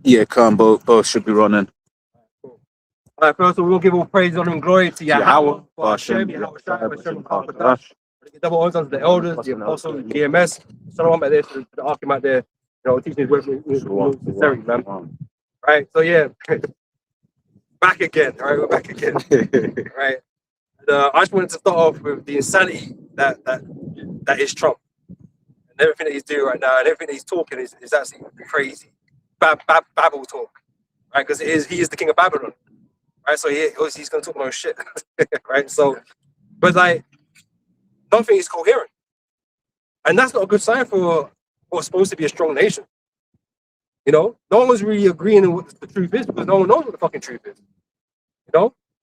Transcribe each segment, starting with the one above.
Yeah, come both should be running. Cool. All right, first of all, we'll give all praise, honor, and glory to Yahweh, for Hashem, Hashem, Yahweh Shai, Hashem, Barakash. double honors unto the elders, the apostles, the EMS. Shalom out there to the Arkham out there, teaching his word with sincerity, man. Right, so yeah, back again. All right, we're back again. Right. I just wanted to start off with the insanity that is Trump. And everything that he's doing right now and everything that he's talking is absolutely crazy. Babble talk. Right? Because he is the king of Babylon. Right? So obviously he's gonna talk no shit. Right? So but like nothing is coherent. And that's not a good sign for what's supposed to be a strong nation. No one's really agreeing on what the truth is because no one knows what the fucking truth is.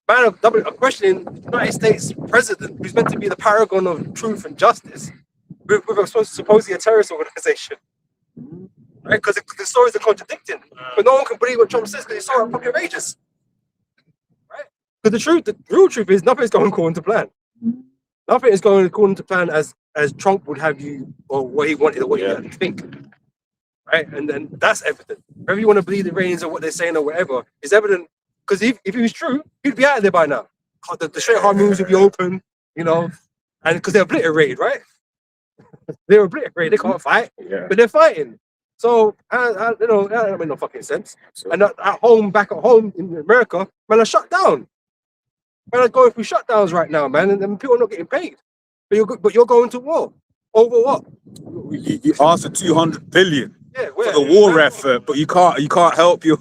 Man, I'm questioning the United States president, who's meant to be the paragon of truth and justice, with supposedly a terrorist organization. Right? Because the stories are contradicting. But no one can believe what Trump says because it's so fucking outrageous. Right? Because the real truth is nothing is going according to plan. Nothing is going according to plan as Trump would have you, or what he wanted, or what you think. Right? And then that's evident. Whether you want to believe the ratings or what they're saying or whatever, is evident. Because if it was true, he'd be out of there by now. The straight hard moves would be open, and because they're obliterated, right? They're obliterated, they can't fight, but they're fighting. So, that don't make no fucking sense. And back at home in America, man, are shut down. Man, are going through shutdowns right now, man, and people are not getting paid. But you're going to war. Over what? You asked for 200 billion. Yeah, for the war effort, but you can't help your.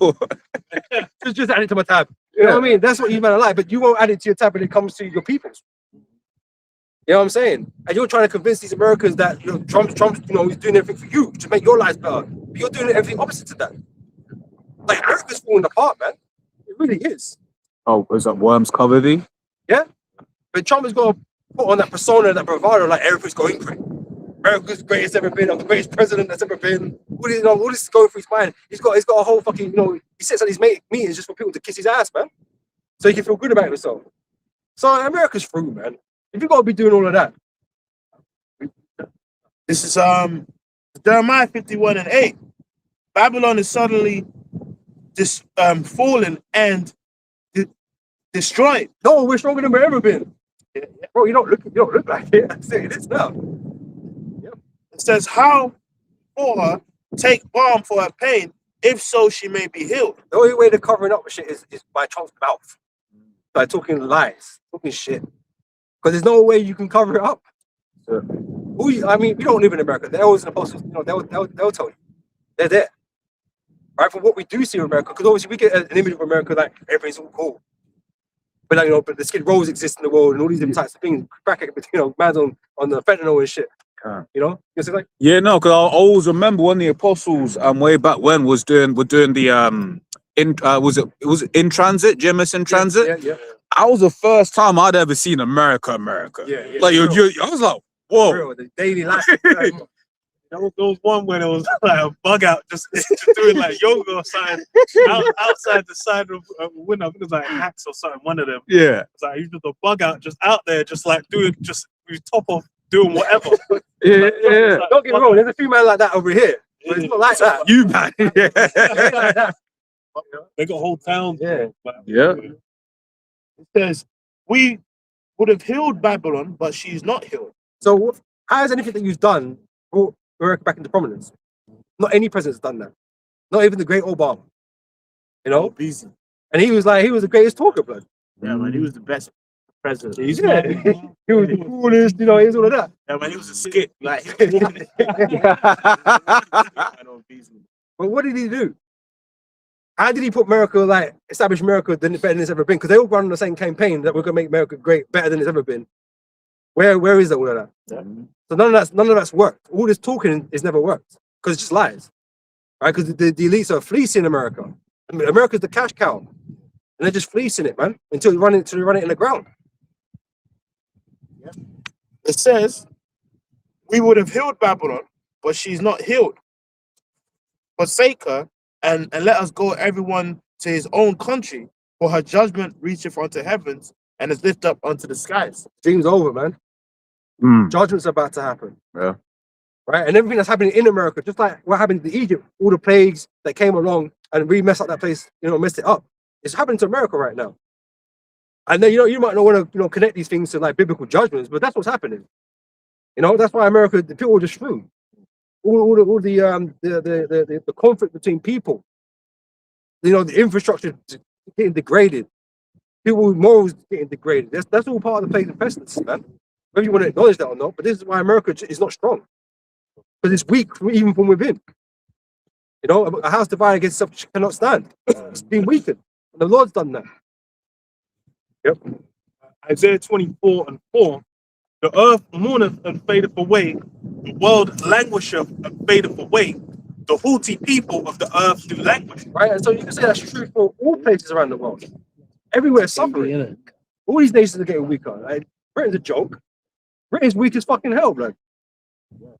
just add it to my tab. You know what I mean? That's what you man are like, but you won't add it to your tab when it comes to your peoples. You know what I'm saying? And you're trying to convince these Americans that Trump's he's doing everything for you to make your lives better. But you're doing everything opposite to that. Like America's falling apart, man. It really is. Oh, is that worms covered? Yeah, but Trump is going to put on that persona, that bravado, like everything's going great. America's greatest ever been. I'm the greatest president that's ever been. All this is going through his mind. He's got a whole fucking, he sits at these meetings just for people to kiss his ass, man. So he can feel good about himself. So America's through, man. If you've got to be doing all of that. This is Jeremiah 51:8. Babylon is suddenly fallen and destroyed. No, we're stronger than we've ever been. Yeah. Bro, you don't look like it. I'm saying this now. It says, how for her take balm for her pain, if so she may be healed. The only way to covering up with shit is by Trump's mouth. By talking lies, talking shit. Because there's no way you can cover it up. Yeah. We don't live in America. The elders and apostles, they'll tell you. They're there. Right? From what we do see in America, because obviously we get an image of America like everything's all cool. But but the Skid Rows exist in the world and all these different types of things. Man's on the fentanyl and shit. Because I always remember when the apostles way back when were doing the was it In Transit, GMS In Transit? Yeah. That was the first time I'd ever seen America. Yeah. Like I was like, whoa. Real, the daily life. There was one when it was like a bug out, just doing like yoga or something outside the side of a window. I think it was like hacks or something. One of them. Yeah. It's like you just a bug out, just out there, just like doing, just with top of doing whatever. Yeah. Don't get me wrong. There's a few men like that over here, but it's not like that. You man. Yeah. They got whole towns. Yeah. It says, we would have healed Babylon, but she's not healed. So how has anything that you've done brought America back into prominence? Not any president's done that. Not even the great Obama. Easy. And he was the greatest talker, blood. Yeah, man, he was the best president. He was the coolest, he was all of that. Yeah, man, he was a skit. Like, but what did he do? How did he put America, establish America better than it's ever been? Because they all run on the same campaign that we're going to make America great, better than it's ever been. Where is all of that? Yeah. So none of that's worked. All this talking is never worked because it's just lies, right? Because the elites are fleecing America. America's the cash cow, and they're just fleecing it, man, until you run it in the ground. Yeah. It says, we would have healed Babylon, but she's not healed. Forsake her and let us go everyone to his own country, for her judgment reacheth unto heavens and is lifted up unto the skies. Dream's over, man. Judgment's about to happen. Yeah. Right? And everything that's happening in America, just like what happened to Egypt, all the plagues that came along and we mess up that place, messed it up. It's happening to America right now. And then you might not want to connect these things to like biblical judgments, but that's what's happening. That's why America, the people are just screwed. All the conflict between people, the infrastructure getting degraded, people's morals getting degraded. That's all part of the plague and pestilence, man. Whether you want to acknowledge that or not, but this is why America is not strong, because it's weak even from within. A house divided against itself cannot stand. It's been weakened. And the Lord's done that. Yep. Isaiah 24:4. The earth mourneth and fadeth away, the world languisheth and fadeth away. The haughty people of the earth do languish. Right, and so you can say that's true for all places around the world. Everywhere suffering. All these nations are getting weaker. Like, Britain's a joke. Britain's weak as fucking hell, man.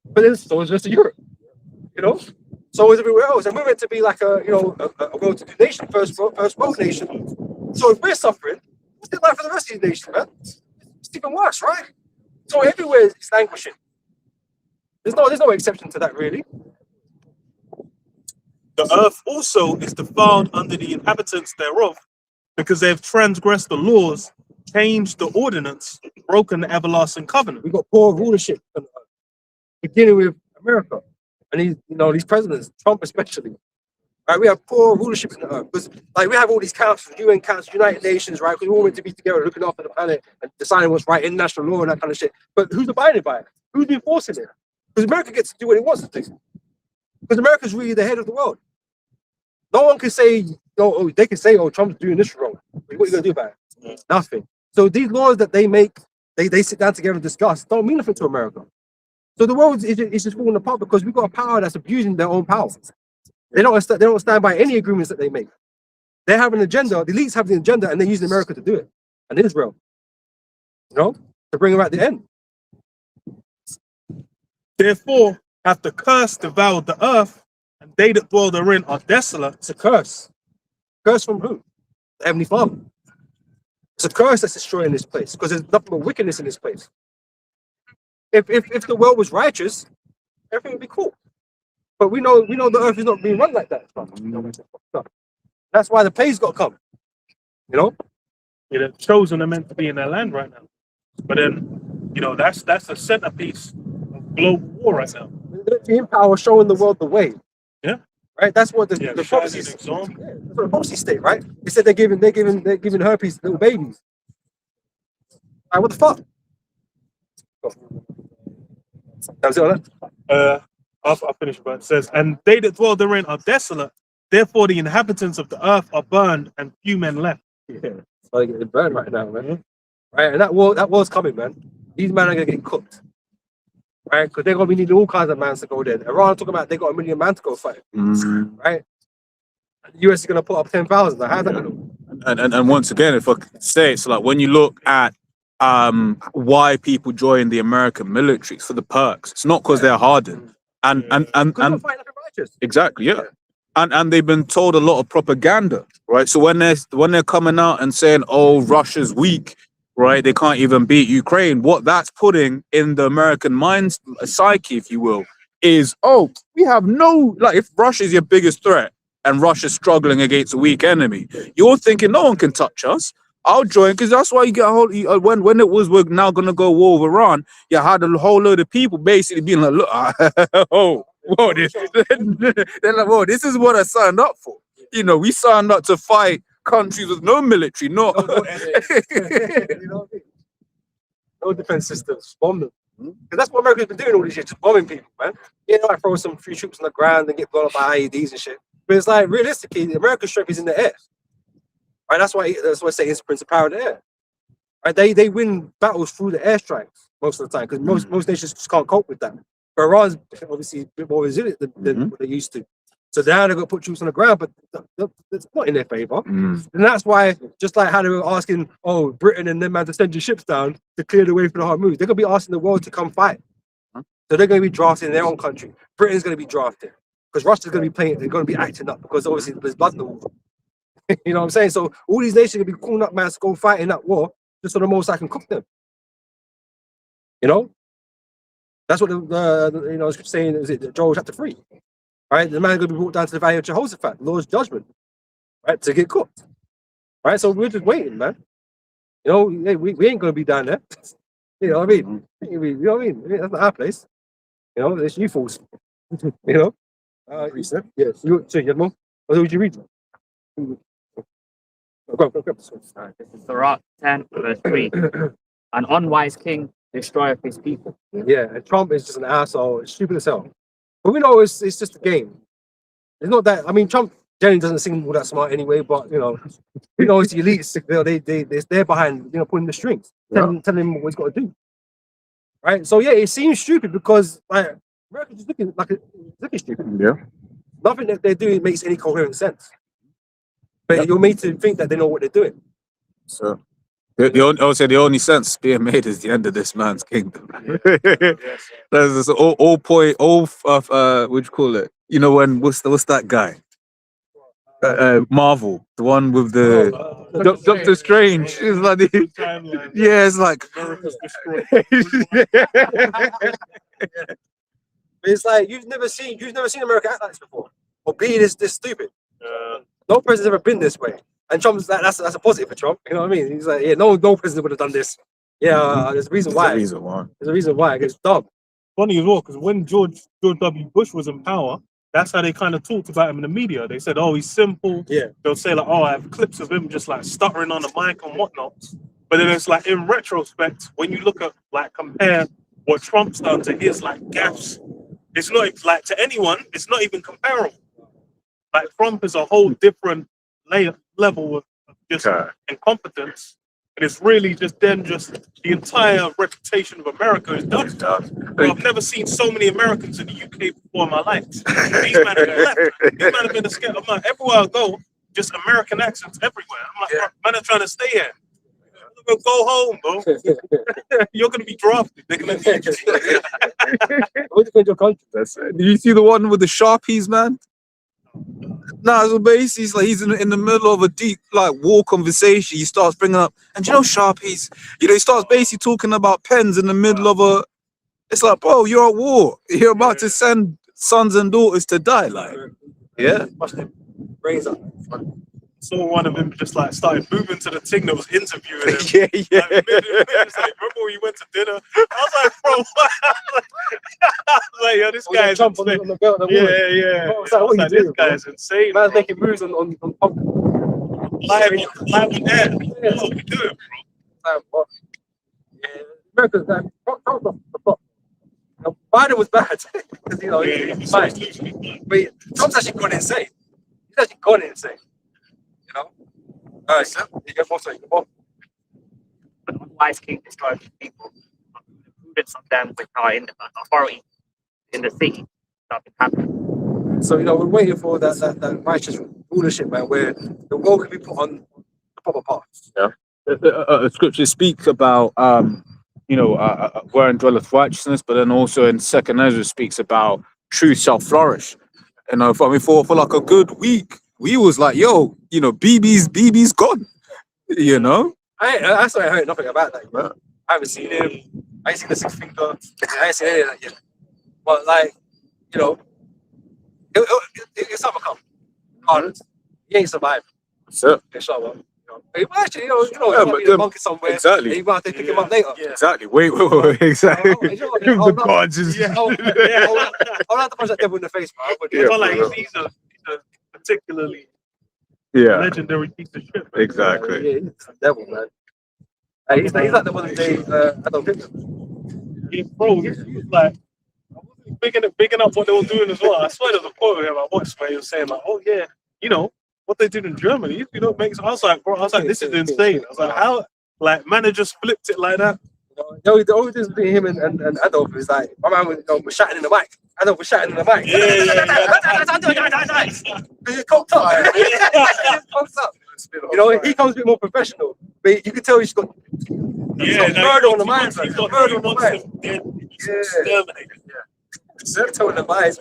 But then so is the rest of Europe. So is everywhere else. And we're meant to be like a well-to-do nation, first world nation. So if we're suffering, what's it like for the rest of these nations, man? It's even worse, right? So everywhere it's languishing. There's no exception to that, really. The earth also is defiled under the inhabitants thereof, because they have transgressed the laws, changed the ordinance, broken the everlasting covenant. We've got poor rulership, beginning with America and these presidents, Trump especially. Right, we have poor rulership in the earth because, like, we have all these councils, UN councils, United Nations, right? Because we're all meant to be together, looking after the planet and deciding what's right, international law and that kind of shit. But who's abiding by it? Who's enforcing it? Because America gets to do what it wants to do. Because America's really the head of the world. No one can say, they can say, Trump's doing this wrong. What are you going to do about it? Nothing. So these laws that they make, they sit down together and discuss, don't mean nothing to America. So the world is just falling apart because we've got a power that's abusing their own power. They don't stand by any agreements that they make. They have an agenda. The elites have the agenda, and they're using America to do it, and Israel, to bring about the end. Therefore hath the curse devoured the earth, and they that dwell therein are desolate. It's a curse. Curse from who? The Heavenly Father. It's a curse that's destroying this place because there's nothing but wickedness in this place. If the world was righteous, everything would be cool. But we know the earth is not being run like that. That's why the plague's got to come. The chosen are meant to be in their land right now. But then, that's the centerpiece of global war right now. The in power showing the world the way. Yeah. Right? That's what the shining prophecies. example. Yeah, that's what the prophecies state, right? They said they're giving herpes to little babies. Right, what the fuck? That's it on that? I'll finish, but it says, and they that dwell therein are desolate, therefore the inhabitants of the earth are burned, and few men left. Yeah, it's like getting burned right now, man. Right, and that war's coming, man. These men are gonna get cooked, right? Because they're gonna be needing all kinds of men to go there. Iran talking about they got 1 million men to go fight, right? And the US is gonna put up 10,000. Like, how's that gonna look? And once again, if I could say, it's like when you look at why people join the American military, it's for the perks. It's not because they're hardened. And exactly, yeah. And they've been told a lot of propaganda, right? So when they're coming out and saying, "Oh, Russia's weak," right? They can't even beat Ukraine. What that's putting in the American mind psyche, if you will, is, oh, we have no, like, if Russia's your biggest threat and Russia's struggling against a weak enemy, you're thinking no one can touch us. I'll join, because that's why you get a whole, when it was, we're now going to go war with Iran, you had a whole load of people basically being like, look, oh, whoa, they're like, whoa, this is what I signed up for. We signed up to fight countries with no military, no defense systems, bomb them. Because that's what America's been doing all these years, just bombing people, man. Yeah, they might throw some few troops on the ground and get blown up by IEDs and shit. But it's like, realistically, America's strength is in the air. Right, that's why I say it's Prince of Power in the air. Right, they win battles through the airstrikes most of the time because most nations just can't cope with that. But Iran's obviously a bit more resilient than what they used to. So now they've got to put troops on the ground, but it's not in their favor. And that's why, just like how they were asking, Britain and them man to send your ships down to clear the way for the hard moves, they're going to be asking the world to come fight. So they're going to be drafted in their own country. Britain's going to be drafted because Russia's going to be playing. They're going to be acting up because obviously there's blood in the war. You know what I'm saying? So all these nations are going to be calling up man to go fight in that war just so the Most High can cook them. That's what the scripture saying. Is it Joel chapter 3? right? The man's gonna be brought down to the valley of Jehoshaphat, Lord's judgment, right? To get cooked. Right? So we're just waiting, man. You know, we ain't gonna be down there. You know what I mean? You know what I mean? That's not our place. You know, it's you fools. You know? Yes. So you have more? What would you read? Go. This is Sirach 10, verse 3. An unwise king destroyeth his people. Yeah, and Trump is just an asshole. It's stupid as hell. But we know it's just a game. It's not that. I mean, Trump generally doesn't seem all that smart anyway. But you know it's the elites. You know, they're behind. You know, pulling the strings, telling him what he's got to do. Right. So yeah, it seems stupid because like America's just looking stupid. Yeah. Nothing that they're doing makes any coherent sense. But you're made to think that they know what they're doing. So the only sense being made is the end of this man's kingdom. There's this all point, what you call it? You know when what's that guy? Marvel, the one with the Doctor Strange. It's like it's like America's destroyed. It's like you've never seen America act like this before, or be this stupid. No president's ever been this way, and Trump's that's a positive for Trump. You know what I mean? He's like, yeah, no president would have done this. Yeah, there's a reason why. There's a reason why. It's dumb. Funny as well, because when George W. Bush was in power, that's how they kind of talked about him in the media. They said, "Oh, he's simple." Yeah. They'll say like, "Oh, I have clips of him just like stuttering on the mic and whatnot." But then it's like in retrospect, when you look at like compare what Trump's done to his like gaffes, it's not like to anyone. It's not even comparable. Like Trump is a whole different level of just incompetence, and it's really just the entire reputation of America is done. Well, I've never seen so many Americans in the UK before in my life. These men have left. These men have been scared of everywhere I go, just American accents everywhere. I'm like, man, are trying to stay here. Go home, bro. You're gonna be drafted. They're gonna need you. What depends your country? Do you see the one with the Sharpies, man? Nah, so basically, he's in the middle of a deep war conversation. He starts bringing up, and you know Sharpies. You know, he starts basically talking about pens in the middle of a. It's like, bro, you're at war. You're about to send sons and daughters to die. Like, yeah. Brains up. Saw one of them just like started moving to the thing that was interviewing him. yeah. Like, it's like, remember when we went to dinner? I was like, bro, what? I was like, yo, this guy is Trump insane. on the belt. Yeah. Bro, it's like, what I was you this doing, guy bro? is insane. Man's bro. making moves on pump. Live on air. That's what we doing, bro. Yeah, America's that. Trump's off the top. Biden was bad because he's fine. But Trump's actually gone insane. He's actually gone insane. You know. All right, sir. You get more. An unwise king destroyeth his people. The prudence of them which are in the authority in the city shall be happy. So we're waiting for that righteous rulership, man, where the world can be put on the proper path. Scripture speaks about wherein dwelleth righteousness, but then also in Second Ezra speaks about truth shall flourish. You know, for like a good week, we was like, yo, BB's gone. You know, I heard nothing about that, bro. I haven't seen him. I ain't seen the 6 finger. I ain't seen any of that yet. But it's time to come. Honest. He ain't survived. so Inshallah. But actually, he but might be a monkey somewhere. exactly. And you might have to pick him up later. exactly. Wait, exactly. The gods is I'll have to punch that devil in the face, man. But It's not like he's a particularly legendary piece of shit. Man. exactly. Yeah, he's the devil, man. Hey, he's like the one day Adolf Hitler. Yeah, bro, he's like, I wasn't bigging up what they were doing as well. I swear there's a quote of him I watched where he was saying like, oh yeah, what they did in Germany, makes. I was like, this is insane. I was like, how, managers flipped it like that? The only difference between him and Adolf is like, my man was shouting in the mic. Adolf was shouting in the mic. He's coked up. He's coked up. He comes a bit more professional, but you can tell he's got murder on the mind. He's got Murder on the mind. exterminated. Zerto in the mind.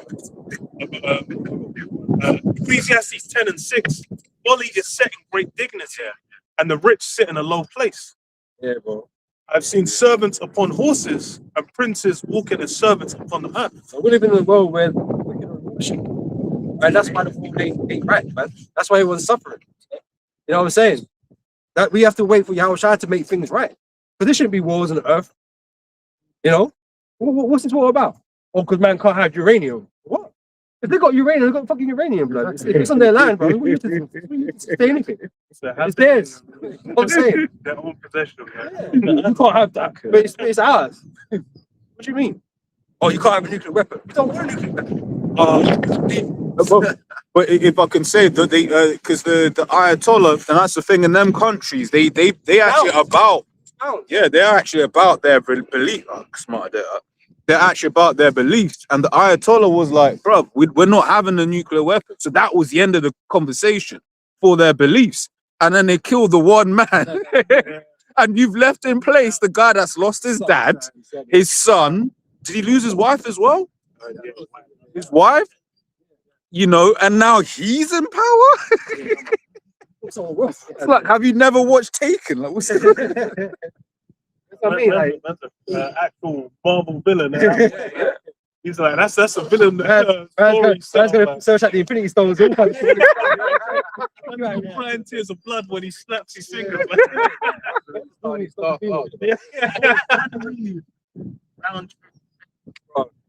Ecclesiastes 10 and 6. Folly is set in great dignity, and the rich sit in a low place. Yeah, bro. I've seen servants upon horses and princes walking as servants upon the earth. So we live in a world where we can worship. And that's why the world ain't right, man. That's why everyone's suffering. You know what I'm saying? That we have to wait for Yahushua to make things right. But there shouldn't be wars on the earth. You know? What's this war about? Oh, because man can't have uranium. What? If they got uranium, they got fucking uranium, blood. If it's on their land, bro, we need to say anything. It's theirs. What I'm saying. Their own possession. Yeah. You can't have that. But it's ours. What do you mean? Oh, you can't have a nuclear weapon. You don't want a nuclear weapon. But if I can say that they, because the Ayatollah, and that's the thing in them countries, they actually about, yeah, they're actually about their belief. Oh, smart, they're actually about their beliefs, and the Ayatollah was like, bro, we're not having a nuclear weapon. So that was the end of the conversation for their beliefs, and then they killed the one man, and you've left in place the guy that's lost his dad, his son. Did he lose his wife as well? His wife, you know, and now he's in power. It's like, have you never watched Taken? Like, what's What I mean, like, That's an actual Marvel villain. He's like, that's a villain. man's gonna search out the Infinity Stones. Crying tears of blood when he snaps his fingers. Round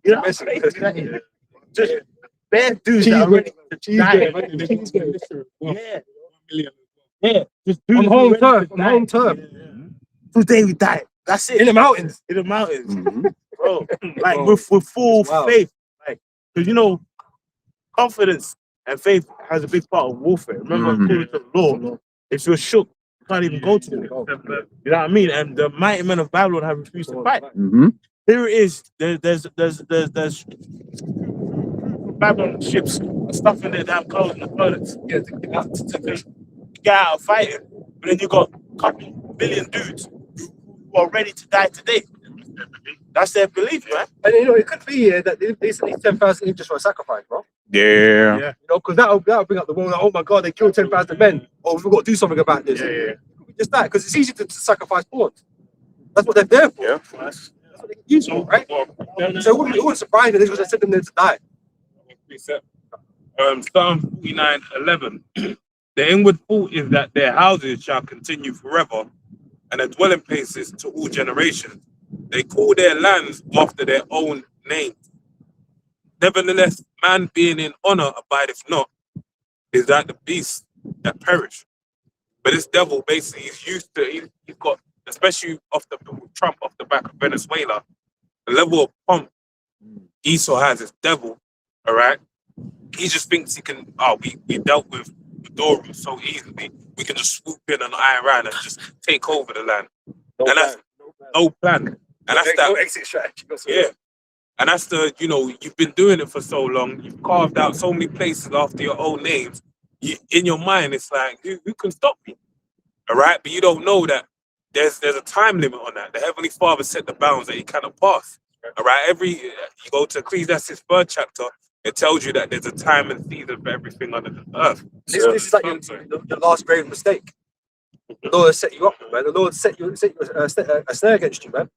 Yeah, Just bad dudes that are ready to die. Yeah. Just on home turf. On home turf. Today we die. That's it. In the mountains. In the mountains. Mhm. Bro, like with full Wow. faith. Like, because you know, confidence and faith has a big part of warfare. Remember, according to the law, if you're shook, you can't even go to them. You know what I mean? And the mighty men of Babylon have refused to fight. Mhm. Here it is. There's Babylon ships stuffing their damn clothes in the toilets. Yeah, to get out of fighting. But then you got a couple billion dudes who are ready to die today. That's their belief, man. And you know, it could be that they need 10,000 just for a sacrifice, bro. Yeah. You know, because that'll bring up the world. Like, oh my God, they killed 10,000 men. Oh, we've got to do something about this. Just that, because it's easy to sacrifice pawns. That's what they're there for. Yeah. That's what they can use for, right? So it wouldn't surprise me. They just send them there to die. Psalm 49:11. The inward thought is that their houses shall continue forever, and their dwelling places to all generations. They call their lands after their own names. Nevertheless, man being in honor abideth not, is like the beasts that perish. But this devil basically is used to, he's got, especially off the Trump off the back of Venezuela, the level of pump Esau has is devil, all right? He just thinks he can, we dealt with Maduro so easily, we can just swoop in on Iran and just take over the land. And that's no plan. And that's that. No exit strategy. Yeah. And that's the, you know, you've been doing it for so long, you've carved out so many places after your own names. In your mind, it's like, who can stop me? All right? But you don't know that there's a time limit on that. The Heavenly Father set the bounds that he cannot pass. All right? You go to Ecclesiastes 3rd chapter, it tells you that there's a time and season for everything under the earth. This is like your last grave mistake. The Lord has set you up, man. The Lord set you a snare against you, man.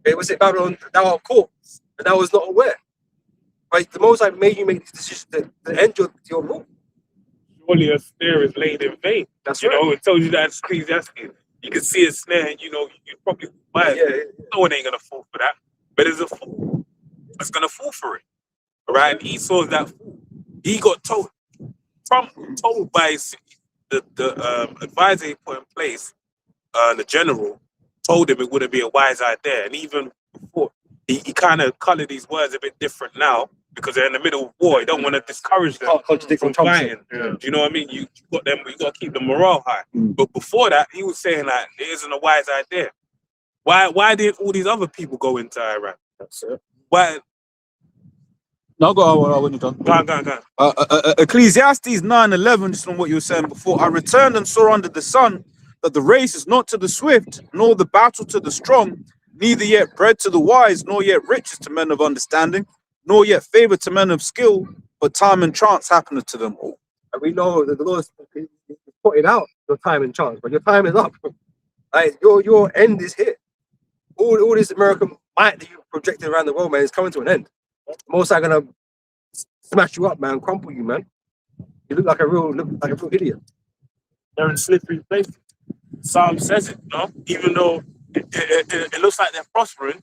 It was Babylon, thou art caught, and thou was not aware. Right? The Most High made you make this decision to end your rule. Surely a snare is laid in vain. That's You right. know, it tells you that in Ecclesiastes. You can see a snare, and you know, you probably buy it. Yeah. No one ain't gonna fall for that. But there's a fool that's gonna fall for it. All right, and Esau's that fool. He got told. Trump told by the advisor he put in place, the general, told him it wouldn't be a wise idea. And even before, he kind of colored these words a bit different now because they're in the middle of war. You don't want to discourage them Can't contradict from what Trump fighting. said. Do you know what I mean? You got them. You got to keep the morale high. But before that, he was saying like it isn't a wise idea. Why did all these other people go into Iran? That's it. Why? No, go on when you're done. Go on. Ecclesiastes 9:11, just on what you were saying before. I returned and saw under the sun that the race is not to the swift, nor the battle to the strong, neither yet bread to the wise, nor yet riches to men of understanding, nor yet favor to men of skill, but time and chance happeneth to them all. And we know that the Lord is putting out your time and chance, but your time is up. Like your end is here. All this American might that you projected around the world, man, is coming to an end. Most are gonna smash you up, man, crumple you, man. You look like a real idiot. They're in slippery places. Psalm says it, no? Even though it looks like they're prospering,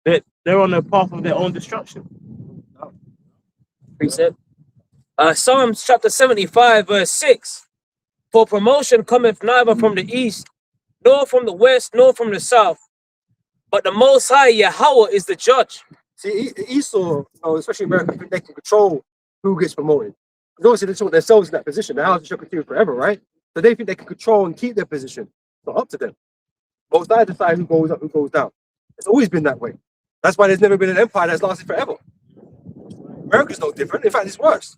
they're on the path of their own destruction. Precept. Psalms chapter 75, verse 6. For promotion cometh neither from the east, nor from the west, nor from the south. But the Most High Yahweh is the judge. See, Esau, especially America, think they can control who gets promoted. Because obviously they put themselves in that position. The house shall continue forever, right? So they think they can control and keep their position. It's not up to them. Most High decide who goes up, who goes down. It's always been that way. That's why there's never been an empire that's lasted forever. America's no different. In fact, it's worse.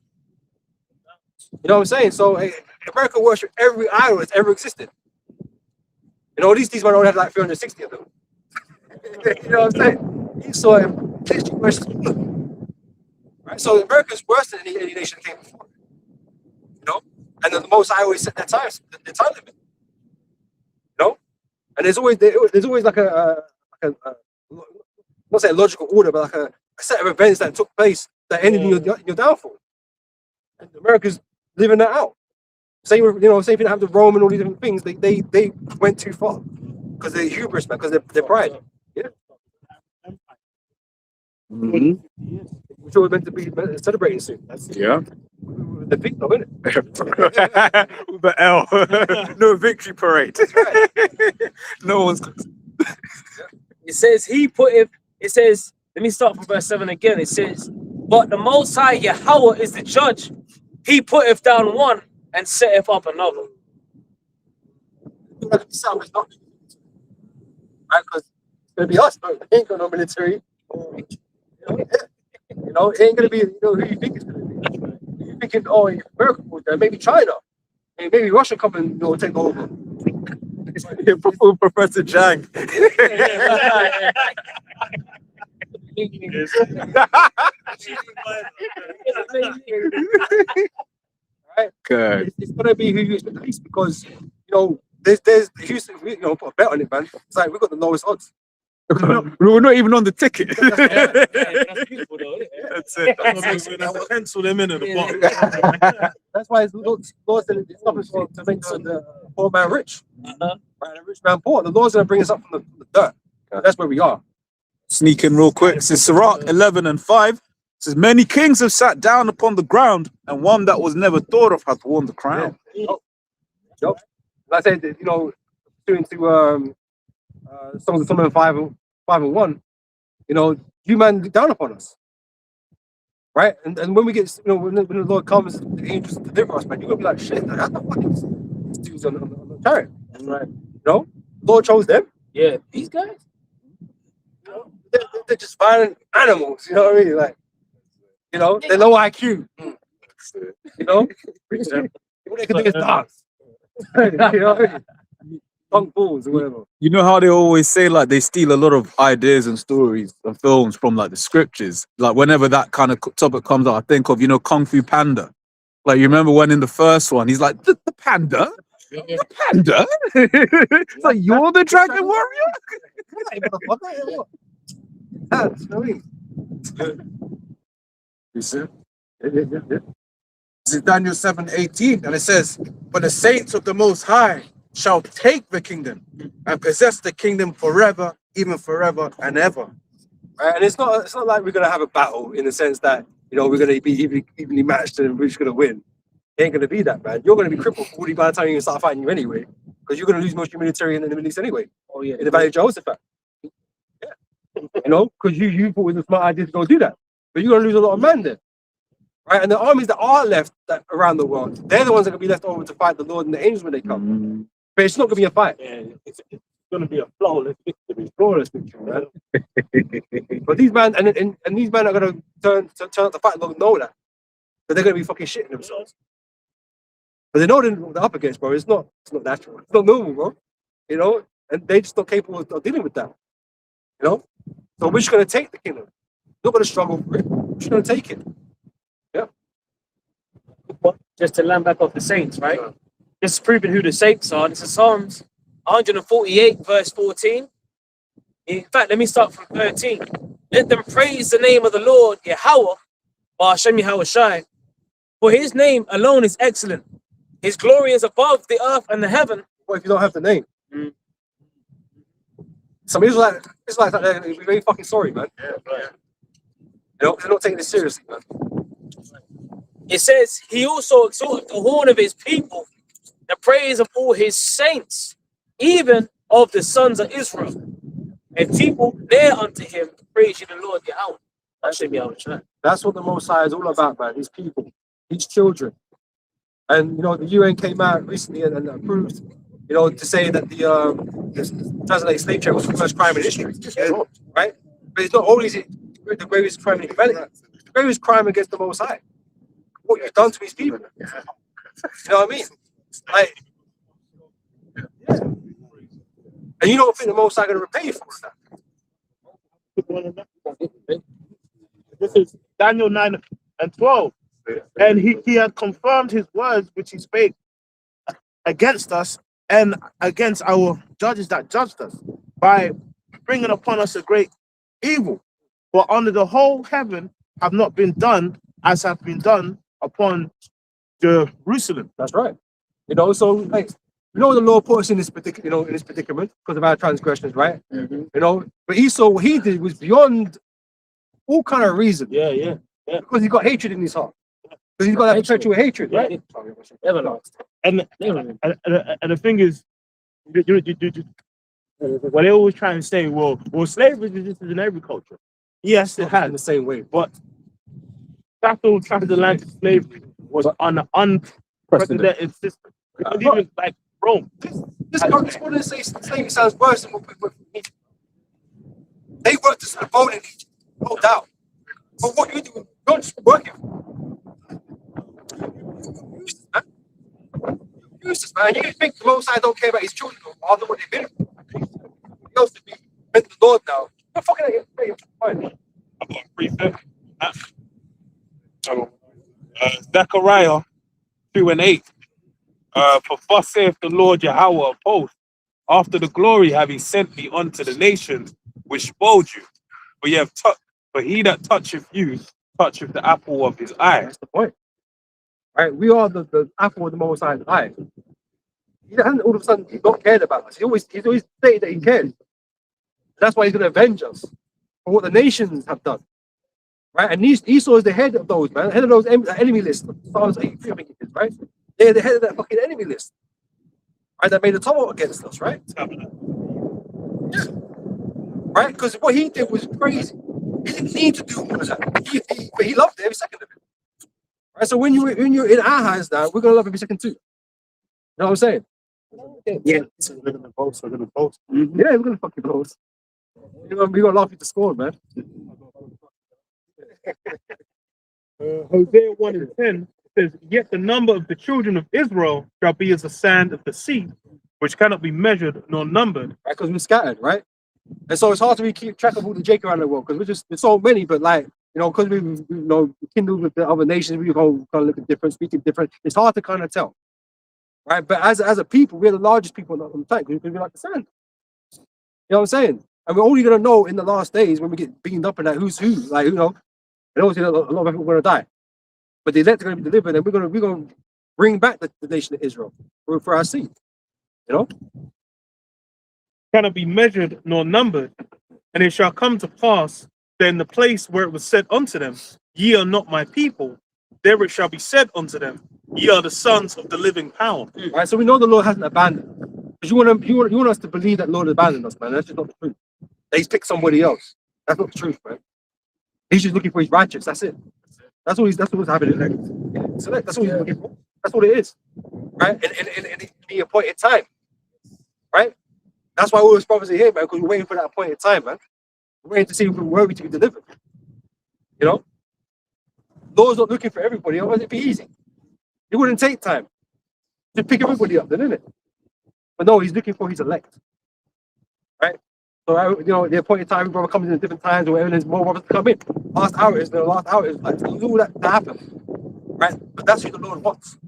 You know what I'm saying? So America worshipped every idol that's ever existed. These men only had like 360 of them. You know what I'm saying? Esau literally worshipped them. Right? So America's worse than any nation that came before. And then the Most High always set their time limit. And there's always like a not say a logical order, but like a set of events that took place that ended in your downfall. And America's living that out. Same with, same thing that happened to Rome and all these different things. They went too far because they're hubris, man, because they're pride. Yeah. Which we're meant to be celebrating soon. Yeah. The big though, isn't it? With the L. No victory parade. That's right. No one's. It says let me start from verse 7 again. It says, but the Most High Yahweh is the judge. He putteth down one and setteth up another. Right, because it's gonna be us, but it ain't got no military. It ain't gonna be who you think it's gonna be. You're thinking, America would there, maybe China, maybe Russia come and take over. Professor Jang. Right? Good. It's gonna be who you expect to least because there's Houston, put a bet on it, man. It's like we've got the lowest odds. We're not even on the ticket. That's beautiful though, isn't it? That's it. That's pencil them in at the bottom. That's why it's laws that it's not to make the poor man rich, right? The rich man poor. The law's gonna bring us up from the dirt. That's where we are. Sneak in real quick. It says Sirach 11:5. It says many kings have sat down upon the ground, and one that was never thought of hath worn the crown. Yep. Like I said, doing to Songs of Solomon 5:1, you man look down upon us. Right? And when we get, when the Lord comes, the angels deliver us, man, you're gonna be like, shit, how the fuck is these dudes on the chariot? Right. The Lord chose them. Yeah, these guys. They're just violent animals, you know what I mean? Like, they're low IQ. All they can do is dance. You know what I mean? Punk balls or whatever. You know how they always say like they steal a lot of ideas and stories and films from like the scriptures. Like whenever that kind of topic comes up, I think of Kung Fu Panda. Like you remember when in the first one he's like the panda, the panda. It's like you're the dragon warrior. You see? This is Daniel 7:18, and it says, "But the saints of the Most High shall take the kingdom and possess the kingdom forever, even forever and ever." Right? And it's not like we're gonna have a battle in the sense that we're gonna be evenly matched and we're just gonna win. It ain't gonna be that, man. You're gonna be crippled already by the time you start fighting you anyway, because you're gonna lose most of your military in the Middle East anyway. Oh yeah. In the Valley of Jehoshaphat. Yeah. Because you thought it was a smart idea to go do that, but you're gonna lose a lot of men there. Right? And the armies that are left around the world, they're the ones that are gonna be left over to fight the Lord and the angels when they come. But it's not gonna be a fight. Yeah, it's going to be a flawless victory, man. But these men and these men are gonna turn out to fight. Don't know that, but they're gonna be fucking shitting themselves. But they know what they're up against, bro. It's not natural. It's not normal, bro. And they just not capable of dealing with that. So we're just gonna take the kingdom. We're not gonna struggle for it. We're just gonna take it. Yeah. Just to land back off the saints, right? Just proving who the saints are. This is Psalms 148, verse 14. In fact, let me start from 13. Let them praise the name of the Lord, Yahweh, or Hashem Yahushai. For his name alone is excellent. His glory is above the earth and the heaven. What if you don't have the name? Mm. Some Israelites they're very fucking sorry, man. They're not taking this seriously, man. It says he also exalted the horn of his people, the praise of all his saints, even of the sons of Israel. And people there unto him praise you the Lord Yahweh. Hashem Yahushai. That's what the Most High is all about, man. His people, his children. And you know, the UN came out recently and approved, you know, to say that the transatlantic slave trade was the first crime in history, right? But it's not only is it the greatest crime in humanity, it's the greatest crime against the Most High. What you've done to his people. You know what I mean? Like, yeah. And you don't think the Most High going to repay you for that? This is Daniel 9:12. And he had confirmed his words which he spake against us and against our judges that judged us, by bringing upon us a great evil. For under the whole heaven have not been done as have been done upon Jerusalem. That's right. You know, so like, you know, the Lord put us in this particular, you know, in this predicament because of our transgressions, right? You know, but Esau, what he did was beyond all kind of reason. Yeah. Because he got hatred in his heart. Because he's got that perpetual hatred, right? Everlasting. And the thing is, what they always try and say, well, slavery existed in every culture. Yes, it In has. the same way. But chattel transatlantic slavery was an unprecedented system. Because even like Rome. This country say slavery sounds worse than what people need. They worked us in the bone in Egypt, no doubt. But what you do, you're just working. Useless, man. You think the Most High don't care about his children or other what they've been through? He else to be with the Lord now. You're fucking fine. I've got a precept. Zechariah 2:8. For thus saith the Lord Yahweh of hosts, after the glory have he sent me unto the nations which spoiled you. For he that toucheth you toucheth the apple of his eye. That's the point. Right? We are the apple of the Most High's eye. He hasn't all of a sudden he's not cared about us. He's always stated that he cares. That's why he's going to avenge us for what the nations have done. Right? And Esau is the head of those, man. Head of those enemy list. Psalms 83, I think it is, right? They're the head of that fucking enemy list. Right? That made a tumult against us, right? Yeah. Right? Because what he did was crazy. He didn't need to do all of that. But he loved it every second of it. Right? So when you're in our hands now, we're gonna love every second too. You know what I'm saying? Yeah. So we're gonna boast. We're gonna boast. Yeah, we're gonna fucking boast. We're gonna laugh at the score, man. Hosea 1:10 says, yet the number of the children of Israel shall be as the sand of the sea, which cannot be measured nor numbered. Right? Because we're scattered, right? And so it's hard to keep track of all the Jake around the world because there's so many, but like, you know, because we kindled with the other nations, we go kind of looking different, speaking different. It's hard to kind of tell, right? But as a people, we're the largest people on the planet because we're like the sand. You know what I'm saying? And we're only gonna know in the last days when we get beamed up and that who's who, like, you know, and obviously a lot of people are gonna die, but the elect are gonna be delivered, and we're gonna bring back the nation of Israel for our seed. You know. Cannot be measured nor numbered, and it shall come to pass that in the place where it was said unto them, ye are not my people, there it shall be said unto them, ye are the sons of the living power. Right, so we know the Lord hasn't abandoned us. Because you want us to believe that Lord abandoned us, man. That's just not the truth. That he's picked somebody else. That's not the truth, man. He's just looking for his righteous. That's it. That's what's happening next. So that's what he's looking for. That's what it is. Right? And the appointed time. Right? That's why all those prophets are here, man, because we're waiting for that appointed time, man. We're waiting to see if we're worthy to be delivered. You know? Lord's not looking for everybody, otherwise it'd be easy. It wouldn't take time to pick everybody up, then, isn't it? But no, he's looking for his elect. Right? So, you know, the appointed time, brother comes in at different times or whatever, there's more brothers to come in. Last hour is like, all that to happen. Right? But that's what the Lord wants.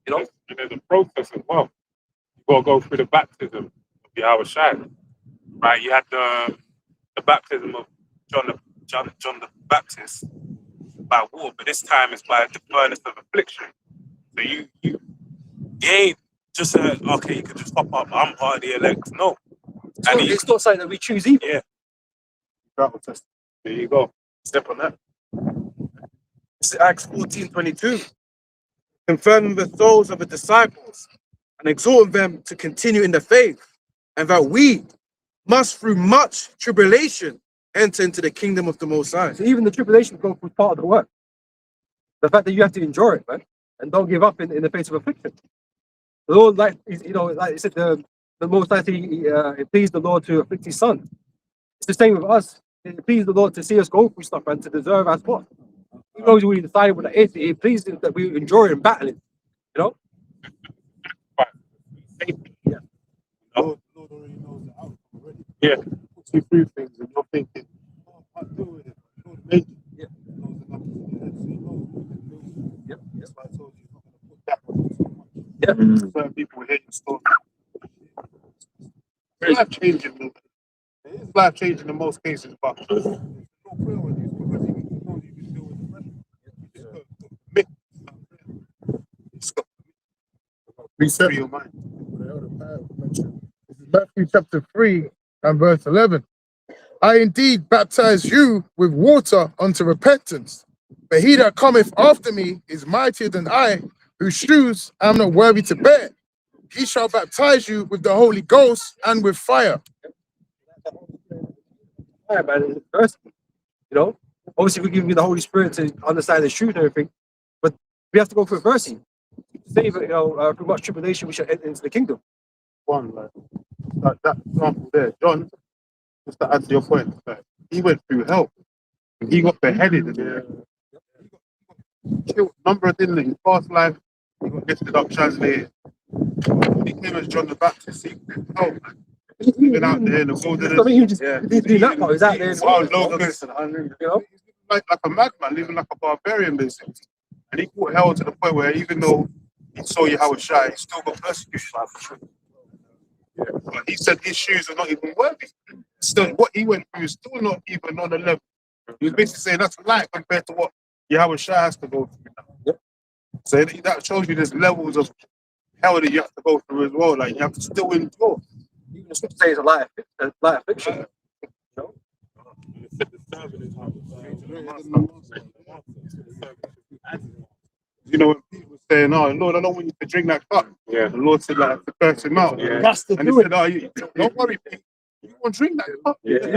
You know? And there's a process as well. You got to go through the baptism of Yahushua. Right? You had the baptism of John the Baptist. by war, but this time it's by the furnace of affliction. So you ain't just okay, you can just hop up, I'm part of the elect. No. And It's not something that we choose either. yeah, Bible test. there you go. Step on that. This is Acts 14:22. Confirming the souls of the disciples and exhorting them to continue in the faith, and that we must, through much tribulation, enter into the kingdom of the Most High. So even the tribulation goes through part of the work. The fact that you have to endure it, man, and don't give up in the face of affliction. The Lord, like I said, the Most High, it pleased the Lord to afflict His Son. It's the same with us. It pleased the Lord to see us go through stuff and to deserve as what. He knows we decided what it is. It pleased Him that we endure it and battle it. You know? Yeah. Lord already knows the outcome already. Yeah. Puts you through things and you're thinking, oh, I can't deal with it. Lord made you. Yeah. He knows the numbers in your head, so he knows what you can do. Yep. That's why I told you, you're not going to put that on you so much. Yeah. Certain people hear your story. It's life changing, though. It is life changing in most cases, but there's no prayer on you because you know you can deal with the pressure. You just got to commit. You just got to reset your mind. This is Matthew chapter 3 and verse 11. I indeed baptize you with water unto repentance, but he that cometh after me is mightier than I, whose shoes I am not worthy to bear. He shall baptize you with the Holy Ghost and with fire. Yeah, man, it's thirsty. You know, obviously we give you the Holy Spirit to understand the truth and everything, but we have to go through adversity. Say that, through much tribulation we shall enter into the kingdom. One, like that example there, John, just to add to your point, like, he went through hell. He got beheaded and he got killed. Number of things in his past life, he got lifted up, translated. He came as John the Baptist. He hell, man. Been out there in the wilderness. I mean, he just didn't do that part. He was out there. Wild locusts, You know? like a madman, living like a barbarian, basically. And he fought hell to the point where even though he saw Yahushua, he still got persecuted by the truth. Yeah. But he said his shoes are not even worthy. Still, what he went through is still not even on the level. He was basically saying that's light compared to what Yahushua has to go through now. Yep. So that shows you there's levels of hell that you have to go through as well. Like you have to still endure. Even the scripture says a light of fiction. You know, when people were saying, "Oh Lord, I don't want you to drink that cup." Yeah. The Lord said, "Like to curse him out." Yeah. That's the And he said, "Oh, don't worry, Pete. You won't drink that cup. Yeah.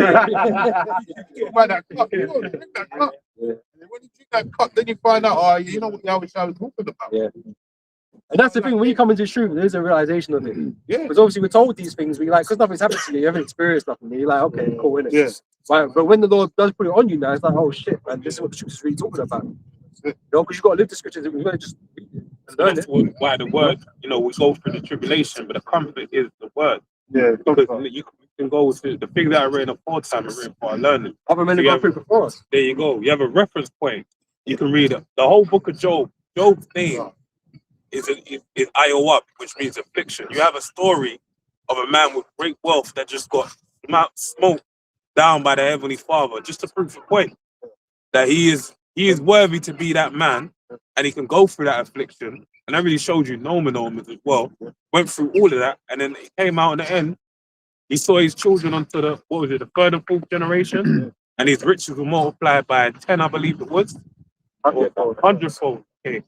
You buy that cup. You won't drink that cup." Yeah. And when you drink that cup, then you find out, oh, you know what Yahweh was talking about. Yeah. And that's the thing, when you come into truth, there's a realization of it. Yeah. Because obviously we're told these things, we like, because nothing's happened to you, you haven't experienced nothing, you're like, okay, cool, innit? Yeah. Right, but when the Lord does put it on you now, it's like, oh shit, man, this is what the scripture is really talking about. You know, because you've got to live the scriptures, we've got to just read it and learn That's it. why the word, we go through the tribulation, but the comfort is the word. Yeah. Because you can go to the things that I read the fourth time and read for our learning. Other men have gone through before us. There you go. You have a reference point. You can read it. The whole book of Job. Job's name is Iowa, which means affliction. You have a story of a man with great wealth that just got smoked down by the Heavenly Father, just to prove the point that he is worthy to be that man, and he can go through that affliction. And I really showed you Noman as well. Went through all of that, and then it came out in the end. He saw his children onto the third and fourth generation, and his riches were multiplied by 10, I believe it was. 100-fold. Okay.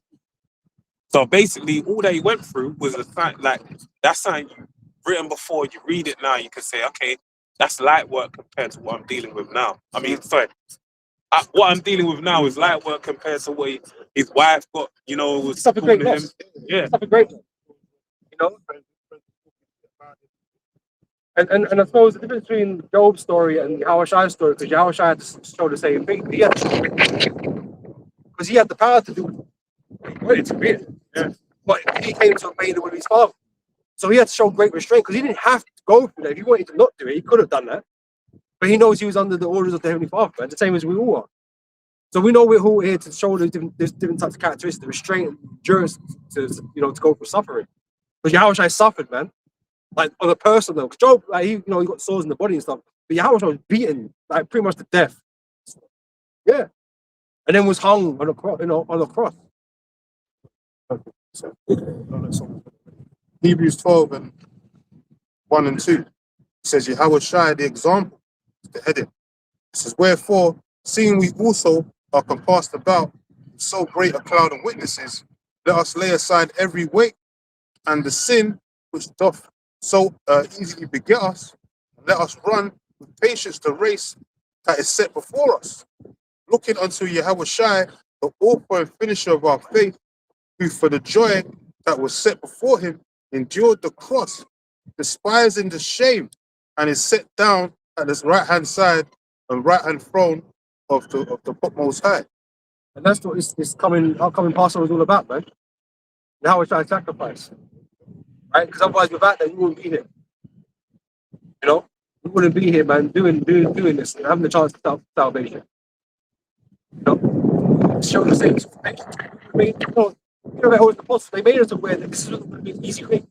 So basically, all that he went through was a sign, like that's something you written before. You read it now, you can say, okay, that's light work compared to what I'm dealing with now. I mean, sorry, what I'm dealing with now is light work compared to what his wife got. Was It's a great calling him. loss. Yeah, It's a great loss. And I suppose the difference between Job's story and Yahushua's story, because Yahushua had to show the same thing. Because he had the power to do it. He wanted to create it. Yeah. But he came to obey the will of his father. So he had to show great restraint because he didn't have to go through that. If he wanted to not do it, he could have done that. But he knows he was under the orders of the Heavenly Father, man, the same as we all are. So we know we're all here to show the different types of characteristics, the restraint and endurance to go through suffering. Because Yahushua suffered, man. Like on a personal level. Because Job, like he got sores in the body and stuff. But Yahushua was beaten like pretty much to death. Yeah. and then was hung on a cross, on a cross. Hebrews 12 and 1 and 2 says, Yahweh Shai, the example, the heading. It says, wherefore, seeing we also are compassed about with so great a cloud of witnesses, let us lay aside every weight and the sin which doth so easily beget us, and let us run with patience the race that is set before us, looking unto Yahweh Shai, the author and finisher of our faith, who for the joy that was set before him endured the cross, despising the shame, and is set down at his right hand side and right hand throne of the Most High. And that's what this upcoming Passover is all about, man. Now we're trying to sacrifice, right? Because otherwise, without that, you wouldn't be here. You know, you wouldn't be here, man, doing this and having the chance of salvation. You know, show the same. The apostles, they made us aware that this is not going to be an easy thing.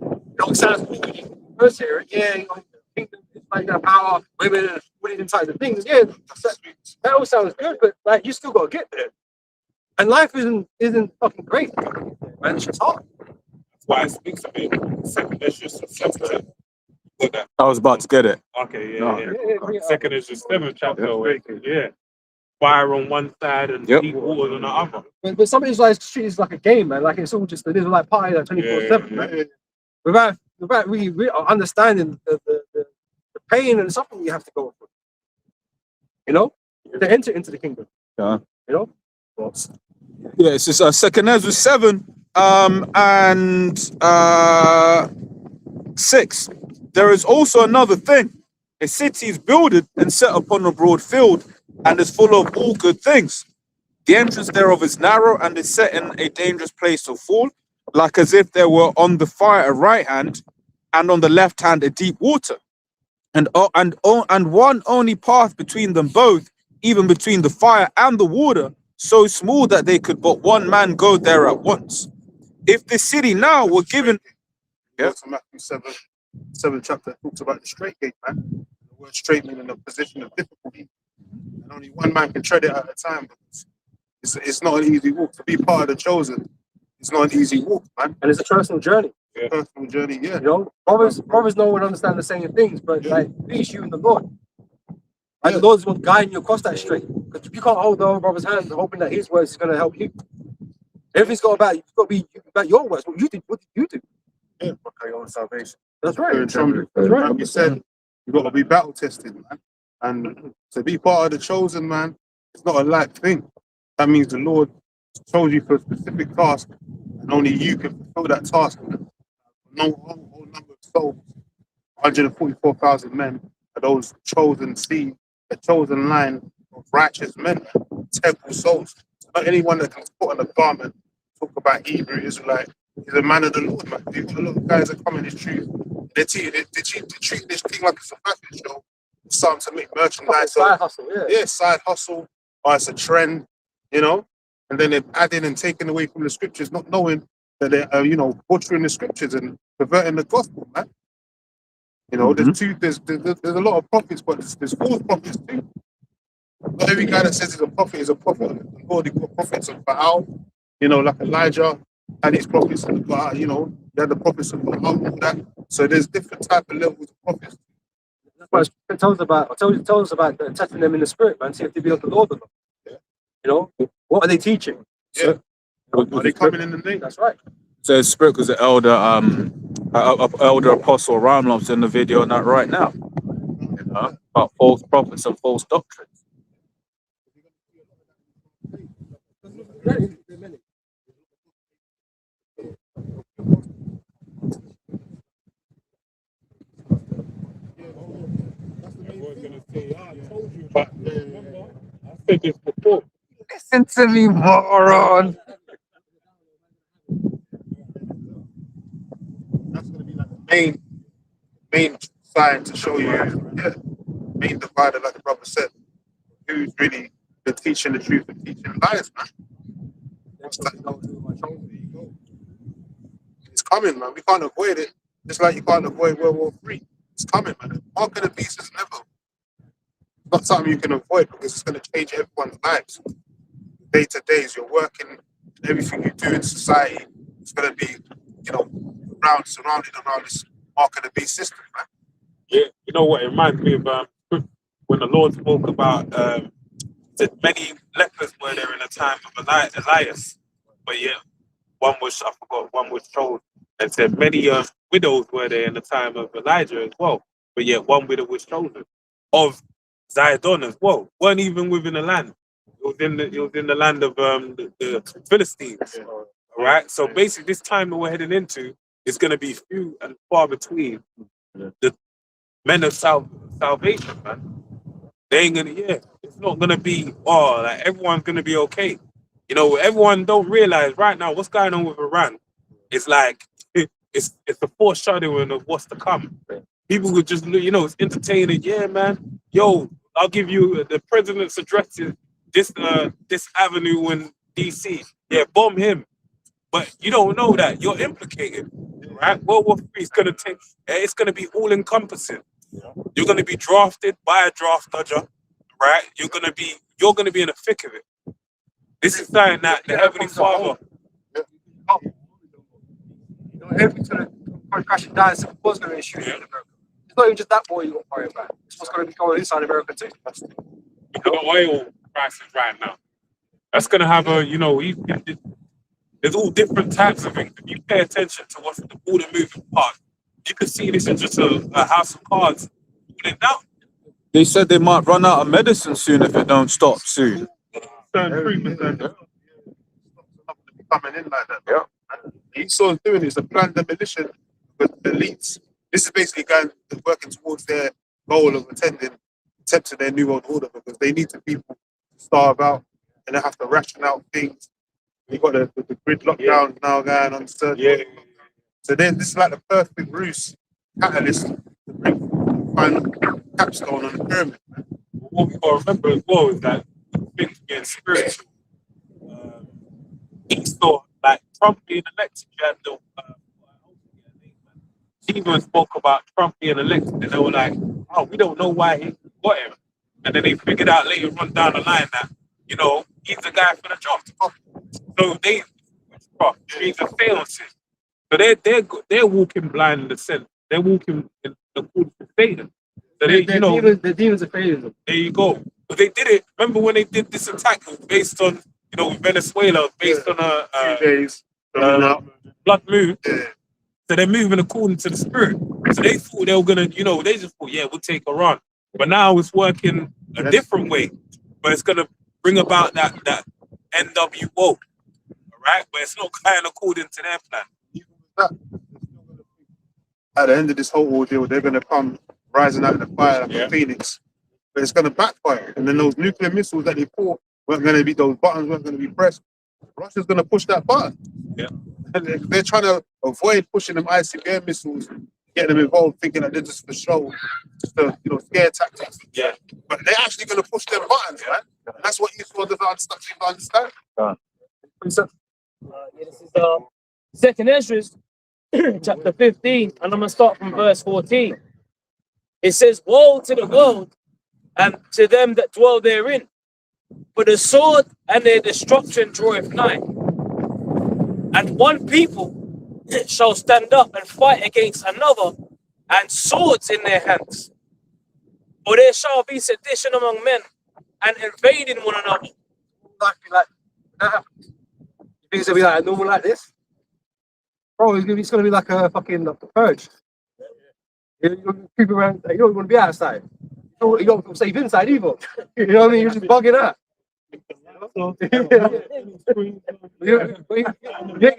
You know, it sounds really first here, yeah, you know, kingdom is like that power, women, and all these types of things. Yeah, that all sounds good, but like you still got to get there. And life isn't fucking great, man. It's just hard. That's why it speaks of it. Second Ezra 7. I was about to get it. Okay, No. yeah. Second Ezra 7 chapter. Yeah. Fire on one side and Yep. deep water on the other. But some Israelites treat it like a game, man. Like it's all just an Israelite party like 24/7, man. Without really understanding the pain and suffering you have to go through. You know, to enter into the kingdom. Yeah. You know. Yeah, it's just Second Ezra 7 and 6. There is also another thing. A city is builded and set upon a broad field and is full of all good things. The entrance thereof is narrow and is set in a dangerous place to fall, like as if there were on the fire a right hand and on the left hand a deep water. And one only path between them both, even between the fire and the water, so small that they could but one man go there at once. If this city now were given... Yeah. So Matthew 7 chapter talks about the straight gate, man. The word straight meaning a position of difficulty. And only one man can tread it at a time. It's not an easy walk. To be part of the chosen, it's not an easy walk, man. And it's a personal journey. Personal journey, yeah. You know, brothers no one understand the same things, but like peace you and the Lord. Like the Lord's one guiding you across that straight. Because you can't hold the other brother's hand hoping that his words is gonna help you. Everything's got to be about your words. What did you do? Yeah, for your own salvation. That's right. That's right. Like you said, you've got to be battle tested, man. And to be part of the chosen, man, it's not a light thing. That means the Lord chose you for a specific task, and only you can fulfill that task. No whole number of souls, 144,000 men, are those chosen seed, a chosen line of righteous men, temple souls. Not anyone that can put on a garment, talk about Hebrew Israelite, is a man of the Lord, man. You've got a lot of guys that come in this truth. They treat this thing like it's a fashion show. It's something to make merchandise. Side hustle, yeah. Side hustle, or it's a trend, you know. And then they're adding and taking away from the scriptures, not knowing that they're, butchering the scriptures and perverting the gospel, man. You know, there's a lot of prophets, but there's false prophets too. Not every guy that says he's a prophet is a prophet. Lord, you've got prophets of Baal, like Elijah had his prophets of Baal, they had the prophets of Baal, all that. So there's different type of levels of prophets. That's what it tells us about testing them in the spirit, man. See if they be of the Lord or not. Yeah. You know, what are they teaching? Yeah. Are they coming in the name? That's right. So Spirit was the elder apostle Ramlov's in the video on that right now. About false prophets and false doctrines. But I said this before. Listen to me, moron. That's going to be like the main sign to show you, main divider, like the brother said, who's really the teaching the truth and teaching lies, man. It's coming, man. We can't avoid it. Just like you can't avoid World War III. It's coming, man. The mark of the beast is not something you can avoid because it's going to change everyone's lives. Day to day, as you're working, everything you do in society, it's going to be, you know, surrounded around this mark of the beast system, man. Yeah, you know what? It reminds me of when the Lord spoke about that many lepers were there in the time of Elias, but yeah, one was told and said many widows were there in the time of Elijah as well, but yet one widow was chosen of Zidon as well. Weren't even within the land. It was in the land of the Philistines. All right. So basically, this time that we're heading into is going to be few and far between the men of salvation, man. They ain't gonna. Yeah, it's not gonna be. Oh, like everyone's gonna be okay. You know, everyone don't realize right now what's going on with Iran. It's like it's a foreshadowing of what's to come. People would just, you know, it's entertaining. Yeah, man. Yo, I'll give you the president's addresses. This avenue in DC. Yeah, bomb him. But you don't know that you're implicated, right? World War III is gonna take. It's gonna be all encompassing. You're gonna be drafted by a draft dodger, right? You're gonna be in the thick of it. This is something that the Heavenly Father. You know, everything's going to crash and die. So what's going to issue in America? It's not even just that boy you got to worry about. It's what's going to be going inside America too. The oil prices right now. That's gonna have a, you know, there's all different types of things. If you pay attention to what's all the moving parts, you can see this is just a house of cards pulling down. They said they might run out of medicine soon if it don't stop soon. Coming in like that. Yeah. Esau's doing is a planned demolition with the elites. This is basically working towards their goal of attempting their new world order because they need the people to starve out and they have to ration out things. You've got the grid lockdowns now going on certain. Yeah. So then this is like the perfect ruse catalyst to bring final capstone on the pyramid. What we gotta remember as well is that things being spiritual. Esau, like Trump being elected, you had the even spoke about Trump being elected, and they were like, "Oh, we don't know why he got him," and then they figured out later on down the line that, you know, he's the guy for the job. So he's a seances. So they're walking blind in the sense. They're walking in accordance with Satan. So the demons are failing. there you go. But they did it. Remember when they did this attack? It was based on, you know, Venezuela, based on a 2 days. blood moon. Yeah. So they're moving according to the spirit. So they thought they were gonna, you know, they just thought, yeah, we'll take Iran. But now it's working a different way. But it's gonna bring about that NWO, all right? But it's not kind of according to their plan. At the end of this whole ordeal, they're going to come rising out of the fire like a phoenix. But it's going to backfire. And then those nuclear missiles that they pour weren't going to be, those buttons weren't going to be pressed. Russia's going to push that button. Yeah. And they're trying to avoid pushing them ICBM missiles, getting them involved, thinking that they're just for show, just to, you know, scare tactics. Yeah. But they're actually going to push them buttons, right? And that's what Esau doesn't understand. This is Second Ezra, chapter 15, and I'm gonna start from verse 14. It says, "Woe to the world and to them that dwell therein, for the sword and their destruction draweth nigh. And one people shall stand up and fight against another, and swords in their hands. For there shall be sedition among men, and invading one another." Like that. You think it's gonna be like normal like this? Bro, it's gonna be like a fucking like, purge. You people around, you don't want to be outside. You don't feel safe inside either. You know what I mean? You're just bugging out. You ain't gonna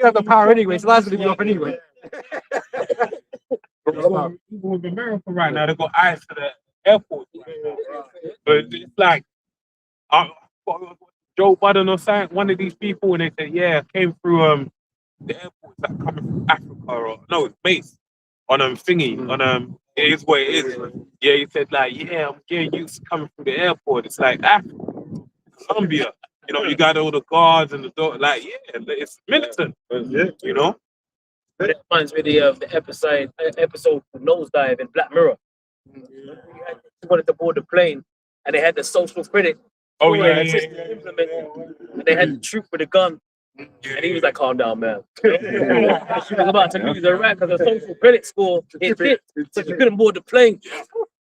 have the power anyway, so that's gonna be off anyway. Even with America right now, they got eyes to the airport. But it's like Joe Biden or something, one of these people, and they said, yeah, I came through the airport that coming from Africa, or no, it's based on thingy, on it is what it is. Yeah, he said like, yeah, I'm getting used to coming through the airport. It's like Africa, Colombia. You know, you got all the guards and the door, like, yeah, it's militant. You know? It reminds me of the episode Nosedive in Black Mirror. You wanted to board the plane, and they had the social critic. Oh, who yeah, had yeah, system yeah, implemented, and they had the troop with a gun, and he was like, "Calm down, man." She was about to lose her rank because the social credit score it hit, so she couldn't board the plane.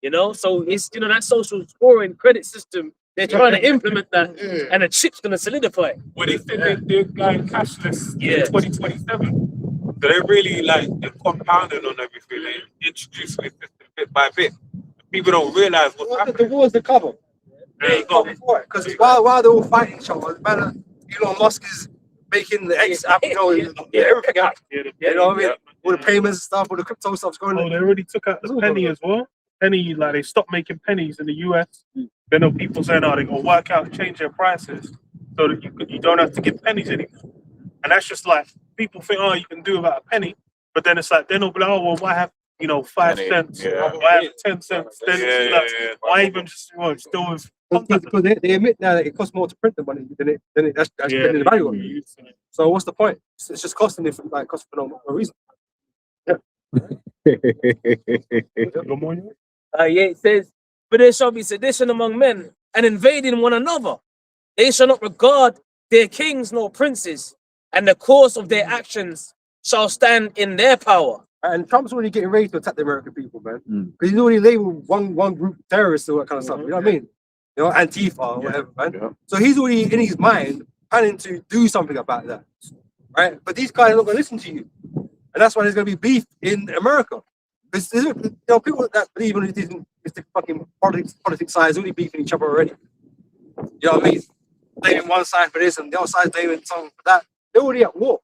You know, so it's that social scoring credit system. They're trying to implement that, and the chip's gonna solidify. Well, they said they're going cashless Yeah. in 2027. So they're really they're compounding on everything. They introducing it system bit by bit. People don't realize what's The happening. war's the cover. There you go. Because while they're all fighting each other, man, Elon Musk is making the X app, everything app. You know what I mean? All the payments stuff, all the crypto stuff's going Oh, on. they already took out the penny as well. Penny, like they stopped making pennies in the US. Then there were people saying, "Oh, they gonna work out and change their prices so that you don't have to give pennies anymore." And that's just like people think, "Oh, you can do about a penny," but then it's like then they'll be like, "Oh, well, why have 5 Penny, cents? yeah. Why have 10 cents?" Then it's like, Yeah. why even just still with Because they admit now that it costs more to print the money than that's spending the value on it. So what's the point? It's just costing it cost for no reason. Good morning. It says, "But there shall be sedition among men, and invading one another. They shall not regard their kings nor princes, and the course of their actions shall stand in their power." And Trump's already getting ready to attack the American people, man. Mm. Because he's already labeled one group terrorists or that kind of stuff. You know what I mean? Antifa or whatever, man. Yeah. So he's already in his mind planning to do something about that, right? But these guys are not going to listen to you, and that's why there's going to be beef in America. Because people that believe in this fucking politics side is already beefing each other already. You know what I mean? Blaming one side for this and the other side blaming something for that. They're already at war.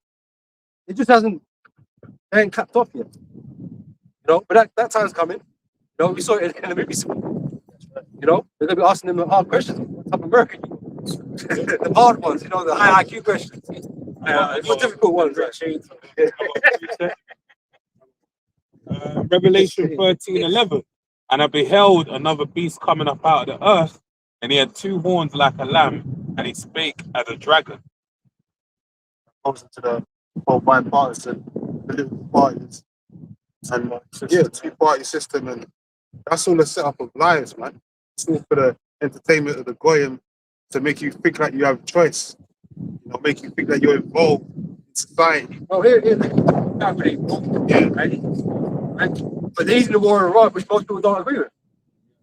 It just they ain't clapped off yet. But that time's coming. We saw it in the movies. They're gonna be asking them the hard questions. What type of American you? The hard ones, the high IQ questions. More difficult ones, actually. Revelation 13:11. And I beheld another beast coming up out of the earth, and he had 2 horns like a lamb, and he spake as a dragon. Comes into the whole bipartisan political parties. And yeah, two-party system, and that's all a setup of lies, man. It's all for the entertainment of the goyim to make you think like you have choice. Make you think that you're involved in society. Oh, here. Not really. Yeah, right? But they're using the war in Iraq, which most people don't agree with.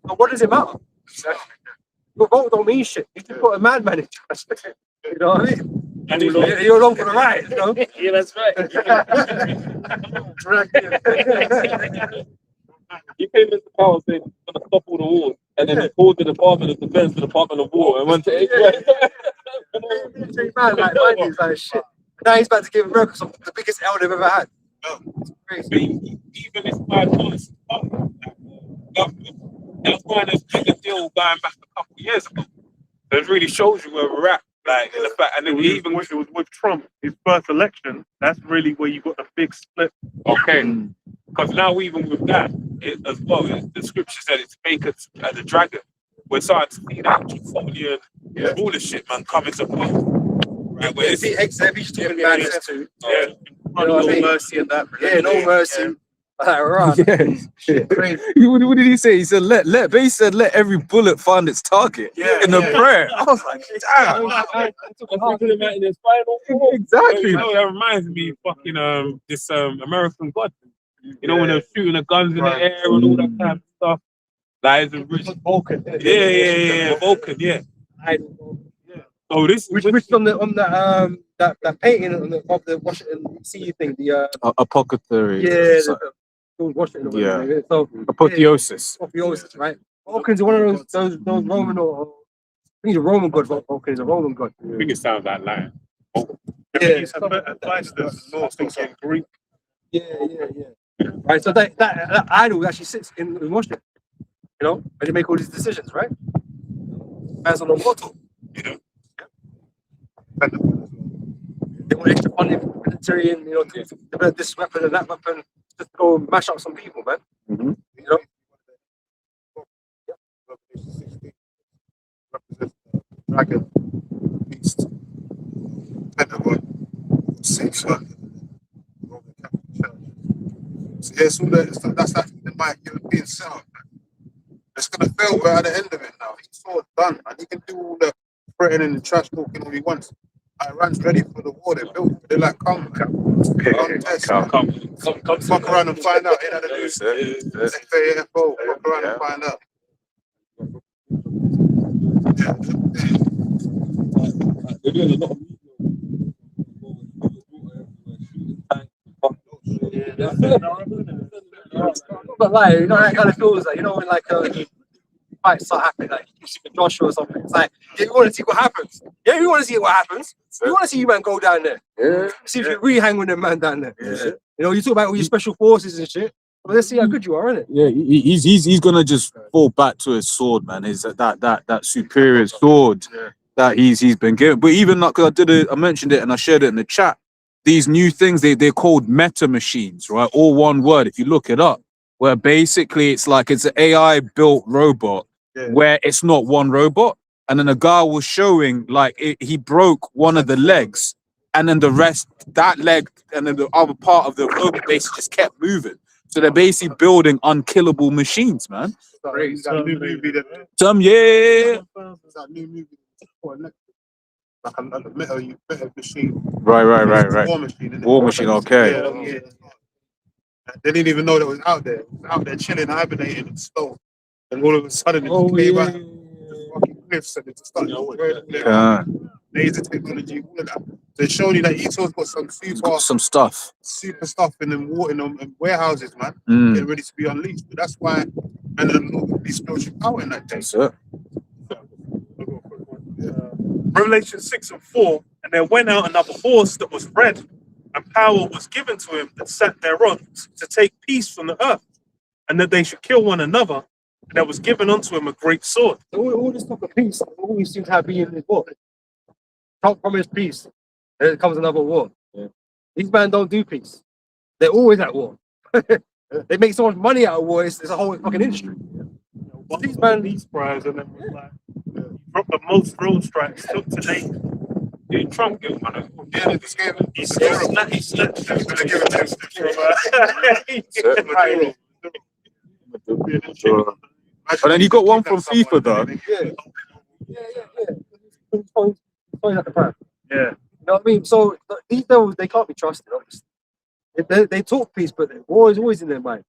But what does it matter? Your vote don't mean shit. You just put a madman in charge. You know what I mean? And You're along for the ride, Yeah, that's right. He came into power saying he's going to stop all the wars, and then he called the Department of Defense the Department of War and went to Man, like shit. Now he's about to give America the biggest L they've ever had. It's crazy. Even this bipartisan government, that's why there's a bigger deal going back a couple of years ago. So it really shows you where we're at. Like in the fact, and then It was with Trump, his first election. That's really where you got the big split. okay, because now even with that as well, the scripture said it's fake as a dragon. We're starting to see that Trumpian rulership, man, coming to play. Right, where it's, He's talking about this too. yeah, No mercy and that. Yeah, no mercy. Right. Crazy. What did he say? He said, let every bullet find its target in the prayer. I was like, damn. Exactly. That reminds me of fucking this American God. When they're shooting the guns in the air and all that kind of stuff. That is a rich Vulcan. Yeah, Vulcan, yeah. So this Which on that painting of the Washington DC thing, the Apothecary. the Washington. Yeah. So Apotheosis. Apotheosis, right? Vulcan's one of those Roman or I think he's a Roman god. Vulcan is a Roman god. I think it sounds like Lion. He's advised us more things in Greek. Yeah. Right. So that idol actually sits in Washington. And they make all these decisions, right? As on a motto. They want extra funding for military and to develop this weapon and that weapon just to go mash up some people, man. Mhm. Represents the dragon, beast, Pentagon, Six Roman Catholic Church. So yeah, that's the European setup. It's gonna fail, but at the end of it now, sword done, and he can do all the threatening and trash talking all he wants. Iran's ready for the war. They're like, come, test, fuck around and find out. Ain't that the news? FAFO, fuck around and find out. They're doing a lot of But like, you know, that kind of feels like, you know, when like fights start happening, like you see Joshua or something. It's like, yeah, you want to see what happens. Yeah, you want to see what happens. You want to see you man go down there. Yeah. See if you really hang with them man down there. Yeah. You know, you talk about all your special forces and shit. Well, let's see how good you are, innit? Yeah, he's gonna just fall back to his sword, man. His that superior sword that he's been given. But even like, 'cause I mentioned it and I shared it in the chat. These new things they're called meta machines, right? All one word. If you look it up, where basically it's like it's an AI built robot where it's not one robot. And then a guy was showing like he broke one of the legs, and then the rest, that leg, and then the other part of the robot basically just kept moving. So they're basically building unkillable machines, man. That new movie that That new movie like a metal machine. Right. War Machine. Isn't it? War Machine, okay. Yeah. They didn't even know that was out there. It was out there chilling, hibernating and slow. And all of a sudden it just came out. The fucking cliffs and it just started laser technology, all of that. So it's showing you that Eto's got some some stuff. super stuff in them warehouses, man. Mm. Getting ready to be unleashed. But that's why and then all these spiritual power in that day. That's it. Revelation 6 and 4, and there went out another horse that was red, and power was given to him that sat thereon to take peace from the earth, and that they should kill one another, and there was given unto him a great sword. All this talk of peace always seems to have been in this war. Trump promised peace, and then comes another war. These men don't do peace. They're always at war. They make so much money out of war, it's a whole fucking industry. One these man these prize, and then was like dropped the most drone strikes took to date. Did Trump give man? Yeah, they just gave him. He slapped them They give it to him from, And then you got one from FIFA though. Yeah. You know what I mean? So these devils, they can't be trusted, obviously. They talk peace, but war is always in their mind.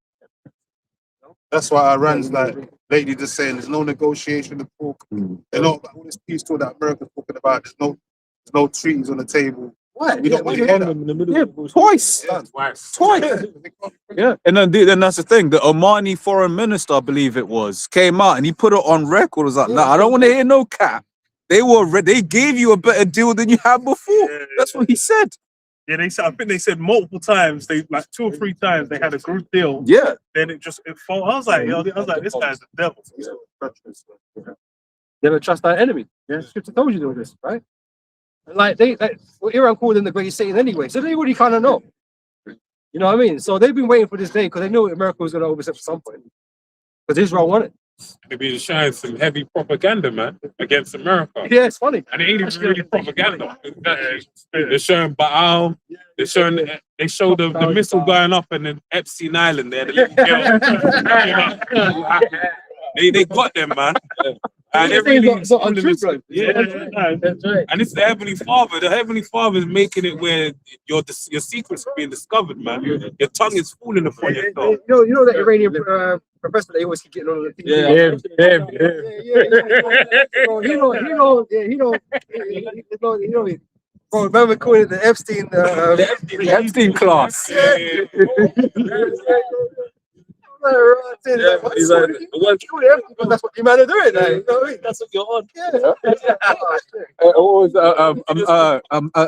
That's why Iran's like lately just saying there's no negotiation to talk. They're not all this peace talk that America's talking about. There's no treaties on the table. Why? We don't want to hear that. Twice. Twice. Yeah, and then that's the thing. The Omani foreign minister, I believe it was, came out and he put it on record. Was like, nah, I don't want to hear no cap. They gave you a better deal than you had before. That's what he said. Yeah, they said. I think they said multiple times. They like 2 or 3 times they had a group deal. Yeah. Then it fell. I was like, this guy's the devil. Never trust our enemy. Yeah, Scripture told you all this, right? And like Iran called them the great Satan anyway, so they already kind of know. You know what I mean? So they've been waiting for this day because they knew America was going to overstep at some point. Because Israel wanted. They've been showing some heavy propaganda, man, against America. Yeah, it's funny. And it ain't even really propaganda. They're showing Baal. They showed the missile going up in the Epstein Island there. The little girl. They got them, man. And they're really That's right. and it's the Heavenly Father. The Heavenly Father is making it where your secrets are being discovered, man. Your tongue is falling upon yourself. You know that Iranian professor they always keep getting on the TV. He know. Bro, remember calling it the Epstein? The Epstein class. He's like, that's what you man are doing. Like, that's what you're on.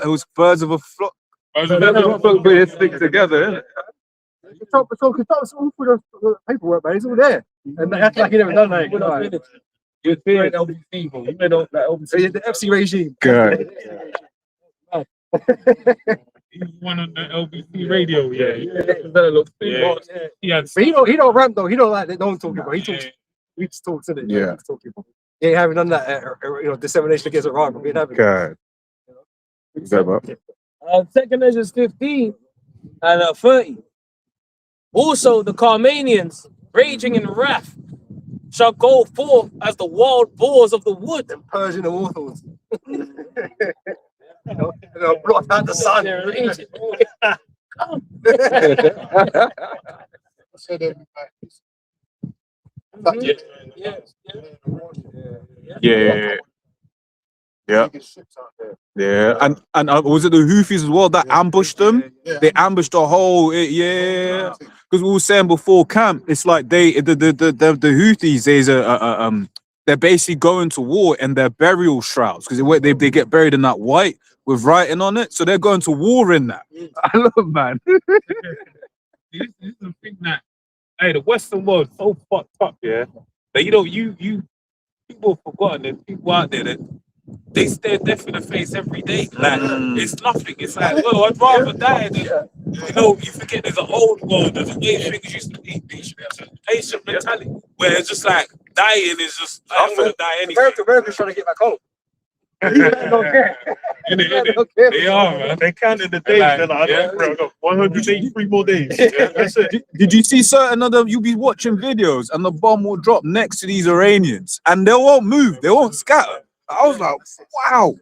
It was birds of a flock. They stick together, isn't it? So all for the paperwork, man. It's all there, and that's like you never done that. You're fearing LBC, bro. You know that LBC. The FC regime. Good. He's one on the LBC radio, Yeah. But he don't rap though. He don't like they don't talk about. He talks. We just talk to it. Yeah. He ain't having none of that. Dissemination against Iran. We ain't having. Good. Second Measures 15 and 30. Also, the Carmanians, raging in wrath, shall go forth as the wild boars of the wood. Them Persian immortals. They'll blot out the sun. So they'll be Mhm. back. Yeah. Yeah. Biggest ships out there. Yeah, and was it the Houthis as well that ambushed them? Yeah. They ambushed the whole, yeah. Because we were saying before camp, it's like the Houthis, they're basically going to war in their burial shrouds because they get buried in that white with writing on it, so they're going to war in that. I love, man. This is the thing that, hey, the Western world so fucked up, yeah. That you people have forgotten there's people out there that they stare death in the face every day. Like it's nothing. It's like, well, I'd rather die than you forget there's an old world, there's a way things used to be. Patient mentality. Where it's just like dying is just I'm gonna die anyway. America's trying to get back home. They don't care. They are, man. They counted the days. They're like, I got 183 more days. Yeah, that's it. Did you see certain other? You'll be watching videos and the bomb will drop next to these Iranians and they won't move, they won't scatter. I was like, wow.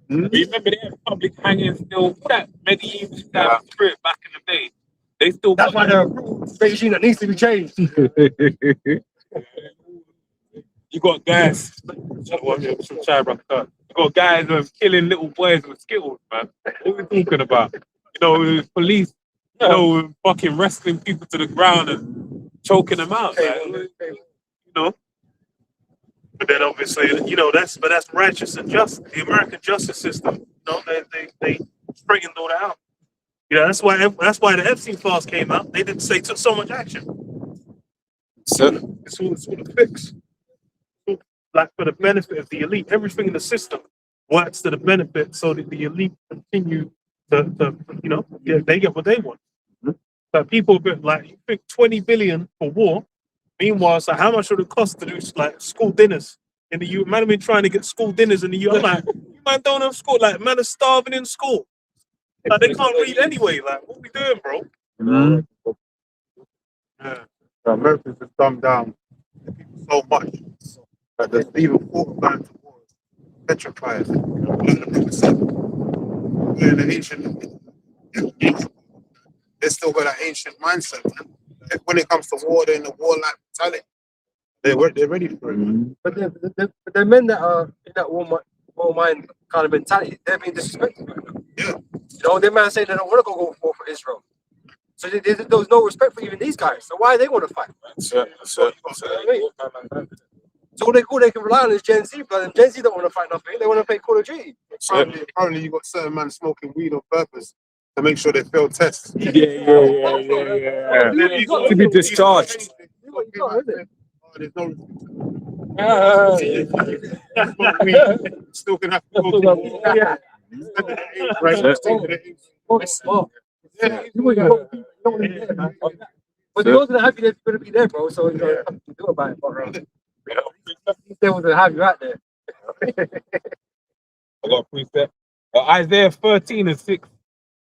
Remember they had public hanging still that medieval style spirit back in the day. They still That's why the regime that needs to be changed. You got guys. You got guys killing little boys with Skittles, man. What are we talking about? Police, fucking wrestling people to the ground and choking them out. But then obviously, that's righteous and just. The American justice system, they straightened all that out. That's why the Epstein files came out. They didn't say took so much action. So, It's all a fix. Like for the benefit of the elite, everything in the system works to the benefit so that the elite continue to they get what they want. But people you think 20 billion for war. Meanwhile, it's like how much would it cost to do like school dinners in the U? Man, have been trying to get school dinners in the U. I'm like, you man don't have school. Like, man are starving in school. Like they can't read anyway. Like, what we doing, bro? Yeah. Americans have dumbed down the people so much that there's even thought of going to war petrified. We're in the ancient, they still got that ancient mindset, man. Like, when it comes to war, they're in a warlike mentality. They're ready for it. But the men that are in that war mind kind of mentality, they're being disrespected. Yeah. Their man saying they don't want to go war for Israel. So there was no respect for even these guys. So why they want to fight? so So all they can rely on is Gen Z, but and Gen Z don't want to fight nothing. They want to play Call of Duty. Apparently you got certain men smoking weed on purpose to make sure they fail tests. yeah. To be discharged. There's no still can have to go to war. Yeah. But those that have you, they're going to be there, bro. So you know nothing to do about it. But they want to have you out there. I got a precept. Isaiah 13:6.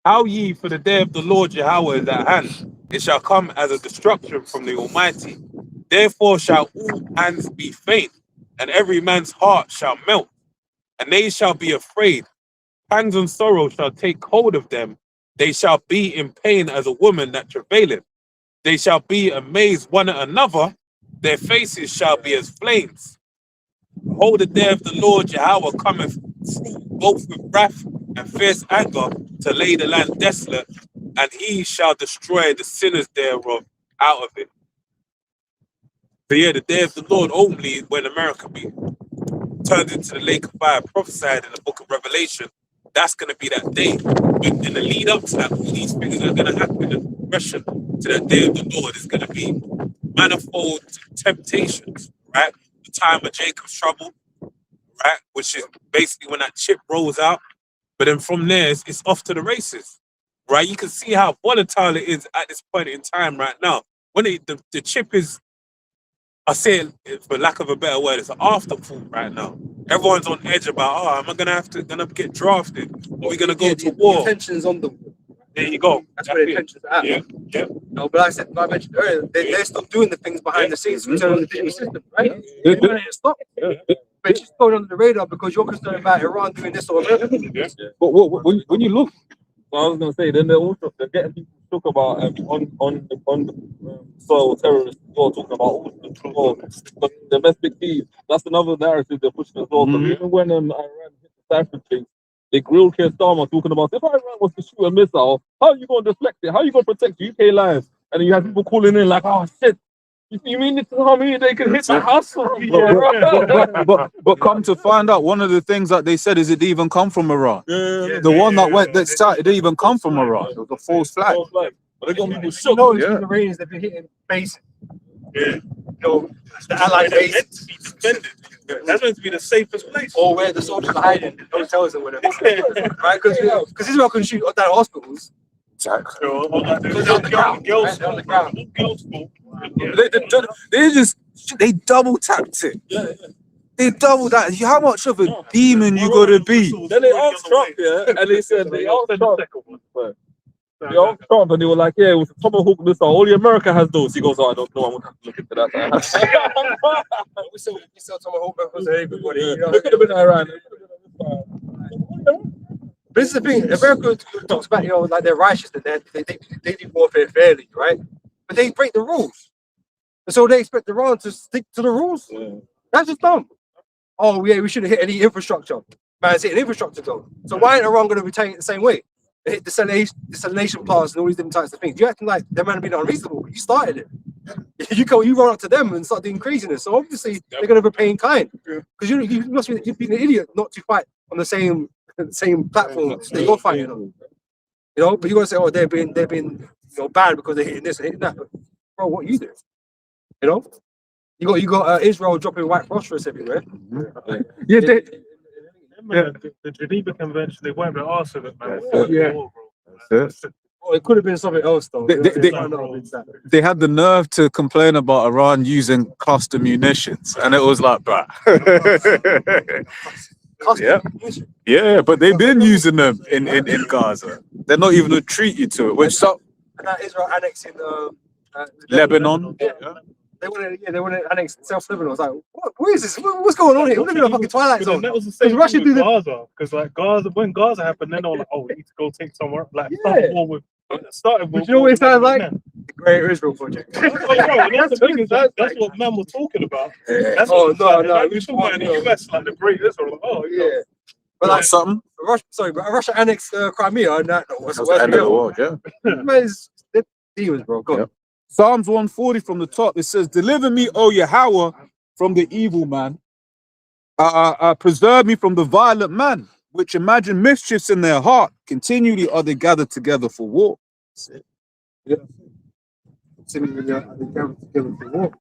How ye for the day of the Lord Yahweh is at hand. It shall come as a destruction from the Almighty. Therefore shall all hands be faint, and every man's heart shall melt, and they shall be afraid. Pangs and sorrow shall take hold of them. They shall be in pain as a woman that travaileth. They shall be amazed one at another. Their faces shall be as flames. Behold, the day of the Lord Yahweh cometh both with wrath and fierce anger to lay the land desolate, and he shall destroy the sinners thereof out of it. So yeah, the day of the Lord only is when America be turned into the lake of fire prophesied in the book of Revelation. That's going to be that day. But in the lead up to that, all these things are going to happen. The progression to that day of the Lord is going to be manifold temptations, right? The time of Jacob's trouble, right? Which is basically when that chip rolls out. But then from there, it's off to the races, right? You can see how volatile it is at this point in time right now. When the chip is, I say it for lack of a better word, it's an afterthought right now. Everyone's on edge about, am I gonna get drafted? Are we gonna go to war? Tensions on them. There you go. That's where the tensions are at. Yeah, yeah. No, but like I mentioned earlier, they're still doing the things behind the scenes to turn on the digital system, right? They want it to stop. But it's just going under the radar because you're concerned about Iran doing this or that. But when you look, I was gonna say, then they're getting people to talk about on soil terrorists. You're talking about all the control, but domestic thieves. That's another narrative they're pushing as well. So even when Iran hit the Cyprus thing, they grilled Keir Starmer talking about if Iran was to shoot a missile, how are you going to deflect it? How are you going to protect UK lives? And then you have people calling in like, oh shit. You mean to tell me they can hit the house? But come to find out, one of the things that they said is it didn't even come from Iran. The one that started, it didn't even come from Iran. It was a false flag. But they got people shook. No, it's the Iranians that been hitting bases. Yeah. You know, the Allied They're meant bases. to be defended. That's meant to be the safest place. Or where the soldiers are hiding, hotels and whatever. Right? Because Israel can shoot down hospitals. Exactly. Because they're on the ground. Girls' Right? They're on the ground. Girls' school. They double tapped it. They double that. How much of a demon you gotta be? Then they asked Trump, and they said they asked Trump, and they were like, yeah, it was a Tomahawk missile. Only America has those. He goes, oh, I don't know. I won't have to look into that. We sell Tomahawk weapons to everybody. You know? It could have been Iran. But this is the thing. America talks about, you know, like they're righteous, that they do warfare fairly, right? But they break the rules. And so they expect Iran to stick to the rules. That's just dumb. Oh, yeah, we shouldn't hit any infrastructure. Man, it's hitting infrastructure though. So why ain't Iran going to retaliate the same way? They hit desalination plants and all these different types of things. You acting like they're being unreasonable, but you started it. You run up to them and start doing craziness. So obviously they're going to repay in kind. Because you must be you've been an idiot not to fight on the same platform that you're fighting on. You know, but you're gonna say, oh, they're being bad because they're hitting this and hitting that. But, bro, what you do? You know? You got Israel dropping white phosphorus everywhere. Yeah, The Geneva Convention, they wiped their arse of it, man. Oh, it could have been something else though. They had the nerve to complain about Iran using cluster munitions, and it was like, bruh. Yeah, but they've been using them in Gaza. They're not even a treaty to it. Which Israel annexing Lebanon. They want to annex South Lebanon. I was like, what is this? What's going on here? We're living in a fucking Twilight Zone. That was the same Russia thing with do Gaza. Because like Gaza, when Gaza happened, then they were like, oh, we need to go take somewhere. Like start war with. Started with. You know what it sounds like? The Great Israel Project. That's the thing is that's what man was talking about. That's Oh, what no, like, we talking about in the US, like the Great Israel. Like, oh, Yeah. But like, something. Russia annexed Crimea, and that was That's the end of the world, yeah. Man, they're demons, bro. Go on. Psalms 140 from the top, it says, deliver me, O Yahweh, from the evil man. Preserve me from the violent man, which imagine mischiefs in their heart. Continually are they gathered together for war. That's it. Yeah. Continually are they gathered together for war.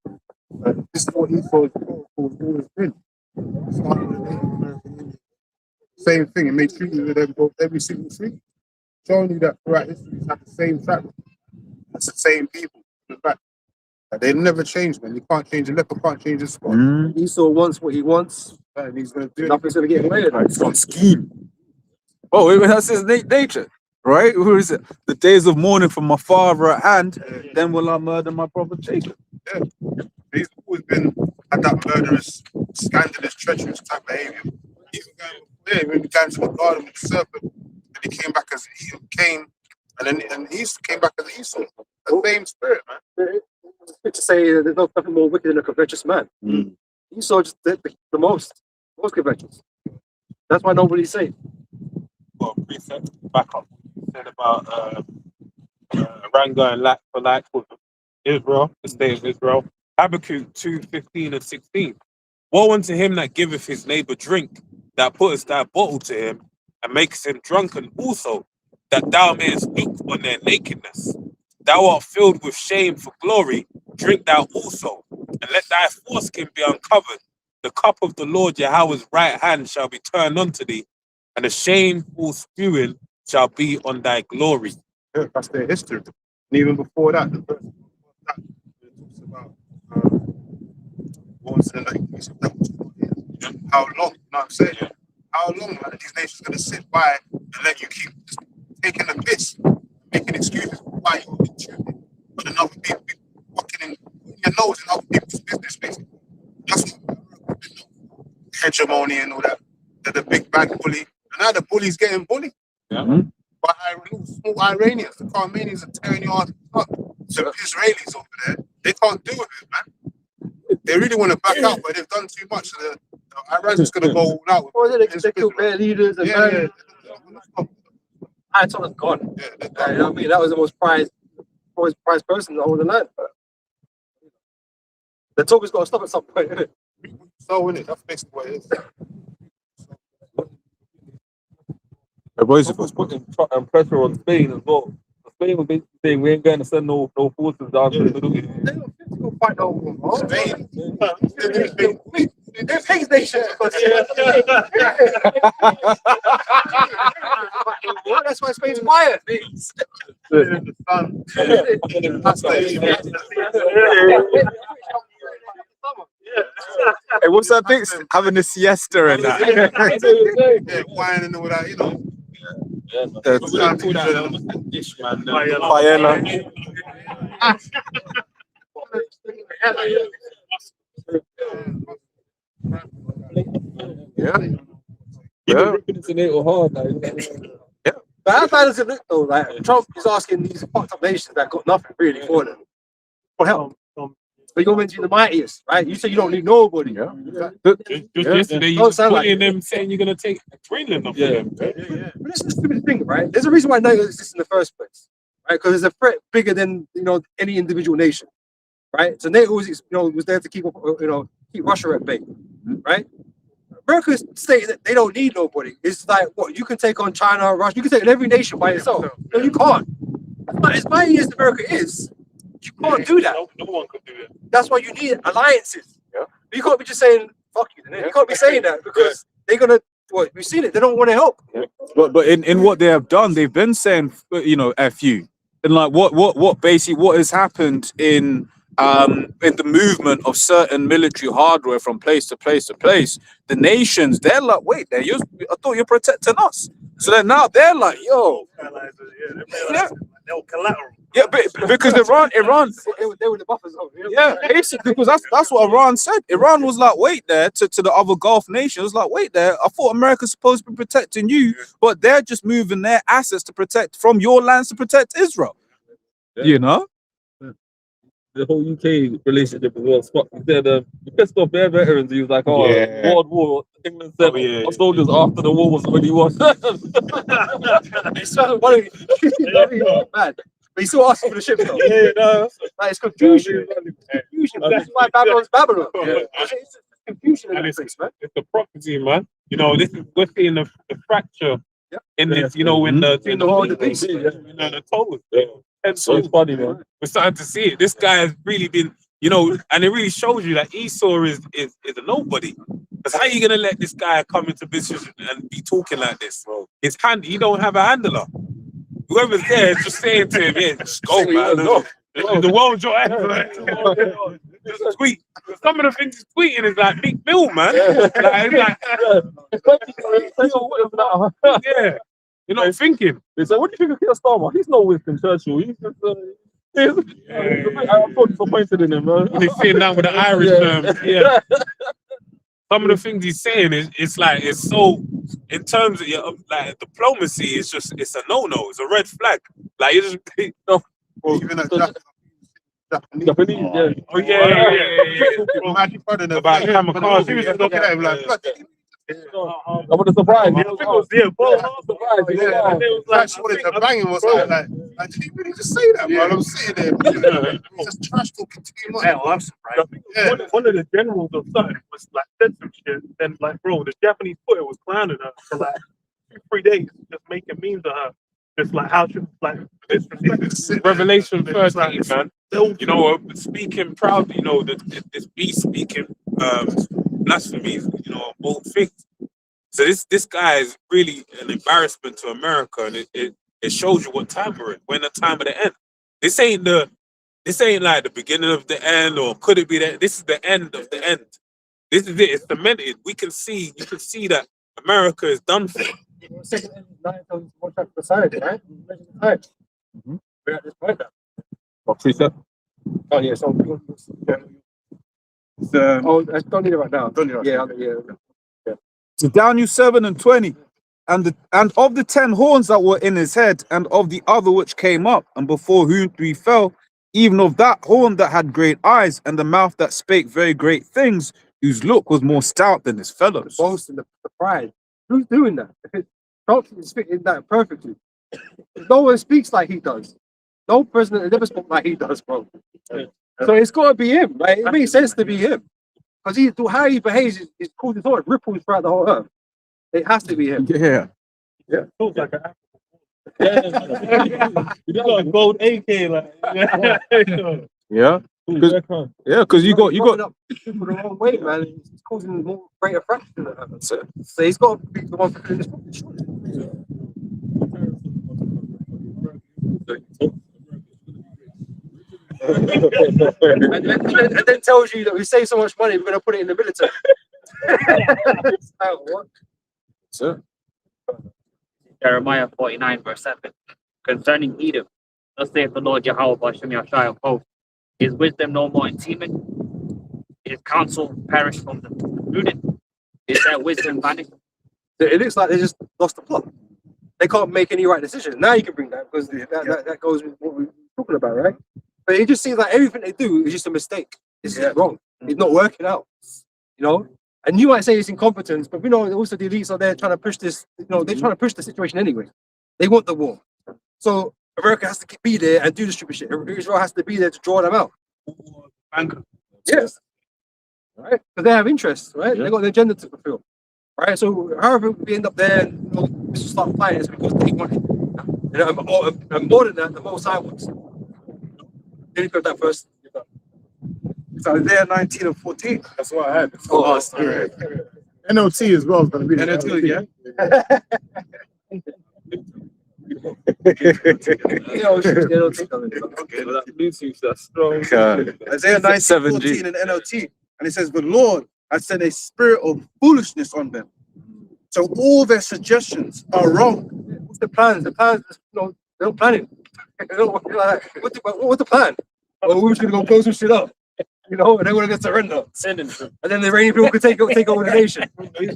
This is what Esau's always been. Starting with the Native American Indians. Same thing, and made treaties with them both every single treaty. Showing you that throughout history, it's had the same fabric. It's the same people. The fact that they never change, man. You can't change the leopard, can't change the spot. Esau wants what he wants, And he's gonna do it. nothing's gonna get away with it. It's on scheme. Oh, wait, that's his nature, right? Who is it? The days of mourning for my father at hand, then will I murder my brother Jacob. He's always been had that murderous, scandalous, treacherous type behavior. Even when he came to the garden with the serpent, and he came back as Cain, and he came back as Esau. The same spirit, man. It's good to say there's nothing more wicked than a covetous man. Esau just did the most covetous. That's why nobody's safe. Well, precept back up. Said about Iran going like for like with Israel, the state of Israel. Habakkuk 2:15 and 16. Woe unto him that giveth his neighbor drink, that putteth that bottle to him, and makes him drunken also, that thou mayest look on their nakedness. Thou art filled with shame for glory, drink thou also, and let thy foreskin be uncovered. The cup of the Lord Yahweh's right hand shall be turned unto thee, and a shameful spewing shall be on thy glory. Yeah, that's their history. And even before that, the verse before that, it talks about wars and how long, you know what I'm saying? How long are these nations going to sit by and let you keep just taking the piss, hegemony and all that. The big bad bully. And now the bully's getting bullied. Yeah. By small Iranians. The Armenians are tearing your ass up. So the Israelis over there, they can't do with it, man. They really want to back out, but they've done too much. So the Iran's just going to go all out. With Or they killed their leaders and yeah. Ayatollah's gone. Yeah, You know what I mean? That was the most prized person in the whole of the land. But the talk has got to stop at some point, isn't it? so innit? That's basically what it is. Boys, was putting pressure on Spain as well. Spain was basically saying we ain't going to send no forces down to the Middle East. They don't fit to go fight no war. Spain. They're Spain's nation. That's why Spain's quiet. The sun. That's hey, what's that thing? Having a siesta and that. yeah, wine and all that, you know. Paella. Yeah. Yeah. It's a little hard, like. But how bad does it look though? Like Trump is asking these fucked up nations that got nothing really for them for help. But you're meant to be the mightiest, right? You say you don't need nobody. Yeah. Just yesterday, you Don't sound like putting them saying you're gonna take Greenland off of them. But this is the stupid thing, right? There's a reason why NATO exists in the first place, right? Because it's a threat bigger than any individual nation, right? So NATO was was there to keep keep Russia at bay, right? America stated that they don't need nobody. It's like what you can take on China, Russia, you can take on every nation by yourself. No, you can't. As mighty as America is, you can't do that. No one could do it. That's why you need alliances. Yeah. You can't be just saying fuck you. You can't be saying that because they're gonna. Well, we've seen it. They don't want to help. But in what they have done, they've been saying F you. And like what basically what has happened in the movement of certain military hardware from place to place to place, the nations, they're like, wait, I thought you're protecting us. So then now they're like, yo, Yeah. No collateral. yeah, because Iran, They were the buffer zone. yeah, basically, because that's what Iran said. Iran was like, wait there to the other Gulf nations, was like, wait there. I thought America's supposed to be protecting you, but they're just moving their assets to protect from your lands to protect Israel. Yeah. You know? The whole UK relationship as well. Scott said he pissed off their veterans. He was like, "Oh, Yeah. World War." England said, "Our soldiers after the war was already won." It's so funny. Mad. But he still asking for the ship though. Yeah, no. Like, it's confusion. Confusion. That's why Babylon's Babylon. It's confusion in And that it's, place, man. it's the prophecy, man. We're seeing the fracture in this, in the whole debate. the toes. And So it's funny, man. we're starting to see it. This guy has really been, and it really shows you that Esau is a nobody. Because how are you gonna let this guy come into business and be talking like this? His hand, he don't have a handler. Whoever's there is just saying to him, "Yeah, just go, man. The world's your end." Just tweet. Some of the things he's tweeting is like Big Bill, man. Yeah. You're not thinking. They said, "What do you think of Keir Starmer? He's no Winston Churchill. He's just." I'm so disappointed in him, man. He's saying that with the Irish terms. Yeah. Some of the things he's saying it's so in terms of like diplomacy, it's a no-no, it's a red flag. Like you just Even a Japanese, yeah. oh yeah. Imagine pardon them. About kamikaze. He was just looking at him like, I was surprised. I think it was the both. yeah. And it was Like, she wanted to bang him or something like, did he really just say that, man? I'm sitting there, he's just trash talking too much. Hell, I'm surprised. Yeah. One of the generals of something was like said some shit, and like, bro, the Japanese Twitter was clowning her for like 2-3 days, just making memes of her. Just like how she it's Revelation 13, like, man. Speaking proudly, this beast speaking blasphemies, both things. So this guy is really an embarrassment to America, and it shows you what time we're in. We're in the time of the end. This ain't like the beginning of the end, or could it be that this is the end of the end? This is it. It's cemented. You can see that America is done for. Second and nine on one track per side, right? We're at this point now. Oh yeah, so don't need it right now. Don't you? Yeah. So Daniel 7 and 20. And of the 10 horns that were in his head, and of the other which came up, and before whom 3 fell, even of that horn that had great eyes, and the mouth that spake very great things, whose look was more stout than his fellows. Boast and the pride. Who's doing that? Trump is fitting that perfectly. No one speaks like he does. No president has ever spoke like he does, bro. So it's got to be him. Like, it makes sense to be him. Because how he behaves is causing sort of ripples throughout the whole earth. It has to be him. Yeah. Looks like a you got a gold AK, like Yeah. Yeah, because you got Rubbing up people the wrong way, man. It's causing more greater fracture. So he's got to be the one for doing this. And then tells you that we save so much money, we're going to put it in the military. What? Sir. Jeremiah 49, verse 7. Concerning Edom, thus saith the Lord Yahweh Bashem Yashai of hosts, is wisdom no more in Teman? Is counsel perished from the prudent? Is their wisdom vanished? It looks like they just lost the plot. They can't make any right decisions. Now you can bring that because that goes with what we're talking about, right? But it just seems like everything they do is just a mistake. It's just wrong. It's not working out. You know? And you might say it's incompetence, but we know also the elites are there trying to push this, they're trying to push the situation anyway. They want the war. So America has to be there and do the stupid shit. Israel has to be there to draw them out. Yes. Right? Because they have interests, right? They got an agenda to fulfill. Right? So however we end up there and we start fighting, it's because they want it. And more than that, the Most High wants it. Then you got that first. It's Isaiah 19 and 14. That's what I had. NLT as well is going to be the NLT, yeah. Okay, That Bluetooth, that's strong. Isaiah 19, 7G. 14 in NLT. And it says, the Lord has sent a spirit of foolishness on them. So all their suggestions are wrong. What's the plan? The plan is, they're not planning. What's the plan? Oh, we're just going to go blow some shit up. And then we're going to surrender. Sending them. And then the Iranian people could take over the nation.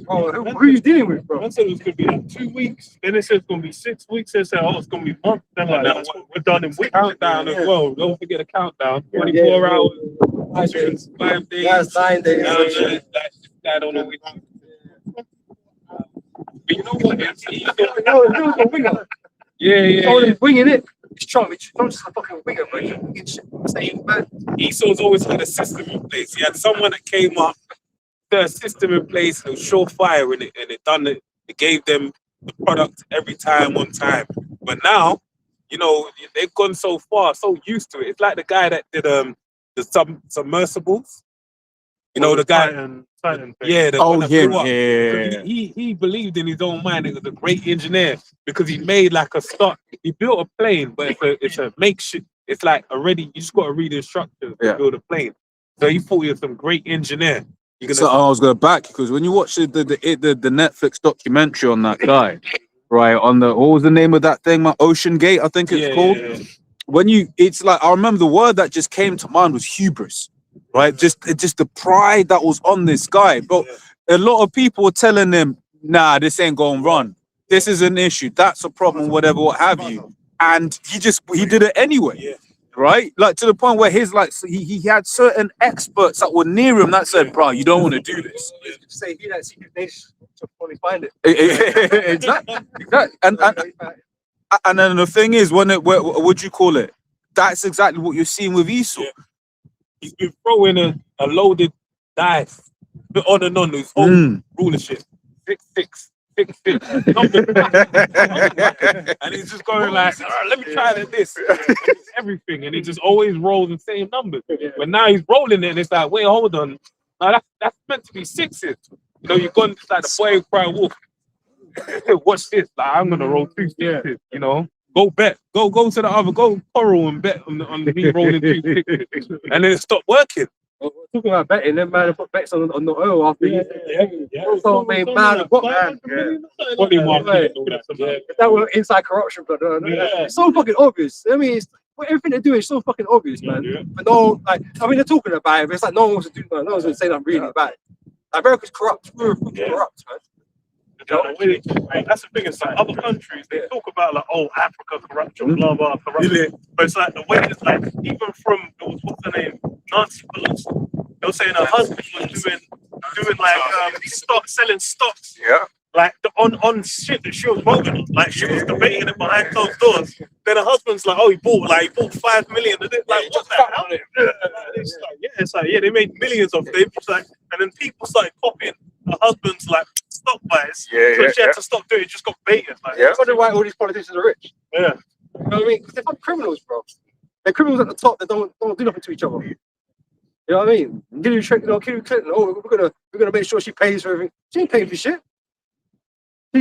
Bro, who are you dealing with, bro? I said it was going to be like 2 weeks. Then it said it's going to be 6 weeks. They said, it's going to be months. Then like, no, we're done in weeks. Countdown as well. Don't forget the countdown. 24 hours, 5 days. That's 9 days. I don't know. But you know what? A winger. Yeah. He's winging it. It's Trump. Trump's just a fucking winger, bro. Esau's always had a system in place. He had someone that came up, the system in place, and it was surefire in it, and it gave them the product every time on time. But now, they've gone so far, so used to it. It's like the guy that did the submersibles. The guy. Titan thing. Yeah. Yeah. He believed in his own mind. He was a great engineer because he made like a start. He built a plane, but it's a makeshift. It's like already. You just got to read the instructions to build a plane. So he thought he was some great engineer. So I was going to back because when you watch the Netflix documentary on that guy, right? On what was the name of that thing? Ocean Gate, I think it's called. Yeah. It's like I remember the word that just came to mind was hubris. Right, just the pride that was on this guy. But a lot of people were telling him, "Nah, this ain't gonna run. This is an issue. That's a problem. Whatever, what have you." And he did it anyway. Right, like to the point where he had certain experts that were near him that said, "Bro, you don't want to do this." Say he that secret nation to probably find it. Exactly. And then the thing is, what would you call it? That's exactly what you're seeing with Esau. Yeah. He's been throwing a loaded dice, on and on his own rulership. 6, 6, 6, 6. And he's just going like, let me try this. Everything. And he just always rolls the same numbers. But now he's rolling it and it's like, wait, hold on. Now that's meant to be 6s. You've gone like the boy who cried wolf. Watch this. Like, I'm going to roll 2 6s, Go bet. Go to the other. Go Coral and bet on me rolling 2 6s. And then it stopped working. Talking about betting, then man put bets on the oil after So man, what man? That was inside corruption, but it's so fucking obvious. I mean, everything they do is so fucking obvious, man. But they're talking about it, but it's like no one wants to do that. No one's gonna say that really about it. America's corrupt. We're fucking corrupt, man. That's the thing. It's like other countries, they talk about like, oh, Africa corruption, blah blah corruption. But it's like the way it's like, even from what's her name, Nancy Pelosi. They were saying her husband was doing like selling stocks. Yeah. Like on shit that she was voting on. Like she was debating it behind closed doors. Then her husband's like, oh, he bought 5 million. And it's like, what the hell? It's like, they made millions of them. It's like, and then people started copying her husband's like stock buys. So she had to stop doing it. Just got baited. Like, I wonder why all these politicians are rich. Yeah. You know what I mean? Because they're criminals, bro. They're criminals at the top that don't do nothing to each other. You know what I mean? Hillary Clinton. Oh, we're gonna make sure she pays for everything. She ain't paying for shit.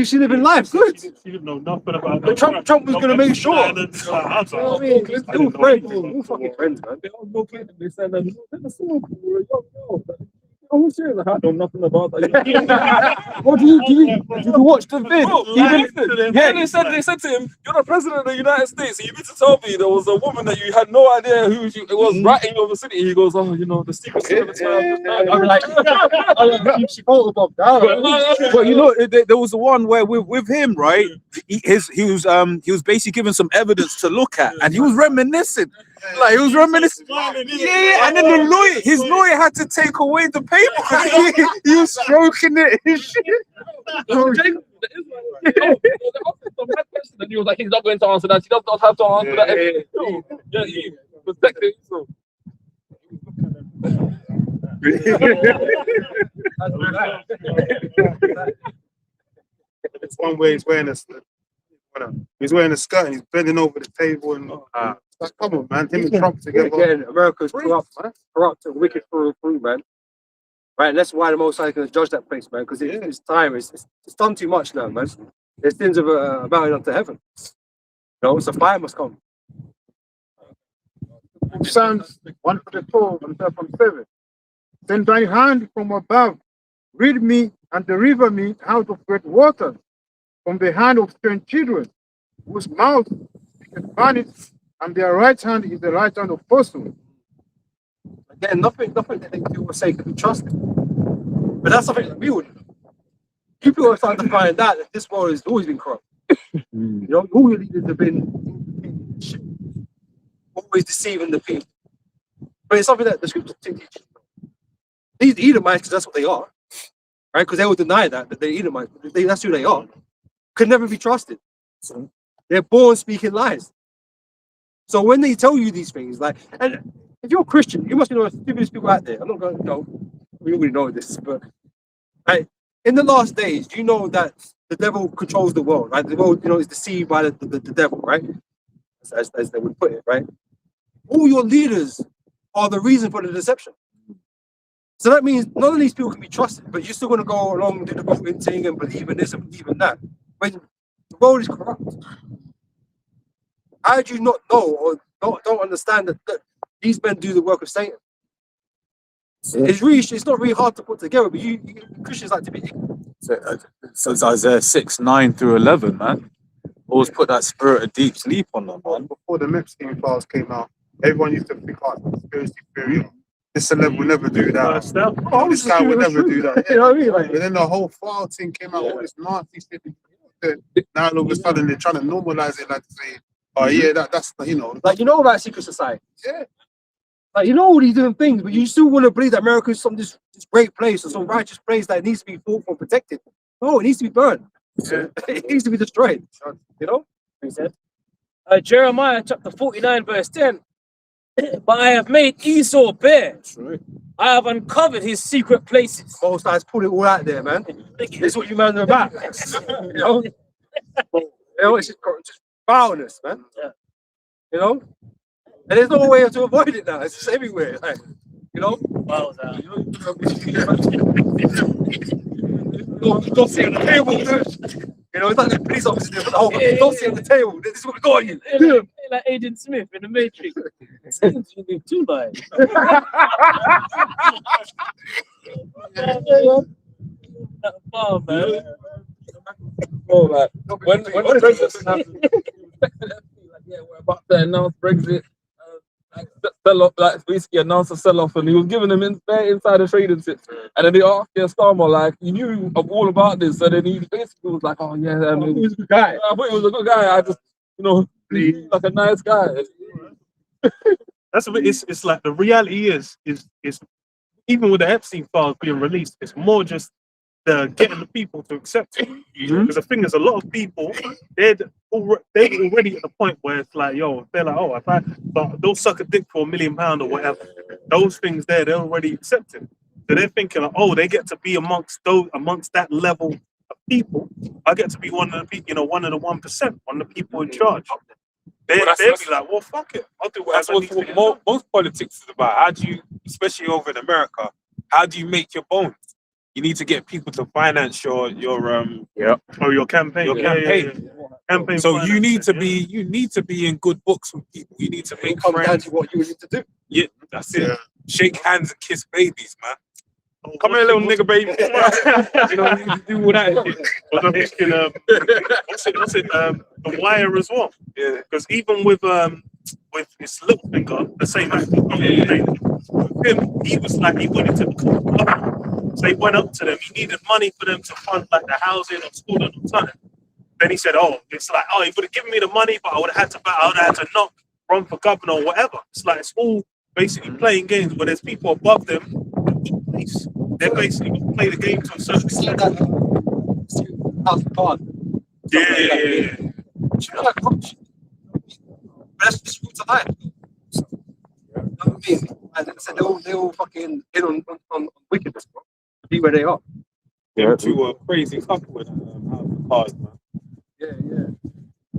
She living life good. She didn't know nothing about But Trump was gonna make sure. You know what I mean? They're all friends. All fucking friends, man. They said that I'm serious. I don't know nothing about that. What do you watch the vid? They said to him, "You're the president of the United States. So you need to tell me there was a woman that you had no idea who it was writing your vicinity." He goes, "Oh, you know, the Secret Service." I'm like, she voted Bob down. But you know, there was the one where with him, right? He was basically giving some evidence to look at, and he was reminiscing. Like he was reminiscing. Yeah, and then his lawyer had to take away the paper because he was stroking it and shit. And he was like, he's not going to answer that. He does not have to answer that. Yeah, he protected himself. It's one way he's wearing a skirt and he's bending over the table and like, come on, man. Him and Trump together. Again, America's corrupt, man. Corrupt and wicked through, man. Right, and that's why the Most High is going to judge that place, man. Because it's time. It's done too much now, man. There's sins of mounting unto heaven. You know, so fire must come. Psalms 144 and 7. Send thy hand from above, rid me and deliver me out of great waters, from the hand of strange children, whose mouth is vanished, and their right hand is the right hand of falsehood. Again, nothing that they do or say can be trusted. But that's something that we would do. People are starting to find out that this world has always been corrupt. You know, all your leaders have been always deceiving the people. But it's something that the scriptures teach. These Edomites, because that's what they are, right? Because they will deny that they're Edomites. That's who they are. Could never be trusted. So they're born speaking lies. So when they tell you these things, like, and if you're a Christian, you must know the stupidest people out there. I'm not going to know. We already know this, but right, in the last days, do you know that the devil controls the world, right? The world, you know, is deceived by the devil, right? As they would put it, right? All your leaders are the reason for the deception. So that means none of these people can be trusted, but you're still going to go along and do the voting thing and believe in this and believe in that. When the world is corrupt, how do you not know or don't understand that these men do the work of Satan? It's not really hard to put together, but you Christians like to be. So it's Isaiah 6:9-11, man. Always put that spirit of deep sleep on them, man. Before the Epstein files came out, everyone used to think, oh, conspiracy theory. This celeb will never do that. Oh, this guy will never do that. You know what I mean? Like, and then the whole file thing came out, all this nasty shit. Now all of a sudden they're trying to normalize it, like to say, oh yeah, that's you know. Like, you know about secret society. Yeah. Like, you know all these different things, but you still want to believe that America is this great place or some righteous place that needs to be fought for and protected. No, it needs to be burned. Yeah. It needs to be destroyed. You know? He said. Jeremiah chapter 49, verse 10. But I have made Esau bare. I have uncovered his secret places. Most guys pull it all out there, man. This is what you man are about. You know? It's just foulness, man. Yeah. You know? And there's no way to avoid it now. It's just everywhere. Like, you know? Wow, You don't sit at the table. You know, it's like the police officers there, but don't sit at the table. This is what we got you. like Agent Smith in the Matrix. Seems to be too light. Oh man. Oh, like, when the president yeah, we're about to announce Brexit. sell off, like basically announced a sell off, and he was giving them inside the trading tips. And then they asked Starmer, like, he knew all about this, so then he basically was like, oh yeah, He was a good guy. I thought he was a good guy. I just, he's like a nice guy. That's a bit. It's like the reality is even with the Epstein files being released, it's more just getting the people to accept it. Because the thing is, a lot of people they're already at the point where it's like, yo, they're like, oh, they'll suck a dick for £1 million or whatever. Those things they're already accepting. So they're thinking, like, oh, they get to be amongst that level of people. I get to be one of the 1%, one of the people in charge. They'll be like, well, fuck it. I'll do That's whatever. what most politics is about. How do you, especially over in America, how do you make your bones? You need to get people to finance your campaign. Your campaign. Campaign So you need finance, to be in good books with people. You need to make Comes down friends. to what you need to do. Yeah, that's it. Shake hands and kiss babies, man. Oh, Come here, little nigga, baby. You know, you need to do all that shit. Was I thinking, what's it, The Wire as well? Yeah. Because even with his Littlefinger, the same actor, with him, he was like, he wanted to become a governor. So he went up to them. He needed money for them to fund like the housing or school at the time. Then he said, oh, it's like, oh, he would have given me the money, but I would have had to not run for governor or whatever. It's like, it's all basically playing games where there's people above them. They're basically going to play the game to a certain extent. Yeah. That's just what's alive. You know what I mean? And they said they all fucking in on wickedness, bro. Be where they are. Them two are crazy couple with the cars, man. Yeah.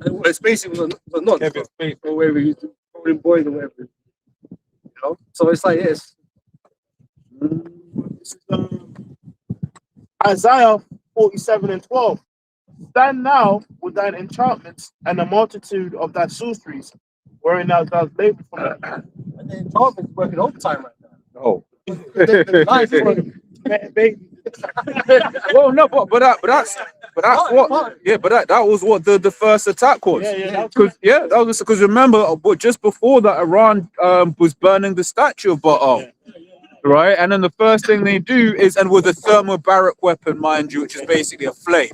And it's basically was not Kevin Spacey. or wherever you calling boys or whatever. You know? So it's like yes. This is Isaiah 47:12. Stand now with thine enchantments and the multitude of thy sorceries, wherein thou dost labor from them. And then Jarvis working overtime right now. Oh. Nice one. Baby. Well, no, but that's what. Yeah, but that was what the first attack was. Yeah. That was because remember, but just before that, Iran was burning the statue of Baal, right? And then the first thing they do is, and with a thermobaric weapon, mind you, which is basically a flame,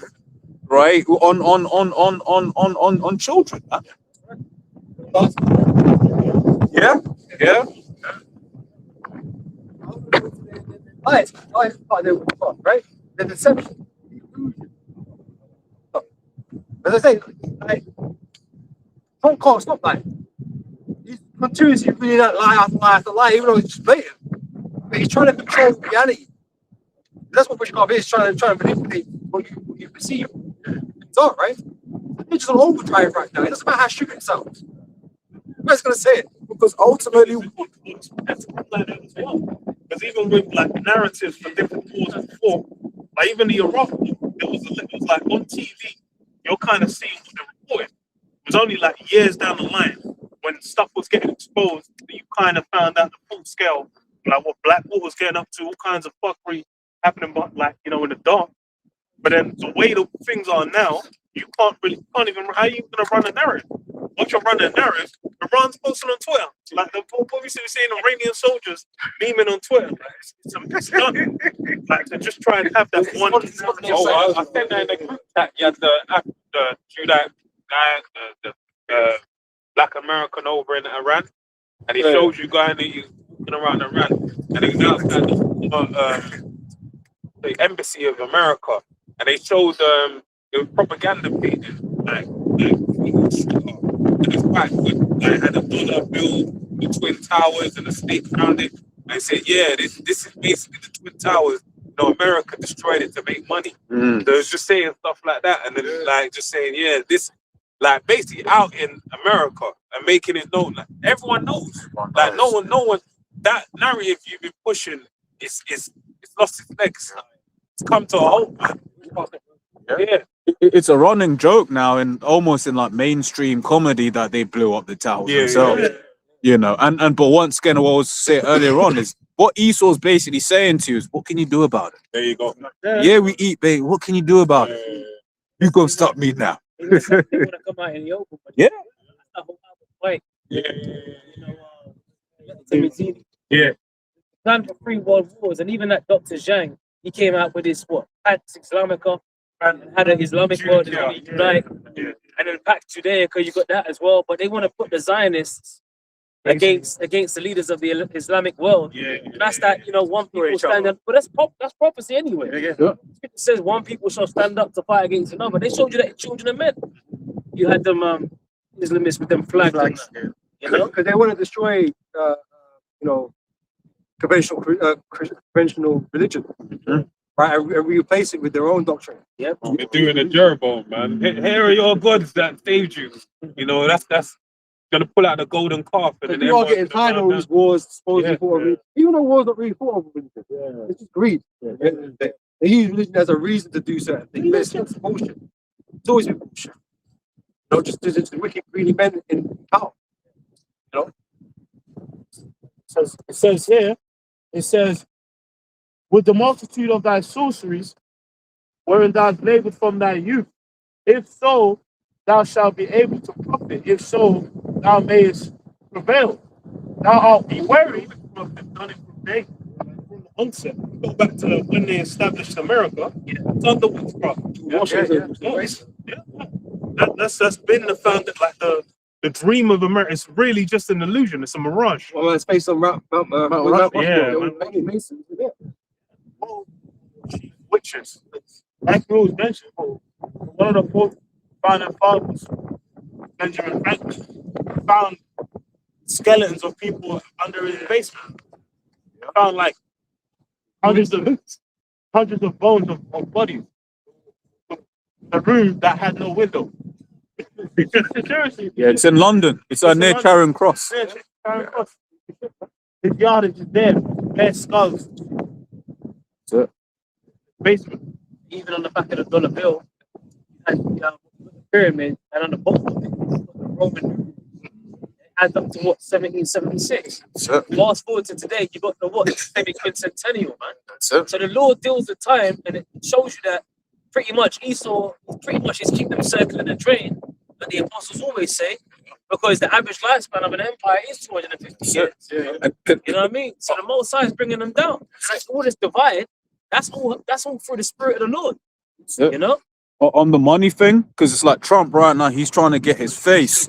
right? On children. Yeah. Lies, right? The deception, the illusion. As I say, like, Trump can't stop lying. He's continuously reading that lie after lie after lie, even though it's just blatant. But he's trying to control reality. That's what Bushkov is, trying to manipulate what you perceive. It's all right. He's just on overdrive right now. It doesn't matter how stupid it sounds. Nobody's gonna say it. Because ultimately, Because even with like narratives for different wars before, like even the Iraq war, it was like on TV, you're kind of seeing what they're reporting. It was only like years down the line when stuff was getting exposed that you kind of found out the full scale, like what Blackwater was getting up to, all kinds of fuckery happening, but like, in the dark. But then the way the things are now, you can't even, how are you going to run a narrative? Once you're running a narrative, Iran's posting on Twitter. Like, obviously we're seeing Iranian soldiers memeing on Twitter. Like, it's done. Like, to just try and have that one. Oh, I think that in the group chat, you had the Judah guy, the Black American over in Iran, and he shows you guy and he's walking around Iran, and he announced that the embassy of America, and they showed it was propaganda pages, like and it's quite good. Like, had a dollar bill, the Twin Towers, and the stake around it. And they said, yeah, this is basically the Twin Towers. America destroyed it to make money. So it's just saying stuff like that, and then like just saying, yeah, this, like, basically out in America and making it known. Like, everyone knows. Like, no one. That narrative you've been pushing it's lost its legs. It's come to a halt, man. Yeah. it's a running joke now, and almost in like mainstream comedy, that they blew up the towers themselves. And but once again, what I was saying earlier on is what Esau's basically saying to you is, what can you do about it? There you go. Yeah, we eat, babe. What can you do about it? You gonna stop me now? They want to come out in the open, but Yeah. that's the whole other way. Yeah. You know, Mazzini. Yeah. Planned for 3 world wars, and even that Dr. Zhang, he came out with his Pax Islamica, and had an Islamic world is only unite, and then Pax Judaica, you got that as well. But they want to put the Zionists against the leaders of the Islamic world. And that's that, one people stand up, but that's prophecy anyway. It says one people shall stand up to fight against another. They showed you that in Children of Men. You had them Islamists with them flags. Because they want to destroy, conventional religion, right? And replace it with their own doctrine. They're doing a Jeroboam, man. Here are your gods that saved you. That's gonna pull out the golden calf. And then You are getting tired of all these wars, supposedly for a reason. Even though wars not really for a religion. It's just greed. They use religion as a reason to do certain things. But it's bullshit. It's always been bullshit. Just the wicked, greedy men in power. It says here, with the multitude of thy sorceries, wherein thou hast labored from thy youth, if so, thou shalt be able to profit, if so, thou mayest prevail. Thou art be wary, They've done it from day, from the onset. Go back to when they established America. It's under witchcraft. That's been the founded, like the dream of America. It's really just an illusion. It's a mirage. Well, it's based on Mount Mason. Witches. Like we was mentioned, one of the 4 founding fathers, Benjamin Franklin, found skeletons of people under his basement. Found like hundreds of bones of bodies. A room that had no window. Seriously. Yeah, it's in London. It's near Charing Cross. his yard is just there, bare skulls. That's it. Basement. Even on the back of the dollar bill, and the pyramid, and on the bottom of it, the Roman numerals. It adds up to 1776. That's it. Fast forward to today, you got the quincentennial, man. That's it. So the Lord deals with time, and it shows you that pretty much Esau, his kingdom circling the drain, that the apostles always say, because the average lifespan of an empire is 250 years. You know what I mean? So the Most High is bringing them down. Like all this divide, that's all through the Spirit of the Lord. You know? On the money thing, because it's like Trump right now, he's trying to get his face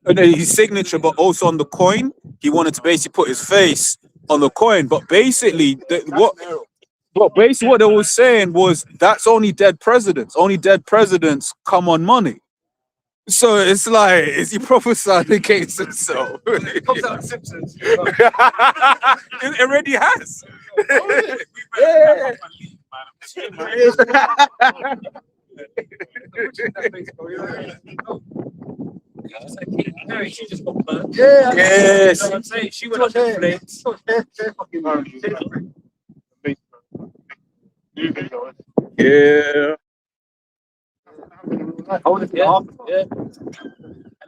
and then his signature, but also on the coin. He wanted to basically put his face on the coin, but basically what they were saying was that's only dead presidents. Only dead presidents come on money. So it's like, is he prophesying against himself? It comes out of Simpsons. It already has. She just got burnt. Yes. You know what I'm saying? She went up in flames. Yeah. Yeah. And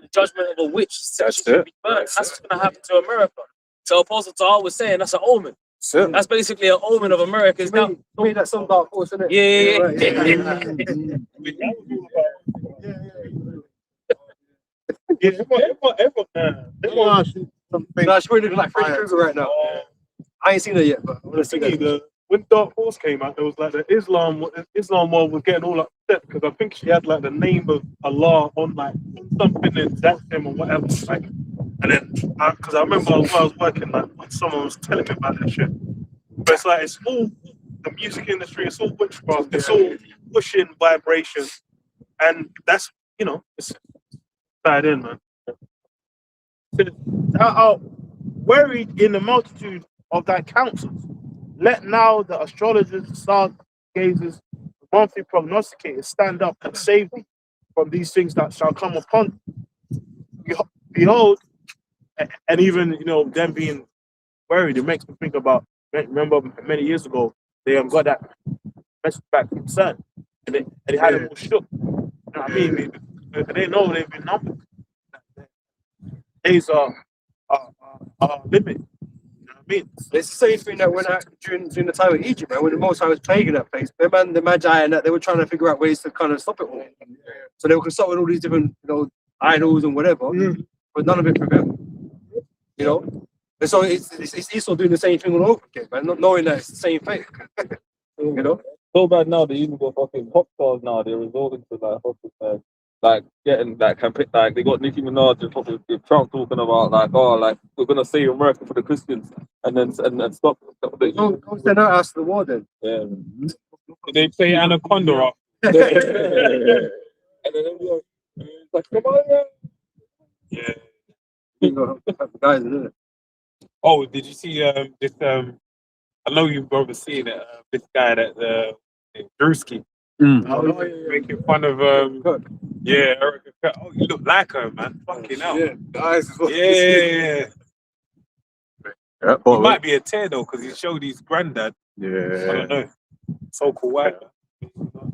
the judgment of a witch That's should it. be burnt. That's what's going to happen to America. So Apostle Tahar was saying that's an omen. That's it. That's basically an omen of America. It's now. Made that some dark horse, isn't it? Nah, she's looking like Freddy Krueger right now. I ain't seen her yet, but I want to see that. When Dark Horse came out, there was like the Islam world was getting all upset because I think she had like the name of Allah on like something in that him or whatever. Like, and then because I remember when I was working, like when someone was telling me about that shit. But it's like it's all the music industry, it's all witchcraft, it's all pushing vibration, and that's it's tied in, man. Thou art worried in the multitude of thy counsels. Let now the astrologers, the stargazers, the monthly prognosticators stand up and save thee from these things that shall come upon thee. Behold, and even them being worried, it makes me think about. Remember many years ago they got that message back from CERN, and they had them all shook. You know what I mean? They know they've been numbered. Days are limit. I mean, it's the same thing that went out during the time of Egypt, man, when the Most High was plaguing that place. The Magi and that, they were trying to figure out ways to kind of stop it all. So they were consulting all these different, idols and whatever, but none of it prevailed. so it's Esau doing the same thing all over again, man, not knowing that it's the same thing. You know? So bad now they even got fucking pop stars now. They're resorting to like fucking like getting like campaign, like they got Nicki Minaj and fucking Trump talking about like, oh, like we're gonna save America for the Christians and then stop the Go send out us to the war then. yeah. They play Anaconda up. And then everyone, it's like, come on, man. Yeah. You know, guys, isn't it? Oh, did you see this? I know you've overseen it. This guy that Drewski making fun of Erica Kirk. Oh, you look like her, man. Fucking hell. Yeah, the eyes as well. Yeah. Yeah, He might be a tear though, because he showed his granddad. I yeah. don't know. So cool, white.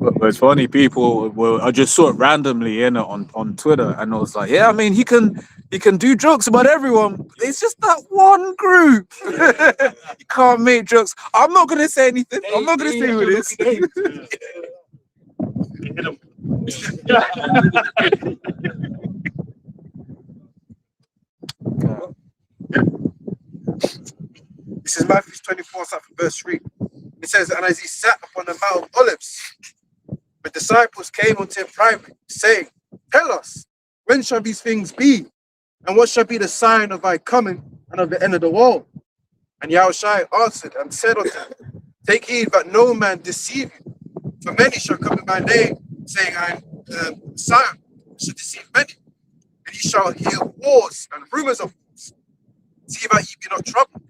But it's funny, people. Well, I just saw it randomly in it on Twitter, and I was like, yeah, I mean, he can do jokes about everyone. It's just that one group. You can't make jokes. I'm not gonna say anything. I'm not gonna say who it is. Hit him. This is Matthew 24, start from verse 3. It says, and as he sat upon the Mount of Olives, the disciples came unto him privately, saying, tell us, when shall these things be? And what shall be the sign of thy coming and of the end of the world? And Yahushua answered and said unto them, take heed that no man deceive you. For many shall come in my name, saying, I am the Messiah, shall deceive many. And ye shall hear wars and rumors of wars. See that ye be not troubled.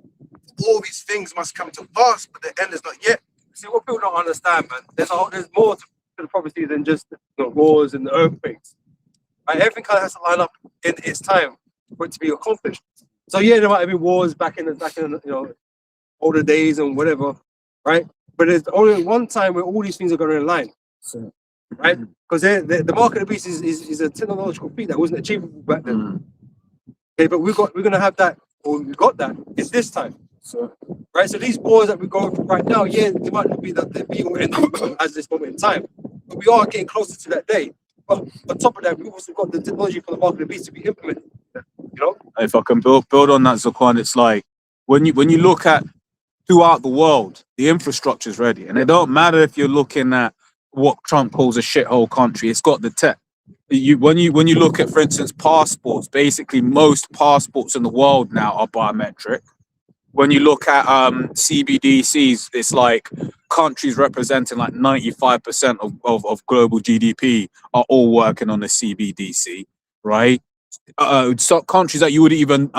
All these things must come to pass, but the end is not yet. See, what people don't understand, man, there's more to the prophecy than just the wars and the earthquakes. Right? Everything kind of has to line up in its time for it to be accomplished. So yeah, there might have been wars back in the older days and whatever, right? But there's only one time where all these things are going to align, right? Because the mark of the beast is a technological feat that wasn't achievable back then. Okay, but we're going to have that, or we got that. It's this time. So, right, so these wars that we're going through right now, yeah, it might not be that the be all end as this moment in time, but we are getting closer to that day. But on top of that, we've also got the technology for the mark of the beast to be implemented. You know, If I can build on that, Zaquan, it's like when you look at throughout the world, the infrastructure is ready, and it don't matter if you're looking at what Trump calls a shithole country. It's got the tech. When you look at, for instance, passports, basically most passports in the world now are biometric. When you look at CBDCs, it's like countries representing like 95% of global GDP are all working on a CBDC, right? So countries that you would even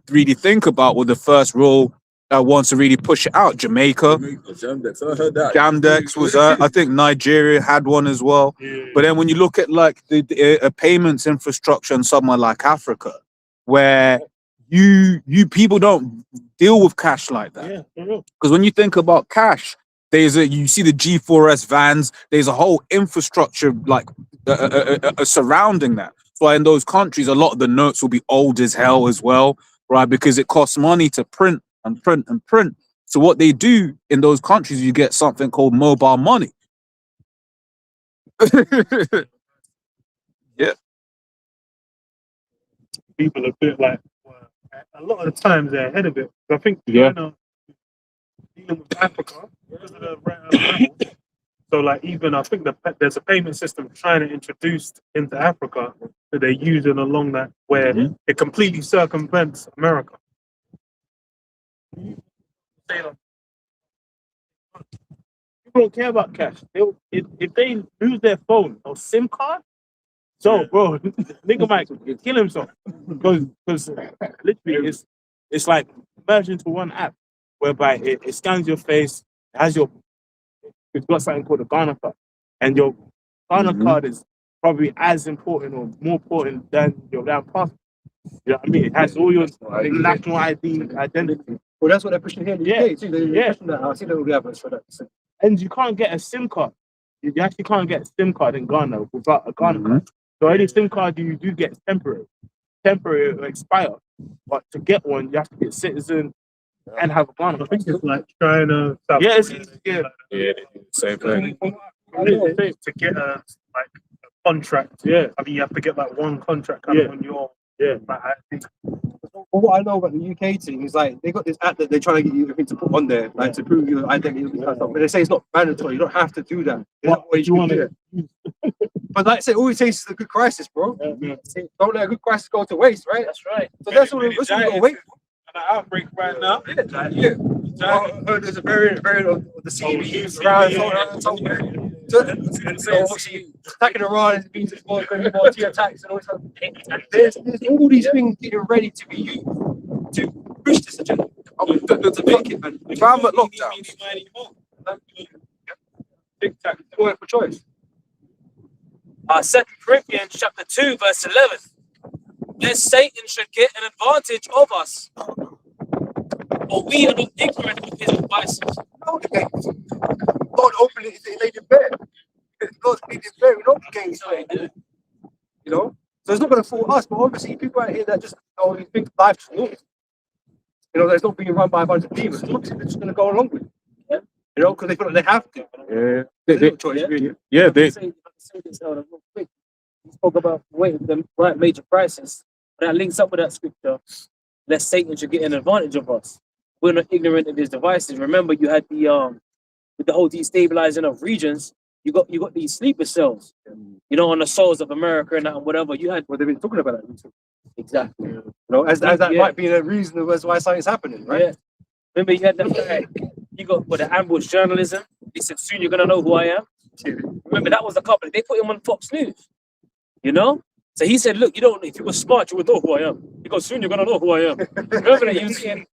really think about were the first rule that wants to really push it out. Jamaica, Jamdex, I heard that. Jamdex was I think Nigeria had one as well. Yeah. But then when you look at like the payments infrastructure in somewhere like Africa, where you people don't deal with cash like that. Yeah, for real. Because when you think about cash, you see the G4S vans, there's a whole infrastructure like surrounding that. So in those countries, a lot of the notes will be old as hell as well, right? Because it costs money to print and print and print. So what they do in those countries, you get something called mobile money. Yeah. People are a bit like, a lot of the times they're ahead of it. I think Yeah. dealing with Africa because of the so like even I think there's a payment system trying to introduce into Africa that they're using along that where it completely circumvents America. People don't care about cash. If they lose their phone or SIM card, so bro, nigga might kill himself because literally it's like merged into one app whereby it scans your face, it has it's got something called a Ghana card, and your Ghana card is probably as important or more important than your damn passport. You know what I mean? It has all your national identity. well, that's what they're pushing here in the Yeah. UK. They're pushing that. I see the evidence for that. So, And you can't get a SIM card. You actually can't get a SIM card in Ghana without a Ghana card. So any SIM card you do get is temporary. Temporary will expire. But to get one, you have to be a citizen and have a Ghana card. I think it's like China, South Korea. Yeah, same thing. To get a contract. Yeah. I mean, you have to get like one contract on your. Yeah. But I think Well, what I know about the UK team is like they got this app that they're trying to get you to put on there, like to prove your identity and stuff. But they say it's not mandatory. You don't have to do that. There's not ways you can do it. But like I say, all it takes is a good crisis, bro. Don't let a good crisis go to waste, right? That's right. So that's what we gotta wait for. An outbreak right now. Yeah. I heard there's a variant of the CB around somewhere. So obviously attacking Iran means it's more going to be more T attacks and all this stuff. And there's all these things getting ready to be used to push this agenda. To make it, man. Climate lockdown. Work for choice. 2 Corinthians chapter 2, verse 11. Lest Satan should get an advantage of us. For we are not ignorant of his devices. God opened it, he laid it bare. God made it bare, we're not against it. You know? So it's not going to fool us, but obviously people out here that just think life's normal. You know, there's not being run by a bunch of demons. Obviously they're just going to go along with it. Yeah. You know, because they feel like they have to. Yeah. There's no choice, really. Yeah, they Say this real quick. You spoke about waiting the right major crisis. That links up with that scripture. Lest Satan should get an advantage of us. We're not ignorant of his devices. Remember, you had the with the whole destabilizing of regions. You got these sleeper cells. You know, on the soils of America and that and whatever. You had Well, they've been talking about that recently. exactly. You know, as that might be a reason as why something's happening, right? Yeah. Remember, you had that. You got the ambush journalism. They said soon you're gonna know who I am. Remember, that was the couple. They put him on Fox News. You know. So he said, "Look, you don't. If you were smart, you would know who I am. Because soon you're gonna know who I am." Remember that? You was saying,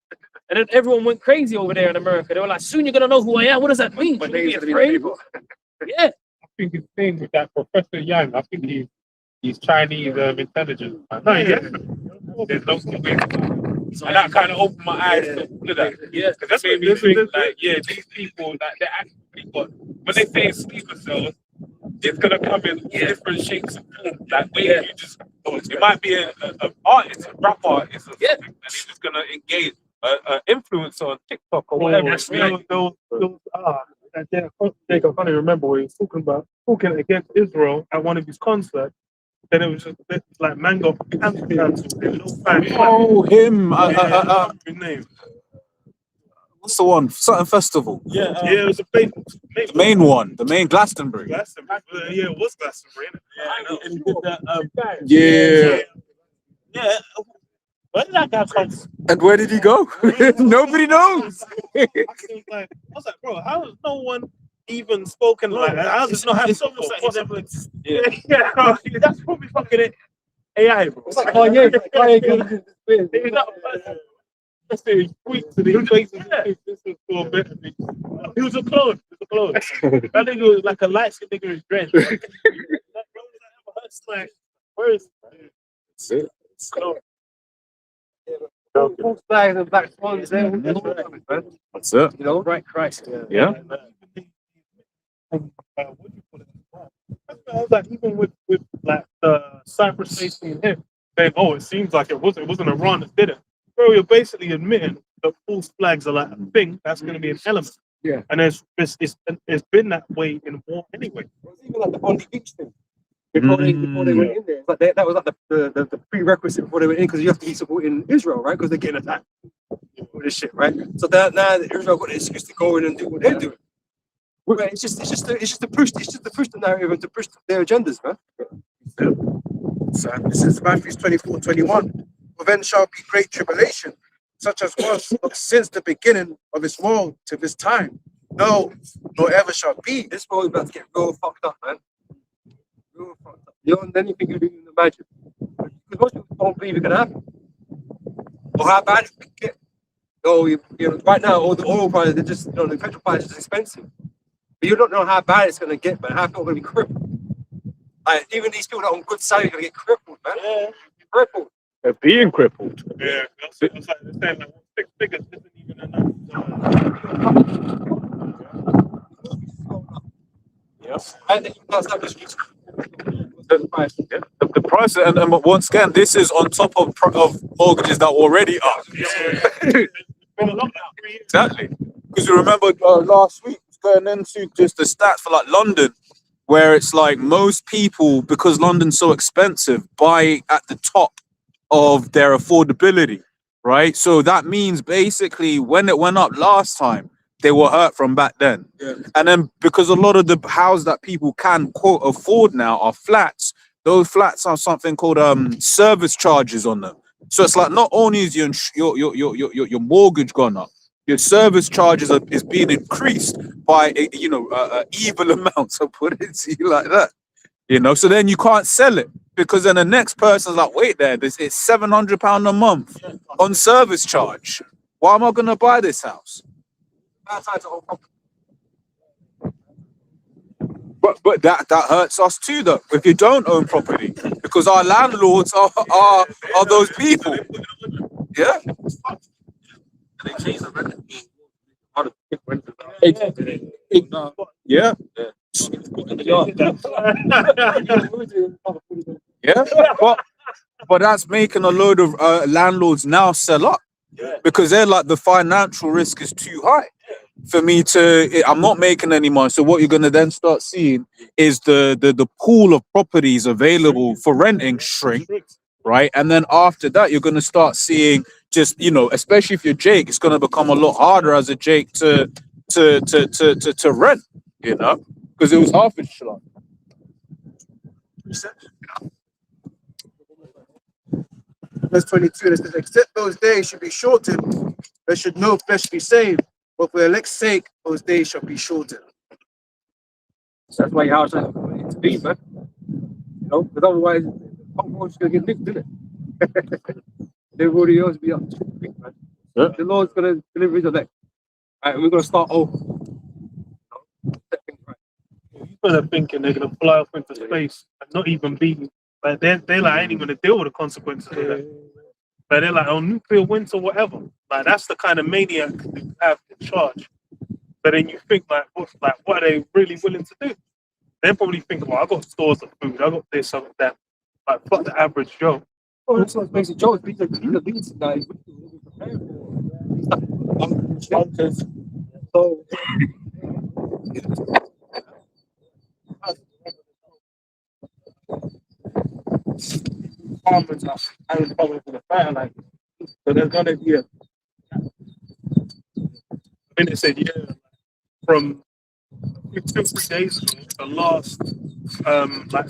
and then everyone went crazy over there in America. They were like, "Soon you're gonna know who I am." What does that mean? But Should we they be afraid? Yeah. I think it's the same with that Professor Yang. I think he's Chinese intelligence. No, yeah. There's no way. And that kind of opened my eyes to all of that. Yeah. Because that's made me think, like, yeah, these people, like, they're actually, but when they say sleeper cells, it's gonna come in all different shapes and forms. Like, where you just, it might be an artist, a rap artist, or something, and he's just gonna engage an influencer on TikTok or whatever. That's right. I can't even remember what he was talking against Israel at one of his concerts. Then it was just like Mango cancelled. Oh, him. His name. What's the one? Sutton Festival. Yeah, it was a big, The main one. The main Glastonbury. Glastonbury. Yeah, it was Glastonbury. Yeah, I know. And he did that. Yeah. Yeah. Where did that guy come from? And where did he go? Nobody knows. I was like, bro, how has no one even spoken like that? How does it not have It's so almost much like he possible? never Yeah, that's probably fucking it. AI, bro. It's like Kanye. He's not a person. Let's say he tweets and he faces this is for a better thing. He was a clone. That nigga was like a light skinned nigga in dread. Like, where is clone? False flags and black swans there. That's it. You know, right Christ. Yeah. What do you call it? I was like, even with like Cyprus facing him saying, "Oh, it seems like it wasn't Iran that did it." Bro, you're basically admitting that false flags are like a thing that's going to be an element. Yeah. And it's been that way in war anyway. It's even like the Bondi Beach thing. Before they went in there, but that was like the prerequisite before they went in, because you have to be supporting Israel, right? Because they're getting attacked with this shit, right? So that now Israel got the excuse to go in and do what they're doing. But it's just to push the narrative and to push their agendas, man. So this is Matthew 24:21. For then shall be great tribulation, such as was not since the beginning of this world to this time. No, nor ever shall be. This world is about to get real fucked up, man. Real fucked up. Beyond anything you can even imagine. Because most people don't believe it can happen. Or how bad it can get. So, you know, right now, all the oil prices, they're just, the petrol price is expensive. But you don't know how bad it's going to get, man. How people are going to be crippled. Like, even these people that are on good salary are going to get crippled, man. Yeah. Crippled. They're being crippled. Yeah, it's like they're saying like 6 figures isn't even enough. Yes. I think that's not just The price, and once again, this is on top of mortgages that were already up. Been a lot now, 3 years. Exactly. Because you remember last week, going into just the stats for like London, where it's like most people, because London's so expensive, buy at the top of their affordability. right? So that means basically when it went up last time, they were hurt from back then. Yeah. And then because a lot of the houses that people can quote afford now are flats, those flats have something called service charges on them. So it's like not only is your mortgage gone up, your service charges is being increased by evil amounts. I'll put it to you like that. You know, so then you can't sell it because then the next person's like, wait there, it's £700 a month on service charge. Why am I gonna buy this house? But that hurts us too, though. If you don't own property, because our landlords are those people. Yeah. They changed the rent. Yeah. Yeah. But that's making a load of landlords now sell up because they're like the financial risk is too high for me to. I'm not making any money. So what you're gonna then start seeing is the pool of properties available for renting shrink, right? And then after that, you're gonna start seeing just especially if you're Jake, it's gonna become a lot harder as a Jake to rent, because it was half inch long. Verse 22, it says, except those days should be shortened, there should no flesh be saved, but for elect's sake, those days shall be shortened. That's why your house has to be, man. Because otherwise, I'm just gonna get nicked, isn't it? Everybody else be up, man. Yeah. The Lord's gonna deliver his elect. Alright, we're gonna start over. People are thinking they're gonna fly off into space and not even be like they like ain't even gonna deal with the consequences of that. But they're like, oh, nuclear winter, whatever. Like that's the kind of maniac you have in charge. But then you think like what are they really willing to do? They're probably thinking, well, I got stores of food, I got this, I got that. Like fuck the average Joe. Oh, that's what makes it Joe. These are the leads guys. So farmers are having problems with the fertilizer. So there's gonna be a And it said, yeah, from 2 or 3 days ago, the last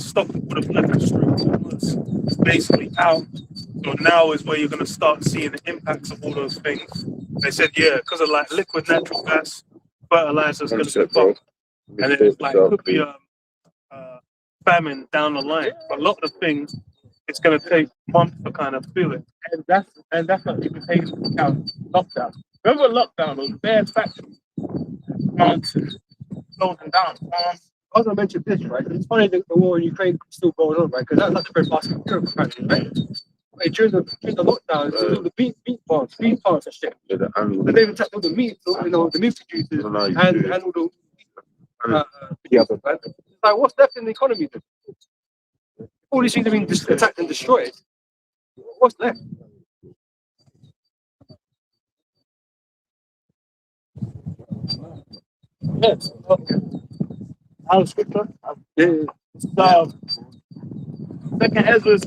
stock would have left the street was basically out. So now is where you're going to start seeing the impacts of all those things. They said, yeah, because of like liquid natural gas, fertilizers going to be up, and then like could be a famine down the line. But a lot of the things, it's going to take months to kind of feel it. And that's not even taking into account lockdown. Remember lockdown, those bad factories, mountains, closing down. I was gonna mention this, right? It's funny that the war in Ukraine is still going on, right? Because that's not the very last Europe country, right? Right, during the lockdown, all the beef farms and shit. But they even tapped all the meat, the meat producers and all the right? It's like what's left in the economy then? All these things have been attacked and destroyed. What's left? Yes. Okay. Out of scripture. Yeah. So, 2 Ezra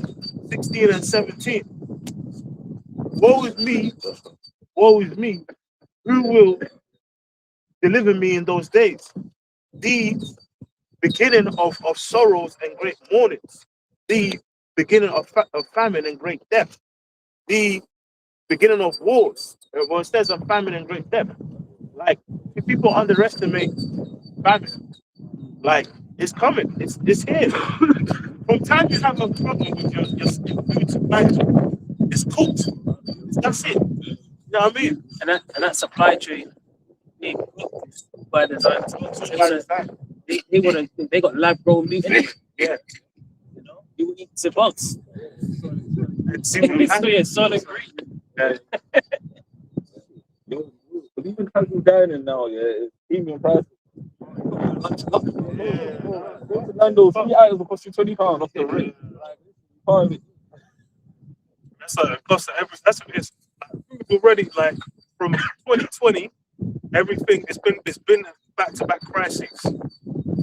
16 and 17. Woe is me, who will deliver me in those days? The beginning of sorrows and great mournings, the beginning of famine and great death, the beginning of wars. Well, it says of famine and great death. Like, if people underestimate famine, like, it's coming, it's here. From time you have a problem with your food supply chain, it's cooked. That's it. You know what I mean? And that supply chain being cooked by design. They got lab grown meat. Yeah. You eat the bugs. It's solid green. Yeah. But even casual dining now, it's premium prices. Go to Nando's, 3 items will cost you £20 off the rate. Part of it. That's a cost of everything. That's what it is. Food already, like from 2020, everything it's been back-to-back crises.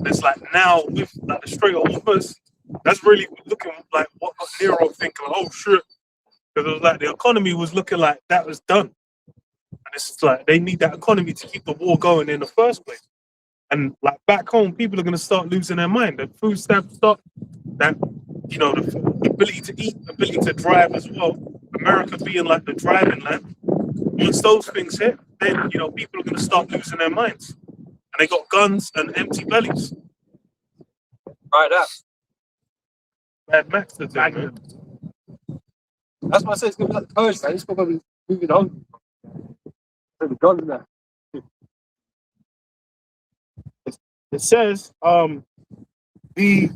It's like now with like the Strait of Hormuz, that's really looking like what got Nero thinking. Like, oh shit, because it was like the economy was looking like that was done. And it's just like they need that economy to keep the war going in the first place. And like back home, people are going to start losing their mind. The food stamps stop. That, you know, the ability to eat, ability to drive as well. America being like the driving land. Once those things hit, then, you know, people are going to start losing their minds. And they got guns and empty bellies. Right, that. Mad Max the thing, man. That's why I say it's gonna be like the purge, man. It's gonna be moving on. The gun there. It says, the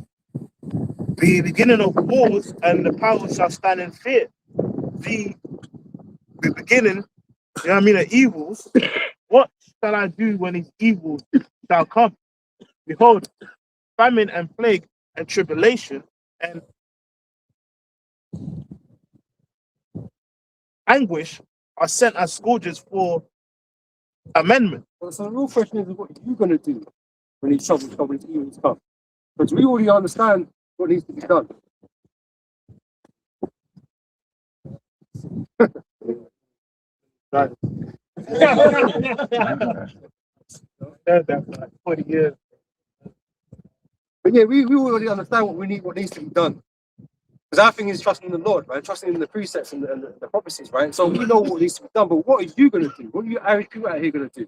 beginning of wars and the powers shall stand in fear. The beginning, you know what I mean, of evils. What shall I do when these evils shall come? Behold, famine and plague and tribulation and anguish are sent as scourges for amendment. So the real question is, what are you gonna do when these troubles come, when these evils come? Because we already understand what needs to be done. That for like 20 years. But yeah, we already understand what needs to be done. Because our thing is trusting in the Lord, right? Trusting in the precepts and the prophecies, right? So we know what needs to be done, but what are you going to do? What are you Irish people out here going to do?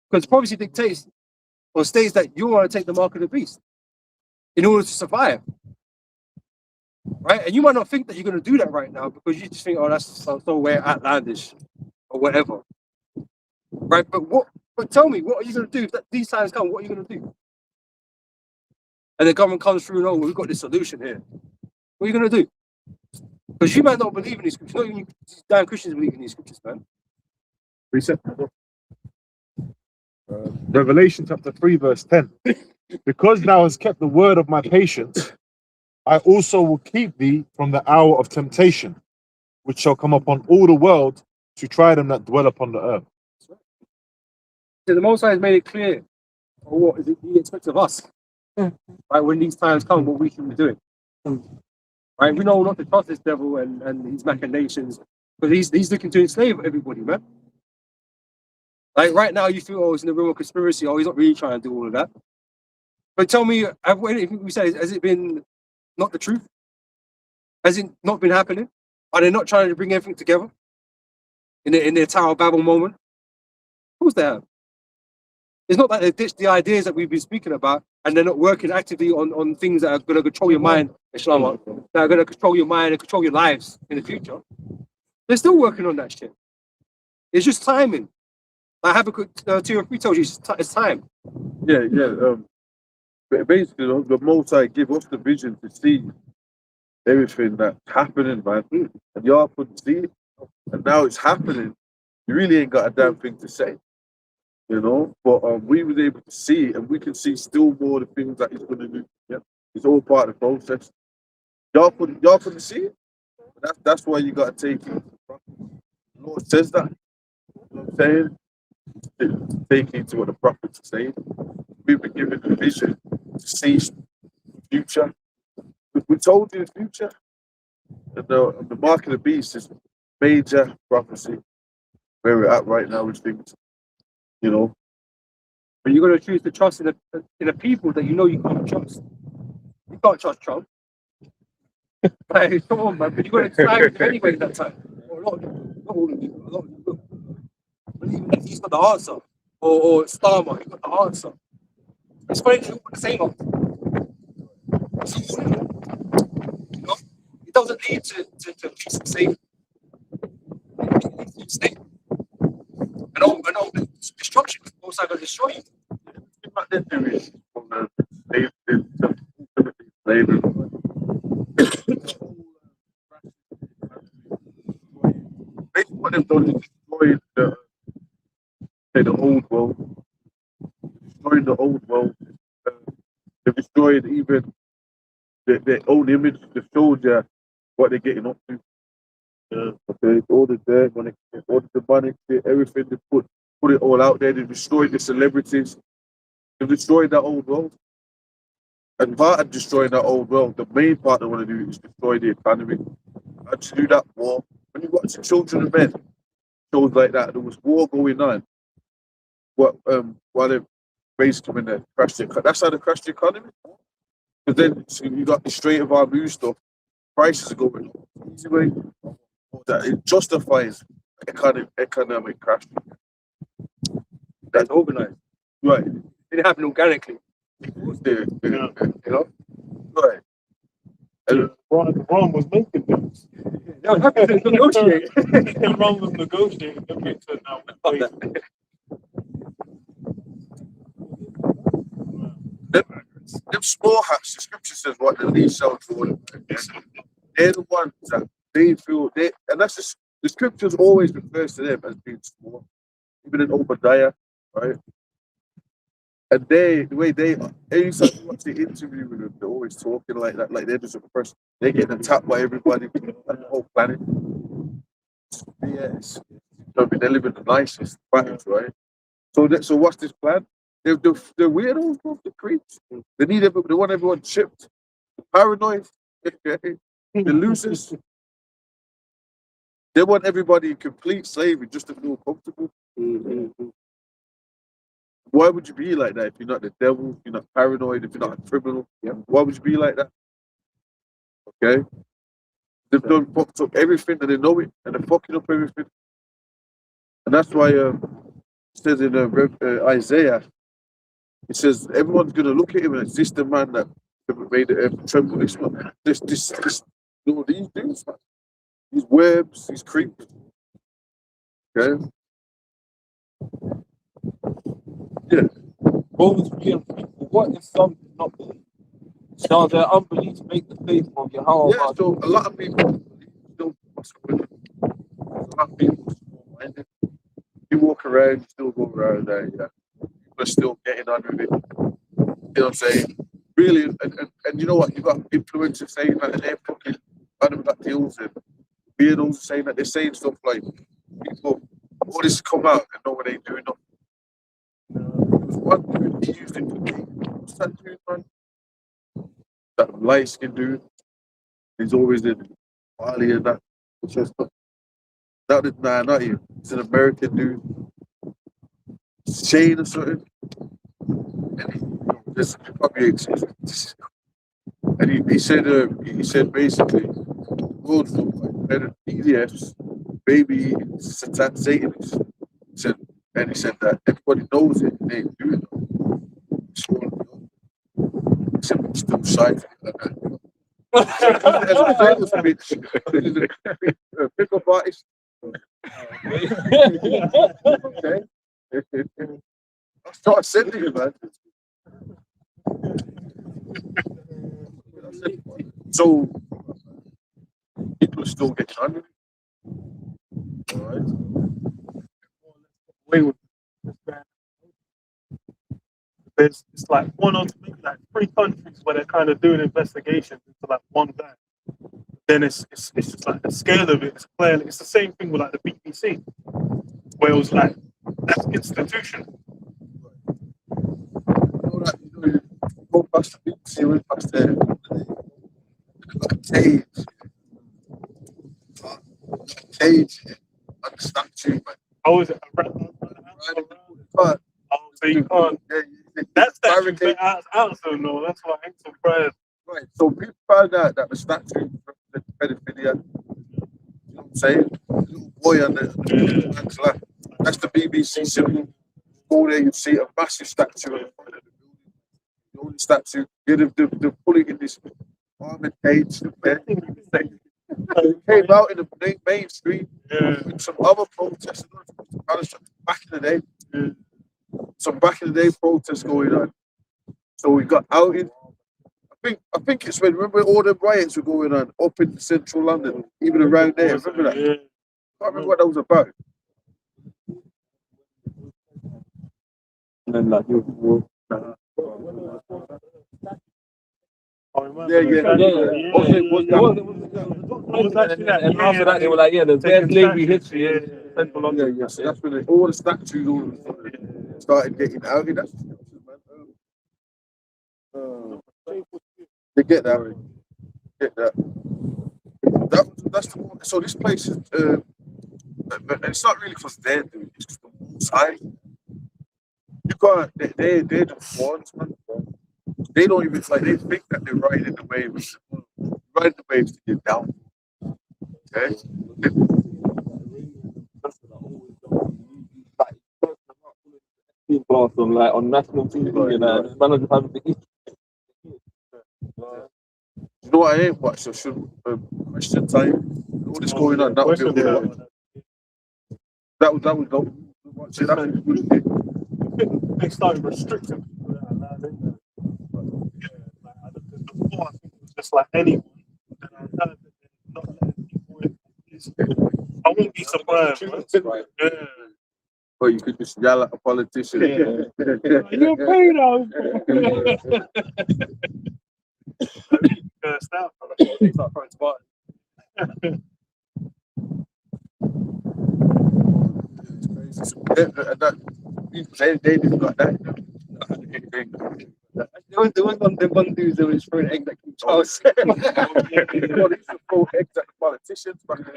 Because prophecy dictates or states that you want to take the mark of the beast in order to survive, right? And you might not think that you're going to do that right now because you just think, oh, that's somewhere outlandish or whatever, right? But tell me, what are you going to do if these times come? What are you going to do? And the government comes through and, oh, we've got this solution here. What are you going to do? Because you might not believe in these scriptures. Not even these damn Christians believe in these scriptures, man. Reset. Revelation chapter 3, verse 10. Because thou hast kept the word of my patience, I also will keep thee from the hour of temptation, which shall come upon all the world to try them that dwell upon the earth. So the Most High has made it clear what is it he expects of us, right? When these times come, what we should be doing. Right, we know not to trust this devil and his machinations, but he's looking to enslave everybody, man. Like right now, you feel, oh, it's in the realm of conspiracy. Oh, he's not really trying to do all of that. But tell me, anything we say, has it been not the truth? Has it not been happening? Are they not trying to bring everything together in their Tower of Babel moment? Of course they have. It's not that they ditched the ideas that we've been speaking about and they're not working actively on things that are going to control your mind, Islam, that are going to control your mind and control your lives in the future. They're still working on that shit. It's just timing. Like Habakkuk 2 and 3 tells you it's time. But basically, the Most High give us the vision to see everything that's happening, man. And y'all couldn't see it, and now it's happening. You really ain't got a damn thing to say, you know. But we was able to see it, and we can see still more of the things that he's going to do. Yeah, it's all part of the process. Y'all couldn't see it. That's why you got to take it. The Lord says that. You know what I'm saying? Take into what the prophets are saying. We've been given the vision to see the future. We told you the future. And the mark of the beast is major prophecy. Where we're at right now with things, you know. But you're going to choose to trust in a people that you know you can't trust. You can't trust Trump. Like, come on, man. But you're going to try it anyway that time. Or not all of you. A lot of you will. Believe that he's got the answer. Or Starmer, he's got the answer. It's funny to put the same up. You know, it doesn't lead to peace and safety. It leads to state. And all destruction is also going to destroy you. Back then, there is from the slavery. Basically, what they've done is destroyed the old world. Destroying the old world. They've destroyed even their own image. They've showed you what they're getting up to. Okay, all the dirt, all the demonic shit, everything they put it all out there. They destroyed the celebrities. They destroyed that old world. And part of destroying that old world, the main part they want to do is destroy the economy. had to do that war. When you watch the Children of Men, shows like that, there was war going on. While they basically when they crashed the that's how they crashed the economy. But then so you got the Strait of Hormuz stuff, prices are going up. Easy way that it justifies economic crash. That's organized. Right. It didn't happen organically. You know? Right. And Ron was making things. They were happy to negotiate. Ron was negotiating. Okay, so now Fuck that. them small hats, the scripture says what the least shall do. They're the ones that they feel and that's just the scriptures always refers to them as being small, even in Obadiah, right? And the way every time you watch the interview with them, they're always talking like that, like they're just a person. They're getting attacked by everybody on the whole planet. Yes, they're living the nicest lives, right? So what's this plan? They're weirdos, bro, the creeps. They want everyone chipped. Paranoid, the losers. They want everybody in complete slavery just to feel comfortable. Why would you be like that if you're not the devil, if you're not paranoid, if you're not a criminal? Yeah. Why would you be like that? Okay? They've done fucked up everything and they know it and they're fucking up everything. And that's why it says in Isaiah, it says everyone's gonna look at him and it's this the man that made the earth tremble. This one, this you know, these dudes, man. These webs, these creeps. Okay? Yeah. Romans 3:3. What if some do not believe? Shall their unbelief make the faith of Yahweh? Yeah, so a lot of people still possible. A lot of people small-minded. You walk around, you still go around there, yeah. People are still getting on with it. You know what I'm saying? Really, and you know what? You've got influencers saying that they're fucking Adam got deals and weirdos saying that they're saying stuff like people all this come out and know what they doing. There was one dude, he used it to be, what's that dude, man? That light skinned dude. He's always in Bali and that. That is not you. He's an American dude. Shane or something. And this probably exists. And he said basically, the world's look like better PDFs, baby Satanists. He said that everybody knows it, they ain't doing it. He said, we're still shy for it like that. As a famous bitch, a pickup artist. Okay. That's what I said to you, man. So people are still getting on with it. All right. Away with it's like one or two, maybe like 3 countries where they're kind of doing investigations into like one guy. Then it's just like the scale of it is clearly it's the same thing with like the BBC, where it was like that's institution. Go past the BBC, went past there. Cage and the statue, man. How is it? But So you can't. yeah, That's statue out, so no, that's why I'm surprised. right. So people found out that the statue represented pedophilia. You know what I'm saying? The little boy on the man's lap. That's the BBC symbol. Go there, you see a massive statue in front of the building. The only statue. They're pulling in this armored cage. It came out in the mainstream with some other protests back in the day. Some back in the day protests going on. So we got outed. I think it's when remember all the riots were going on up in central London, even around there. Remember that? I can't remember what that was about. And then like you and after that they were like, there's slavery history in central London. Yeah. So that's when all the statues all of a sudden started getting outed. That's they get that. That that's the one. So this place is, and it's not really because they're doing it, it's because the Most High. You can't. They're just ones, man. They don't even like. They think that they're riding the waves. Riding the waves to get down. Okay. Class on like on national TV, you know, man are just having to eat. You know what I ain't watched? I should question time. All this going on. That would be a good one. That would go. Watch it. That would be good. They started restricting people that are allowed in there. Yeah, like I looked at the before, I think it was just like anyone. And I heard that they're not letting people in. I wouldn't be surprised. Man. Yeah. But you could just yell at a politician. You're paid out. Cursed out. They start throwing spot. They just got that. There was one dude that was throwing egg that King Charles said. Well, they used to throw eggs at the politicians back then.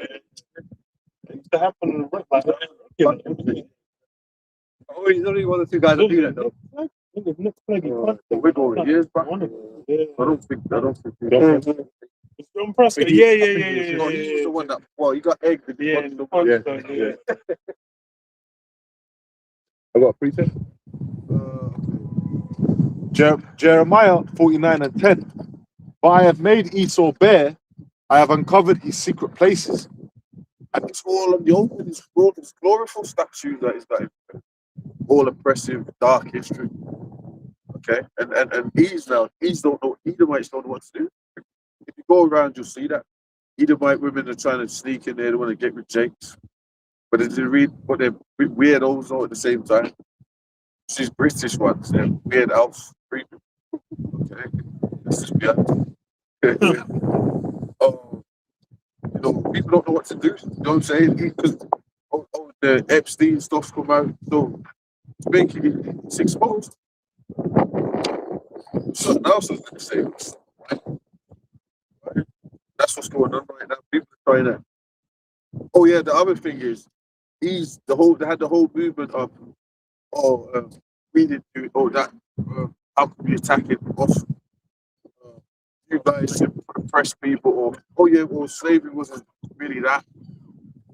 It used to happen in the like, He's only one of the two guys that do that though. We're going years back. I don't think. John Prescott. Yeah. No, he was the one that. Well, he got egg. Yeah. I got a pretext. Jeremiah 49:10. But I have made Esau bare, I have uncovered his secret places. And it's all on the open. It's glorious statues that is like all oppressive, dark history. Okay, and Edomites don't know what to do. If you go around, you'll see that Edomite women are trying to sneak in there. They want to get with Jakes, but they're weirdos all at the same time. She's British ones, they're weird elves. Okay, this is weird. People don't know what to do. You know what I'm saying? Because the Epstein stuff's come out, so it's exposed. Something else I was going to say. Right? That's what's going on right now. People are trying to. Oh yeah, the other thing is, they had the whole movement of, we didn't do it. Oh, that how can we attack it? You guys should oppress people, or slavery wasn't really that.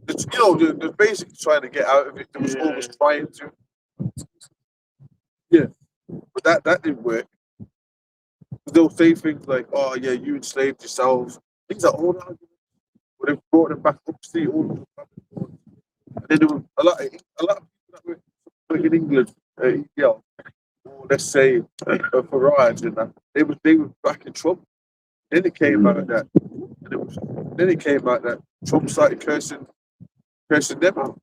It's, they're basically trying to get out of it. There was always trying to. Yeah, but that didn't work. They'll say things like, "Oh yeah, you enslaved yourselves." Things are all arguments. But they've brought them back up to see all of them. And then there were a lot of people that were in England, or let's say Farage, and that they were back in Trump. Then it came out that, Trump started cursing them out.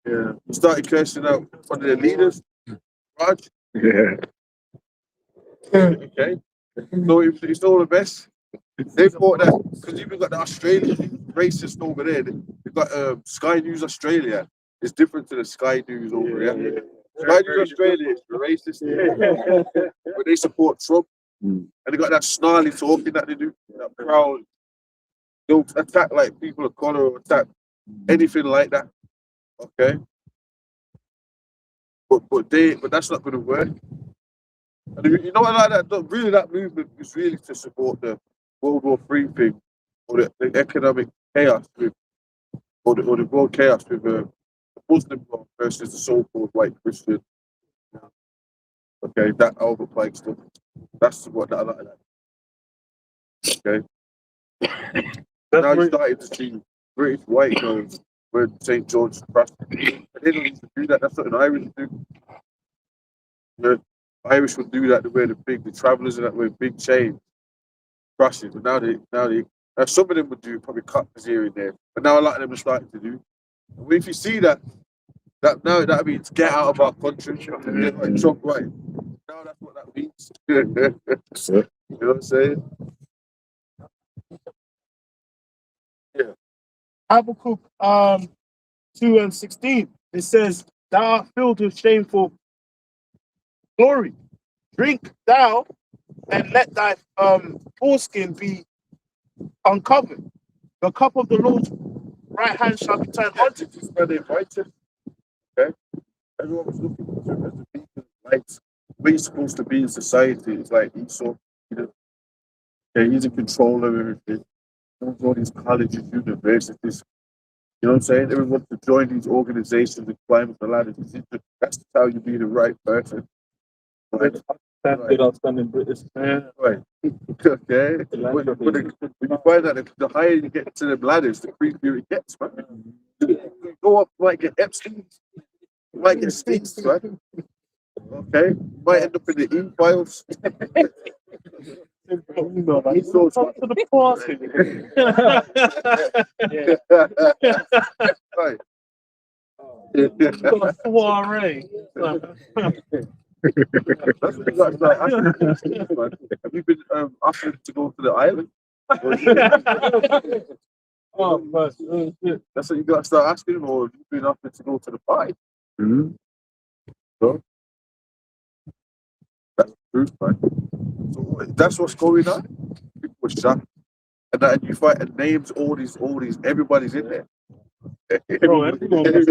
Yeah, he started cursing out one of their leaders, Raj. Yeah. Okay. So it's all the best. They thought that because you've got the Australian racist over there. They've got Sky News Australia. It's different to the Sky News over here. Sky News Australia is racist, but they support Trump. And they got that snarly talking that they do, that proud. They'll attack like people of color or attack anything like that. Okay. But that's not gonna work. And you know what, like that really that movement is really to support the World War III thing, or the economic chaos with or the world chaos with the Muslim world versus the so-called white Christian. Okay, that overplayed stuff. That's what I like that. Okay. Now you started to see British white girls wearing St. George's cross. They don't used to do that. That's something Irish do. The Irish would do that. They wear the travellers and that wear big chains, crosses. But now some of them would do probably cut here and there. But now a lot of them are starting to do. And if you see that means get out of our country. Like Trump, right? Now that's what that means. You know what I'm saying? Yeah. Habakkuk 2:16. It says, "Thou art filled with shameful glory. Drink thou, and let thy foreskin be uncovered. the cup of the Lord's right hand shall be turned unto This is where they invited. Okay, everyone was looking to him as the beacon of light. Where he's supposed to be in society, it's like Esau. Okay, he's in control of everything. He owns all these colleges, universities. You know what I'm saying? Everyone wants to join these organizations and climb up the ladder. That's how you be the right person. Right. Good outstanding British. Right. Okay. When you find out that the higher you get to the ladders, the creepier it gets, man. You go up, you might get Epstein. You might get Stinks, man. Okay. You might end up in the E-files. To the party. Right. Got a soiree. That's what you got to start asking. Have you been offered to go to the island? Oh, man. That's what you got to start asking, or have you been offered to go to the party? Mhm. So, that's the truth, man. So that's what's going on. People were shocked. And then you find and names all these, everybody's in there. Bro, everyone was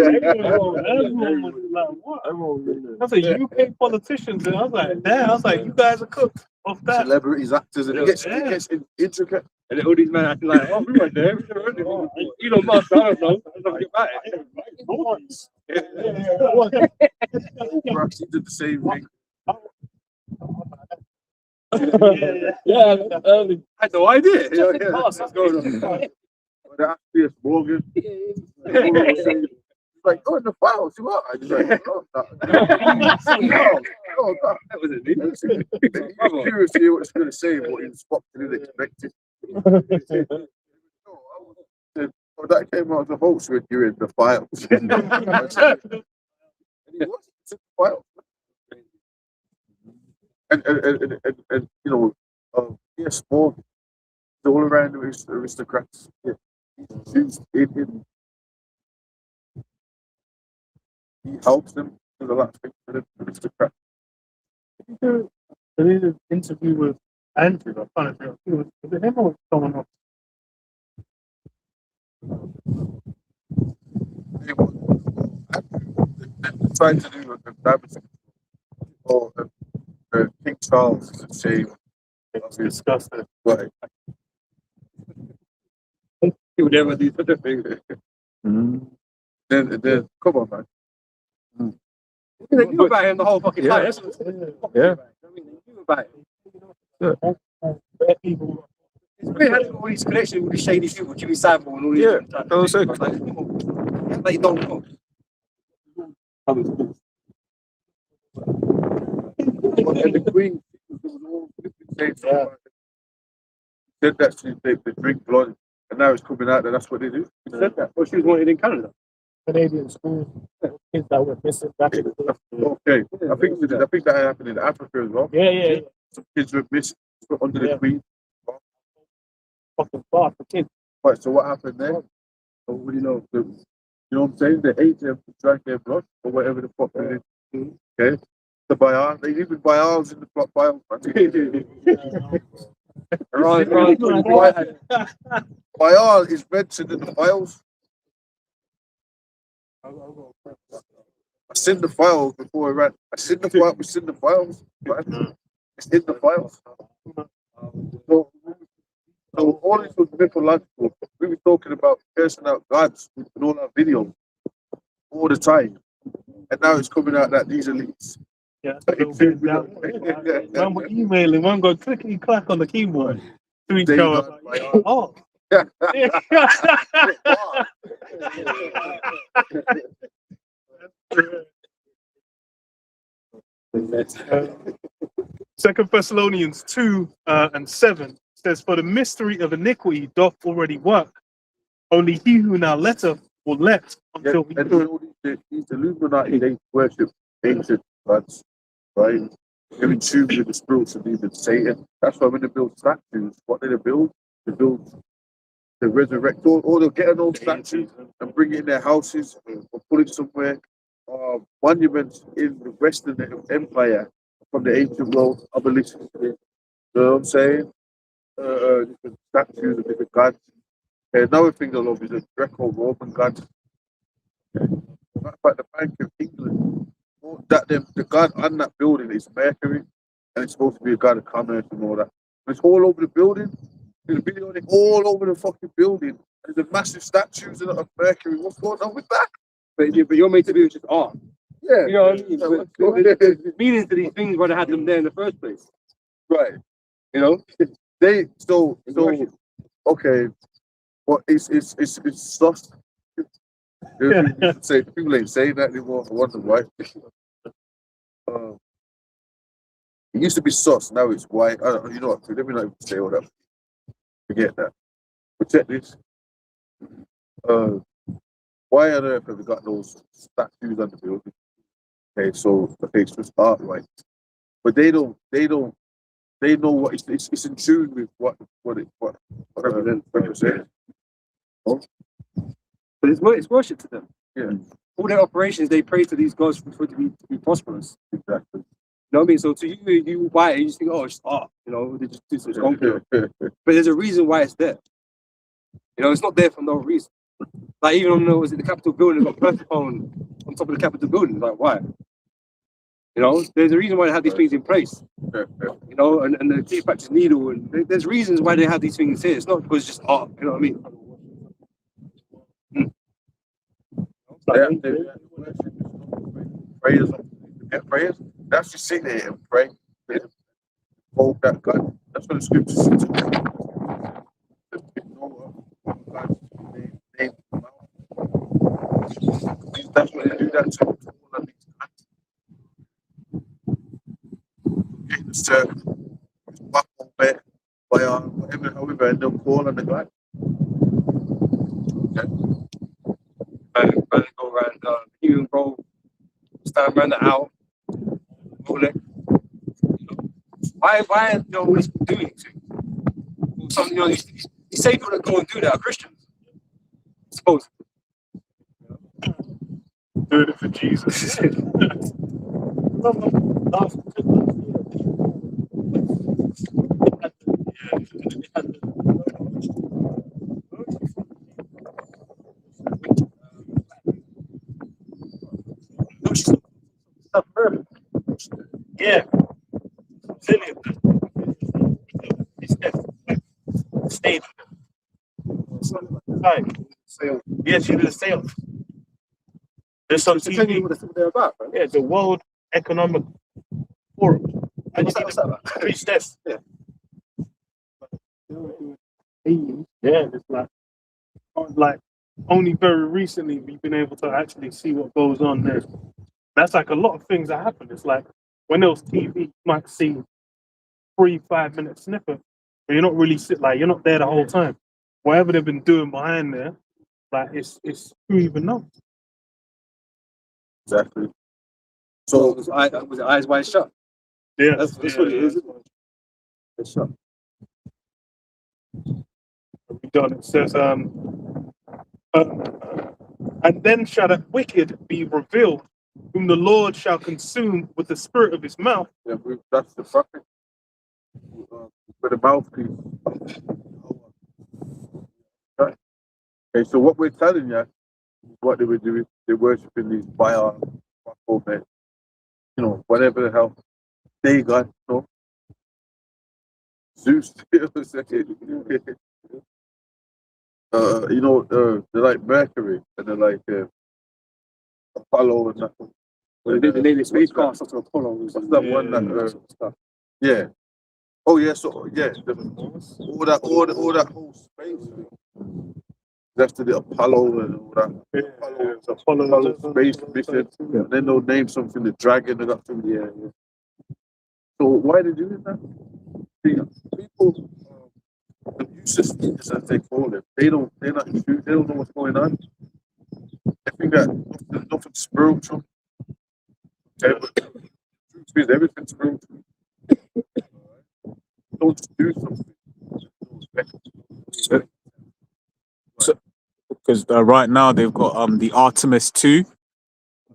like, what? I was like, UK politicians, and I was like, damn, I was like, you guys are cooked off that. Celebrities, actors, and it gets intricate. And then all these men acting like, oh, we were there. You know, Musk, I don't know. I don't know about it. Perhaps he did the same thing. Yeah, early. I had no idea. What's going on? That's Piers Morgan. Like, go in the files, you are. I just like, no, no. That was it, dude. I'm curious to hear what it's going to say, what he was fucking expected. Oh, that came out of the hoax when you're in the files. And he was in the files. And you know, Piers Morgan, all around the aristocrats. Yeah. He helps them do a lot of things for the aristocrats. I did an interview with Andrew. I found it. Was it him or someone else? They're trying to do a damage or King Charles is the same. It's disgusting. Right. He would never do such a thing. Then come on, man. They knew about him the whole fucking time. That's what Yeah. I mean, they knew about him. It's weird having all these connections with these shady people, Jimmy Savile and all these. Yeah, types I of was saying. things. Like, come on. Like, you don't know. And the Queen said that they drink blood, and now it's coming out that that's what they do. He said that. Well, she was wanted in Canada. Canadian schools, kids that were missing back in the day. Okay, I think that happened in Africa as well. Yeah. Some kids were missed under the Queen. Fucking far for kids. Right, so what happened there? So what do you know? You know what I'm saying? They ate them, drank their blood, or whatever the fuck they did. Okay? The Bayal, they even Bayals in the blood files, man. Bayal is mentioned in the files. I seen the files before I ran. I seen the file. We seen the files. Man. It's in the files. So all this was mythological. We were talking about cursing out gods in all our videos all the time, and now it's coming out that these elites. Yeah, one were emailing, one got clickety clack on the keyboard to each other. Oh. Second Thessalonians 2 and 7 says, "For the mystery of iniquity doth already work. Only he who now letteth will let until he and these Illuminati, they worship ancient gods, right? They're in tune with the spirits of even Satan. That's why when they build statues, what do they build? They resurrect, or they'll get an old statue and bring it in their houses or put it somewhere. Monuments in the Western Empire from the ancient world, abolitionists. You know what I'm saying? Different statues of different gods. Okay, another thing they love is the Greco-Roman gods. Okay. Matter of fact, the Bank of England, the god on that building is Mercury, and it's supposed to be a god of commerce and all that. And it's all over the building. There's a video on it all over the fucking building. And there's massive statues of Mercury. What's going on with that? But you're made to be just art. Yeah. You know what I mean? There's meaning to these things why they had them there in the first place. Right. You know? They okay. Well, it's sus. Say people ain't saying that anymore. I wonder why. It used to be sus, now it's white. You know what? Let me not even say all that. Forget that. But check this. Why on earth have we got those statues on the building? Okay, so it's just art, right? But they know what it's in tune with what represents. But it's worship to them. Yeah. All their operations, they pray to these gods for it to be prosperous. Exactly. You know what I mean? So to you buy it, and you just think, oh, it's art. You know, they just do some concrete. But there's a reason why it's there. You know, it's not there for no reason. Like even on the Capitol building, they've got Persephone on top of the Capitol building. Like why? You know, there's a reason why they have these things in place. You know, and the Cleopatra's needle, and there's reasons why they have these things here. It's not because it's just art. You know what I mean? Prayers, get prayers. That's just sit there and pray. Hold that God. That's what the scripture says. That's what they do that to all of these guys. In the circle, back on bed, whatever, however, and they'll call on the God. And go around you bro, stand around the owl, roll it. Why you know what he's doing it to? Well, some, you know, these say people that go and do that are Christians. Suppose. Doing it for Jesus. Yeah. Zillion. Stayed. Right. Yeah, she did a sale. There's some TV. What they're about, right? Yeah, the World Economic Forum. And you see the priestess. Yeah. Yeah, it's like only very recently we've been able to actually see what goes on there. That's like a lot of things that happen. It's like when there was TV, you might see 3-5 minute snippet, but you're not really you're not there the whole time. Whatever they've been doing behind there, like it's who even knows. Exactly. So was it Eyes Wide Shut? Yeah, That's what it is. It's shut. We done. It says, and then shall that wicked be revealed, whom the Lord shall consume with the spirit of his mouth. Yeah, that's the prophet. For the mouthpiece. Right. Okay, so what we're telling you, what they were doing, they're worshiping these Baal, you know, whatever the hell they got, you know. Zeus, you know, they're like Mercury and they're like Apollo and that. Well, they name it spacecraft after Apollo. What's that one that? Yeah. Oh yeah. So yeah, all that whole space. That's to the Apollo and all that. Apollo space mission. And then they'll name something the dragon. They got something. Yeah. So why are they doing that? People, the new systems, as they call it, they're not sure, they don't know what's going on. They think that nothing spiritual. Okay, but the truth is everything's spiritual. Don't do something. So, because right now they've got the Artemis 2,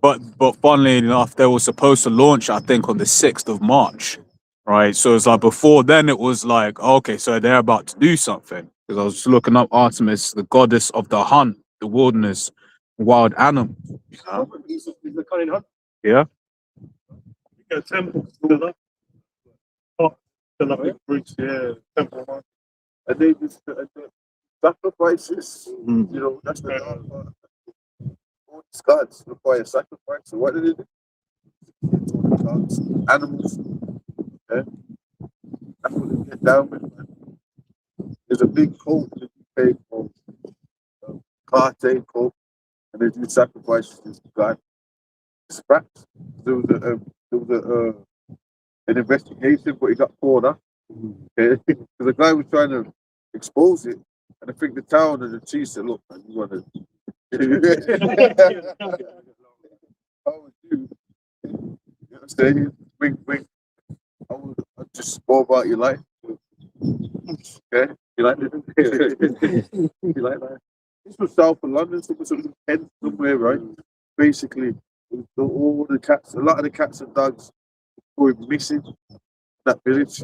but funnily enough, they were supposed to launch, I think, on the 6th of March. Right, so it's like before then it was like, okay, so they're about to do something. because I was just looking up Artemis, the goddess of the hunt, the wilderness, wild animals. He's the cunning hunter. Yeah. Yeah, temple still up. Oh, still up in Greece, yeah. Temple. And they just sacrifices. Mm. You know, that's the dark part. All these gods require sacrifice. So what did they do? All the gods, animals. Yeah. That's what they get down with, man. There's a big cult in the UK called Cartay cult, and they do sacrifices to God. It's facts. There was an investigation, but he got caught up. Okay? Because the guy was trying to expose it, and I think the town and the chief said, "Look, man, you want to." How would you? You know what I'm saying? Wink. I would just go about your life. Okay? You like it? You like that? This was south of London, so it was in Kent somewhere, right? Basically, all the cats, a lot of the cats and dogs were missing in that village.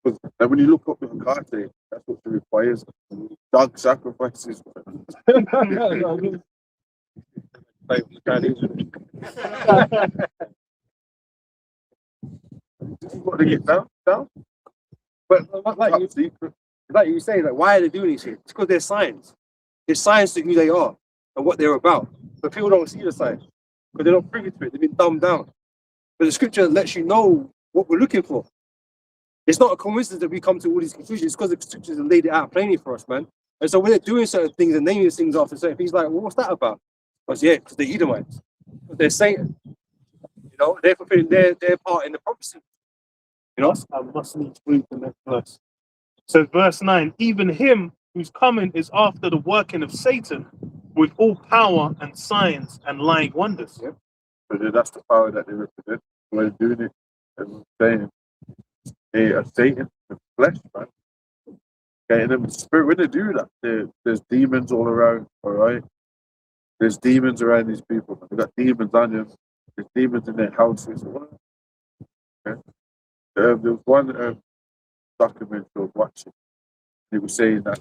And when you look up the Makate, that's what it requires. Dog sacrifices. You've got to get down. But like you say, like, why are they doing these things? It's because they're signs. There's signs to who they are and what they're about. But people don't see the signs because they're not privy to it. They've been dumbed down. But the scripture lets you know what we're looking for. It's not a coincidence that we come to all these conclusions. It's because the scriptures have laid it out plainly for us, man. And so when they're doing certain things and naming things after certain things, like, well, what's that about? Because because they're Edomites. They're Satan. You know, they're fulfilling their part in the prophecy. You know? I must needs read the next verse. So verse 9, even him whose coming is after the working of Satan with all power and signs and lying wonders. Yep. But that's the power that they represent. When they're doing it, as I'm saying, they are Satan, the flesh, man. Okay, and then the spirit, when they do that, there's demons all around, all right? There's demons around these people. They've got demons on them. There's demons in their houses. Okay. There was one documentary I was watching. He was saying that,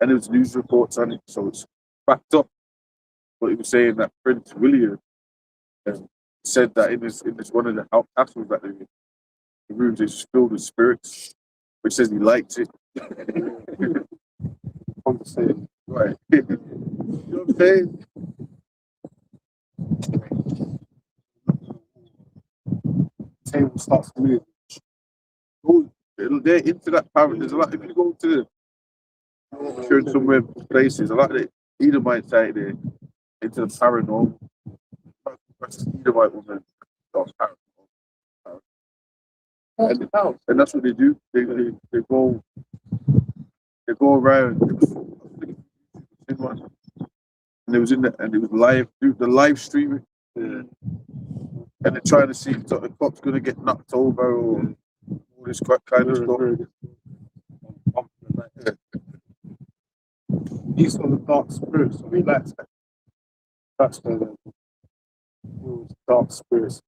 and there was news reports on it, so it's backed up. But he was saying that Prince William said that in this one of the castles that the rooms is filled with spirits, which says he likes it. I'm saying, right? You know what I'm saying? Table starts to move. They're into that power. There's a lot. If you go to the somewhere places, a lot of the Edomites out there into the paranormal. Edomite woman, and that's what they do. They go around. And it was and it was live. The live streaming. And they're trying to see if the clock's going to get knocked over or all this kind of stuff. These are the dark spirits. I mean, that's the dark spirits.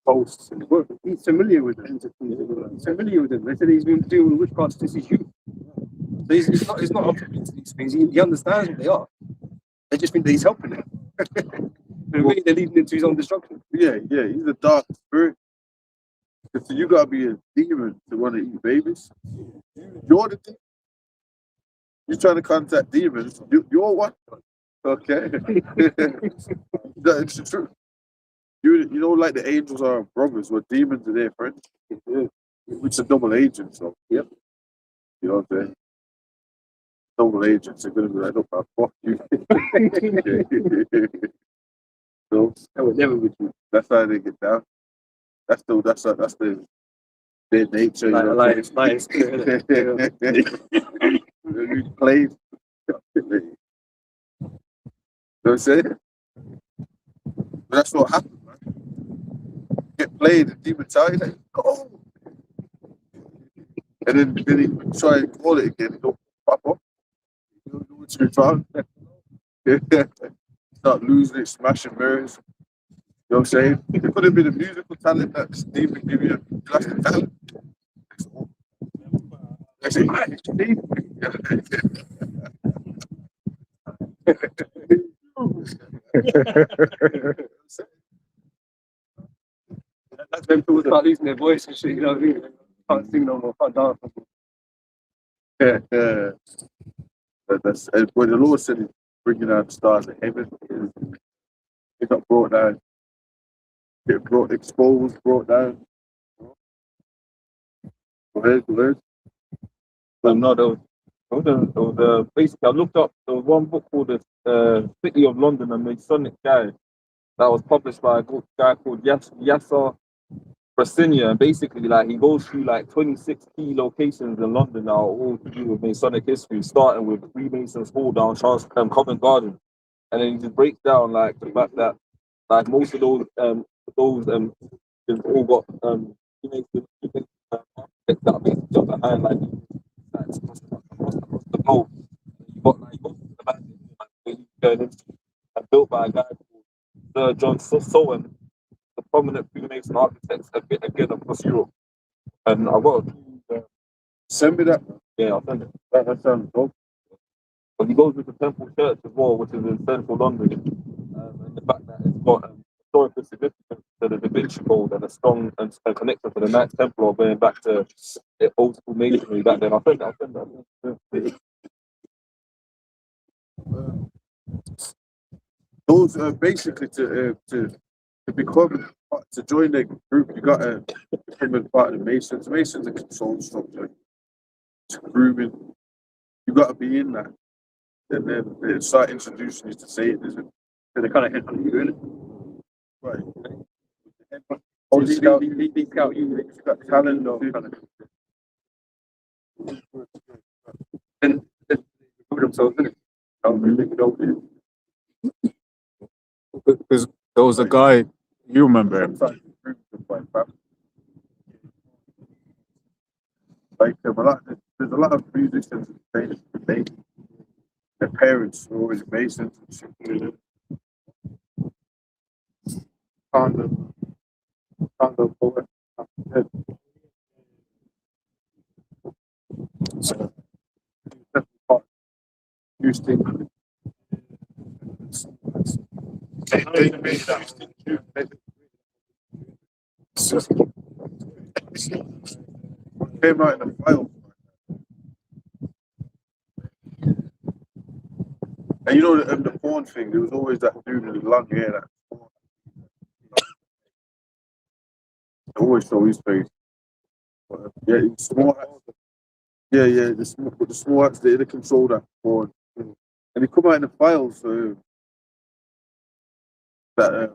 Posts and He's familiar with them. He's familiar with them. They said he's been dealing with witchcraft since he's youth. So it's not up to these things. He understands what they are. They just think that he's helping them. And really they're leading into his own destruction. Yeah, he's a dark spirit. So you gotta be a demon to want to eat babies. You're the demon. You're trying to contact demons. You're one. Okay. That's the truth. You know, like the angels are brothers, where demons are their friends. Which are double agents, so yep. You know what I'm saying? Double agents are gonna be like, look, I'll fuck you. So I would never would you. that's how they get down. That's their nature. You know what I'm saying? You played. You know what I'm saying? But that's what happened, man. Get played, the demon tell you like, go. And then he try and call it again, it don't pop up. You don't know what you're trying. Start losing it, smashing mirrors. You know what I'm saying? It could have been a musical talent that Stephen gave you. That's the talent. I say, actually, That's when people start losing their voice and shit, you know what I mean? Can't sing no more, can't dance no more. yeah. That's when the Lord said he's bringing down the stars of heaven, it got brought down, it brought exposed, brought down. Go ahead. No, basically, I looked up, there was one book called The City of London, a Masonic guide that was published by a guy called Yasser Brasinia. And basically, like, he goes through like 26 key locations in London that are all to do with Masonic history, starting with Freemasons Hall down Covent Garden. And then he just breaks down like the fact that like most of those they've all got Freemason architects that are basically of the highlight across the globe. You got like the back where you going into and built by a guy called Sir John Sowen, the prominent Freemason architects again across Europe. And I got Send me that. yeah, I'll send it. That sounds dope. But he goes with the Temple Church as well, which is in central London, and the fact that it's got historical significance to the Da Vinci Code and a strong connection to the Knights Templar going back to the old school masonry back then. I'll send that. Those basically to become to join the group, you got to become a part of the Masons. Masons are control structure. It's grooming. You got to be in that. And then they start introducing you to Satanism. So they kind of hit on you, innit? Right. Oh, they scout you, You've got talent or kind of. And they put themselves in it. Because there was a guy, you remember him. Like there's a lot of musicians they their parents were always Masons and shit. Kind of poet. So Houston. They made that. Came out in the file. And you know the porn thing, there was always that dude with the long hair that they always show his face. Yeah, it's small. Yeah, the small acts they control that porn. And they come out in the files that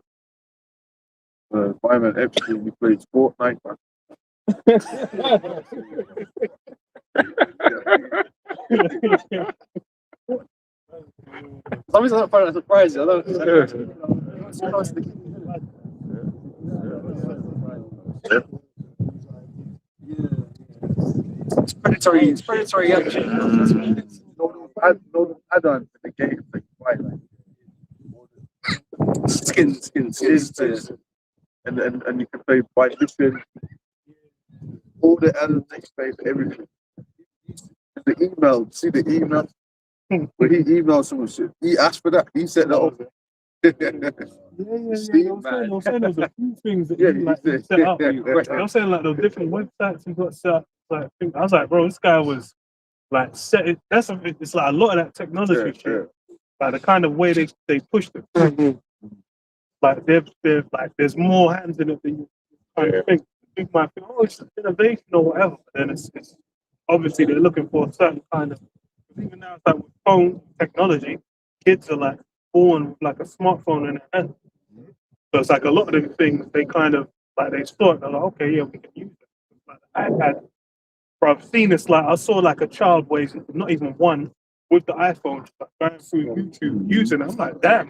my man Epstein, he played Fortnite, man. Some reason I don't find that surprising. I don't. It's predatory action. No add-on to the game, like Twilight. Skins. And you can play by mission. All the add-ons take place, everything. The email, see the email? When he emailed someone shit, he asked for that. He set that up. I'm saying there's a few things that you set up. I'm saying like the different websites you got set up. Like, I was like, bro, this guy was like set it. It's like a lot of that technology shit. Like the kind of way they pushed it. Like they're like there's more hands in it than you kind of think. You might think, oh, it's innovation or whatever. But then it's obviously they're looking for a certain kind of. Even now, it's like with phone technology, kids are like born with like a smartphone in their hand. So it's like a lot of them things they kind of like they saw it. They're like, okay, yeah, we can use it. Like the iPad. But I've seen this like I saw like a child not even one with the iPhone like, going through YouTube using it. I'm like, damn.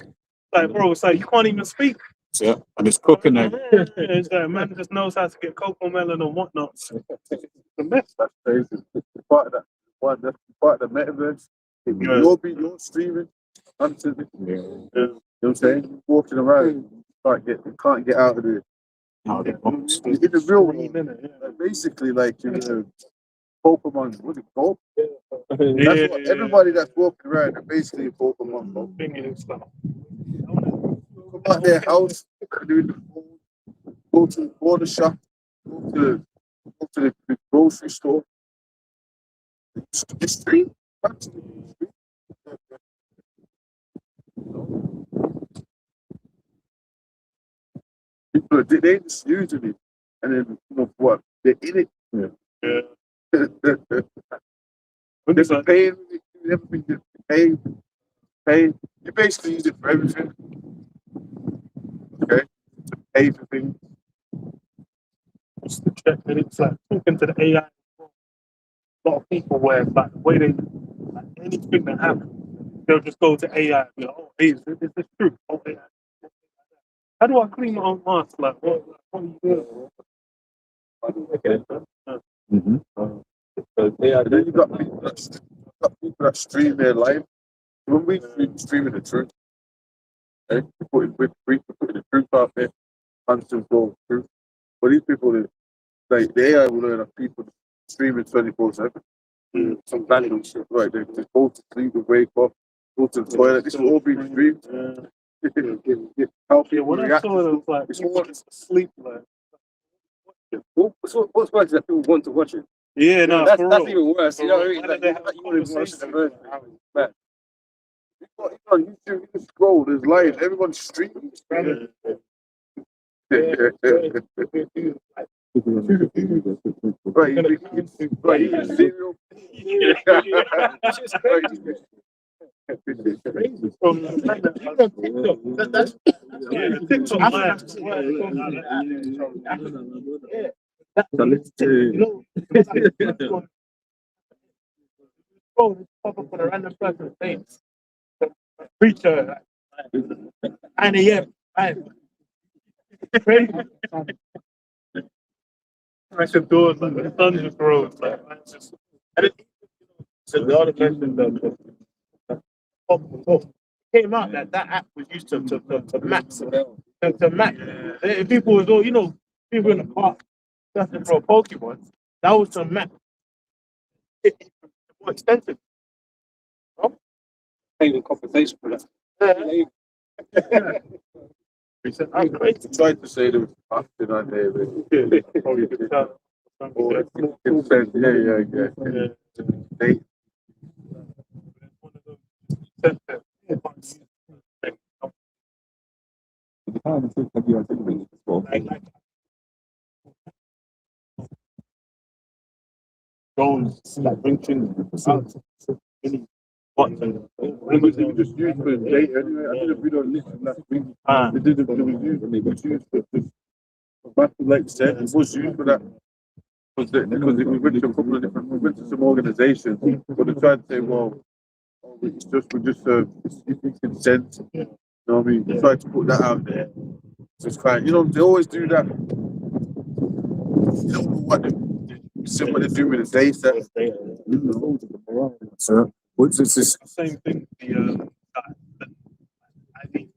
Like, bro, it's like you can't even speak. Yeah, and it's cooking there. It's like man just knows how to get cocoa melon and whatnot. It's the best. That's crazy. It's part of that. That's part of the metaverse. You're streaming constantly. You know what I'm saying? Walking around, you can't get out of the in the real world. Basically, like Pokemon. What's it called? That's what everybody that's walking around are basically a Pokemon, bro. Come out their house, do the food, go to the border shop, go to the grocery store. The street. Back to the street. People they just using it, and then you know what? They're in it. There's a paying everything. You pay. You basically use it for everything. Okay, pay for things. Just to check that it's like talking to the AI. A lot of people where like the way they like anything that happens, they'll just go to AI and be like, oh, is this true? Oh, AI. How do I clean my own mask? Like, what do you do? And then you got people that stream their life. When we streaming the truth, okay? We put the truth out there, constant flow of truth. But these people, like the AI will learn that people streaming 24/7. Some random shit, right? They go to sleep, they wake up, go to the toilet. This will all be streamed. How people When I react. saw it, it was like, It's people all just asleep. Like, What's worse is that people want to watch it. yeah, no, that's for that's real. even worse. You know what I mean? Why Like, did they have a you want to watch conversation the about first how thing. it's You got on YouTube, you can scroll, there's live, everyone's streaming. Right, you serial. from that's TikTok live. You know, bro, pop up on a random person's face. Preacher, 9 a.m. Crazy. I should do it, like the sun just rose. Like, it's just, and it, so the other mentioned that came out that app was used to map to map. People was all, you know, people in the park searching for a Pokemon. That was to map. It's more extensive. Paying compensation for that. I tried to say there was action on there, but They Goals, like drinking, just used for data anyway. I did a video on LinkedIn last week. They did it was used for just like you said, it was used for that. Because we went to a couple of different, we went to some organizations, but they tried to say, well, we consent. You know what I mean? They tried to put that out there. So it's kind, you know, they always do that. You don't know what they do with the data. So, what's this? same thing. The I think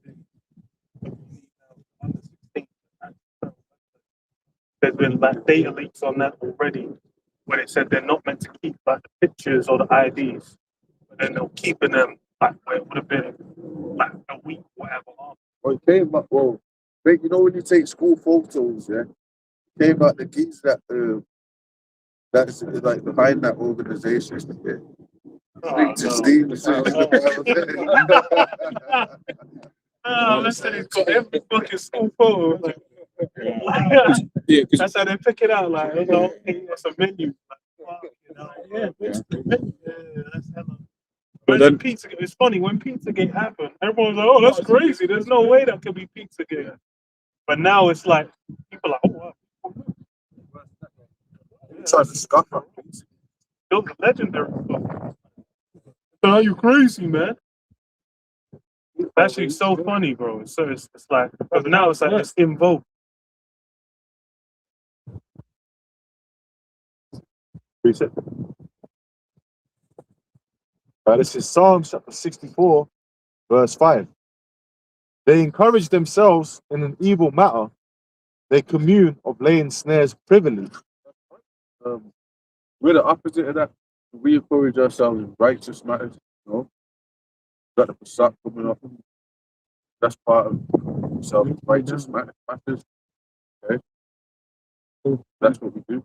there's been like data leaks on that already, where it said they're not meant to keep like the pictures or the IDs, but then they're keeping them like where it would have been like a week, whatever. Well, it came up, well, you know when you take school photos, yeah? It came out the geese that's like behind that organization. Yeah. Listen, it's got every fucking school photo. That's how they pick it out. Like, you know, it's a menu. Like, you know, that's hella. But then pizza, it's funny when Pizzagate happened. Everyone was like, "Oh, that's crazy. There's no way that could be Pizzagate." But now it's like people are like, "Oh, wow." Trying to scuff up. Those are legendary stuff. So are you crazy, man? It's actually so funny, bro. So it's like, because now it's like it's in vogue. This is Psalms chapter 64, verse 5. They encourage themselves in an evil matter. They commune of laying snares privily. We're the opposite of that. We encourage ourselves in righteous matters. You know, got the Passat coming up. That's part of ourselves in righteous matters. Okay, that's what we do.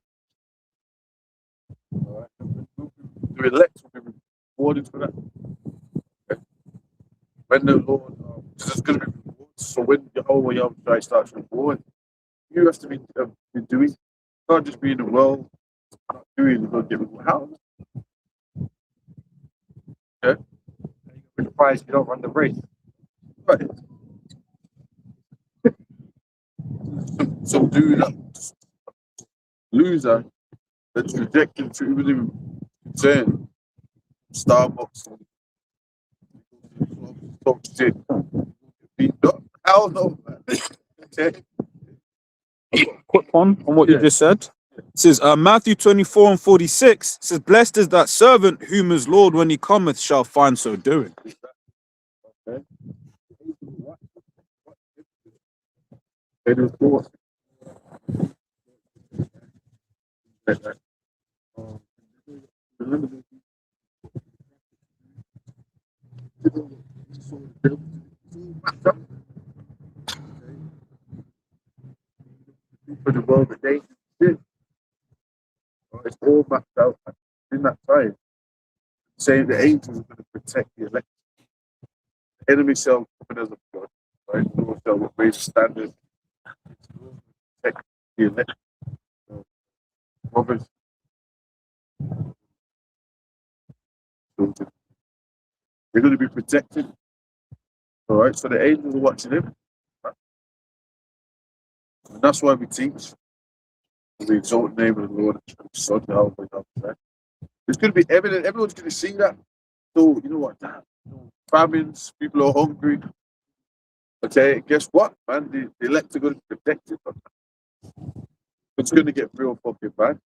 All right. The elect will be rewarded for that. Okay. When the Lord, there's going to be rewards. So when Jehovah Yahweh starts rewarding, you have to be doing. You can't just be in the world not doing. You don't get rewarded. How? Okay. With the prize, you don't run the race. Right. Some dude that loser that's rejected to even saying Starbucks talk shit. Beat up. Hell no, man. Okay. Quick one on what you just said. It says Matthew 24:46 says, "Blessed is that servant whom his Lord, when he cometh, shall find so doing." Okay. It is forced. For the world that they did. It's all mapped out in that time. Saying the angels are going to protect the elect. The enemy shall come as a flood, right? The Lord shall raise a standard. Protect the elect. Robbers. They're going to be protected. All right, so the angels are watching him. Right? And that's why we teach. We exalt the name of the Lord and Son, right? It's going to be evident. Everyone's going to see that. So, you know what? Famines, people are hungry. Okay, guess what, man? The elect are going to be protected. It's going to get real fucking bad.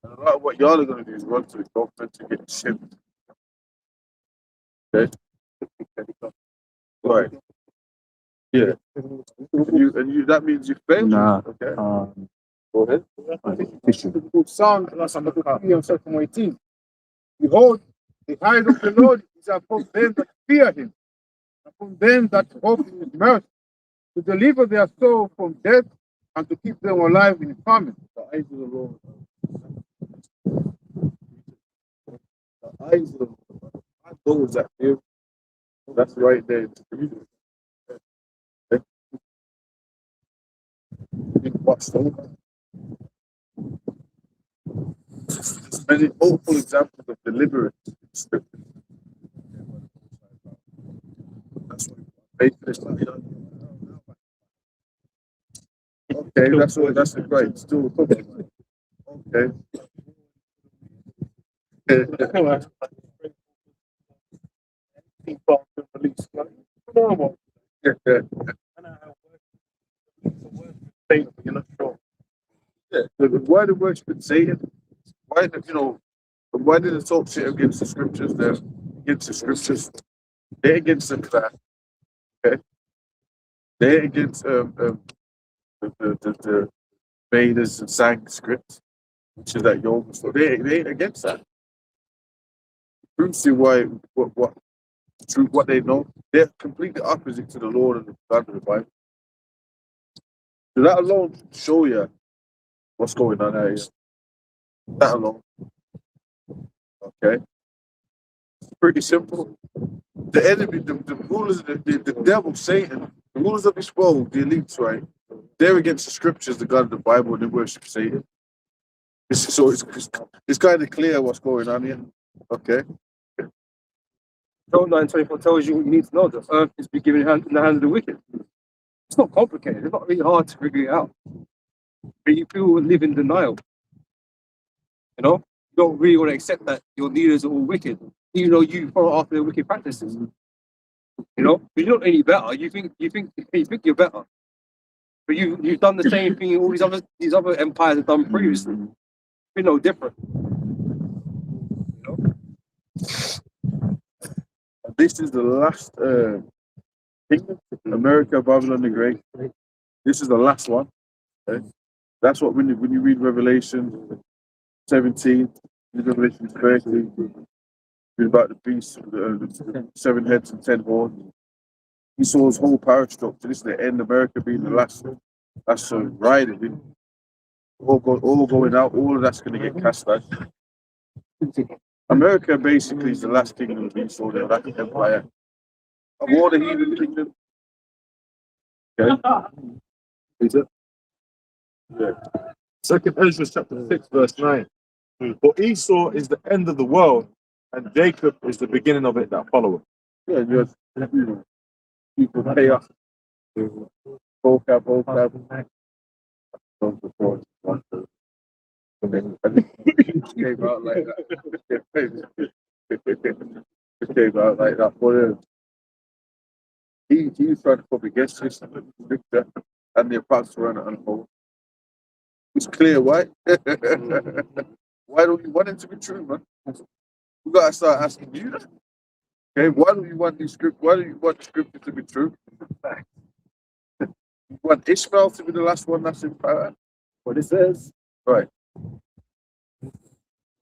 And a lot of what y'all are going to do is run to the government to get shit. Okay? Right. Yeah. And you that means you failed. Nah. Okay. Go ahead. Psalm 18. Behold, the eyes of the Lord is upon them that fear him, upon them that hope in his mercy, to deliver their soul from death and to keep them alive in famine. The eyes of the Lord. The eyes of the Lord. Those that fear. That's right there. Watched over. There's many hopeful examples of deliverance in Scripture. That's what faithfulness. Okay, that's the great. Still okay. You're not sure. Yeah, why the worship Satan? Why did why did it talk shit against the scriptures? They're against the scriptures. They're against the class. Okay. They're against the Vedas and Sanskrit, which is that yoga stuff. They ain't against that. Proves you why what they know. They're completely opposite to the Lord and the God of the Bible. So that alone show you what's going on out here. That alone. Okay. It's pretty simple. The enemy, the rulers, the devil, Satan, the rulers of this world, the elites, right? They're against the scriptures, the God of the Bible, and they worship Satan. So it's kind of clear what's going on here. Okay. Job 9:24 tells you what you need to know. The earth is be given in the hands of the wicked. It's not complicated. It's not really hard to figure it out. But you people live in denial. You know, you don't really want to accept that your leaders are all wicked, even though you follow after their wicked practices. You know, but you're not any better. You think you're better, but you've done the same thing all these other empires have done previously. You're no different. You know. This is the last kingdom, America, Babylon the Great. This is the last one. Okay? That's what when you read Revelation, 17, Revelation 13, it's about the beast, the 7 heads and 10 horns. Esau's whole power structure. This is the end. America being the last riding. All going out. All of that's going to get cast out. America basically is the last kingdom of Esau, the last empire of all the heathen kingdom. Okay. Is it? Yeah. Second Ezra chapter 6, verse 9. For Esau is the end of the world, and Jacob is the beginning of it that followeth. Yeah, just people chaos. Vocab. Came out like that. It came out like that. But he's trying to put against this scripture and the apostle and unfold. It's clear why. Why don't you want it to be true, man? We gotta start asking you that. Okay, why do you want the script? Why do you want the scripture to be true? You want Ishmael to be the last one that's in power? What it says, right?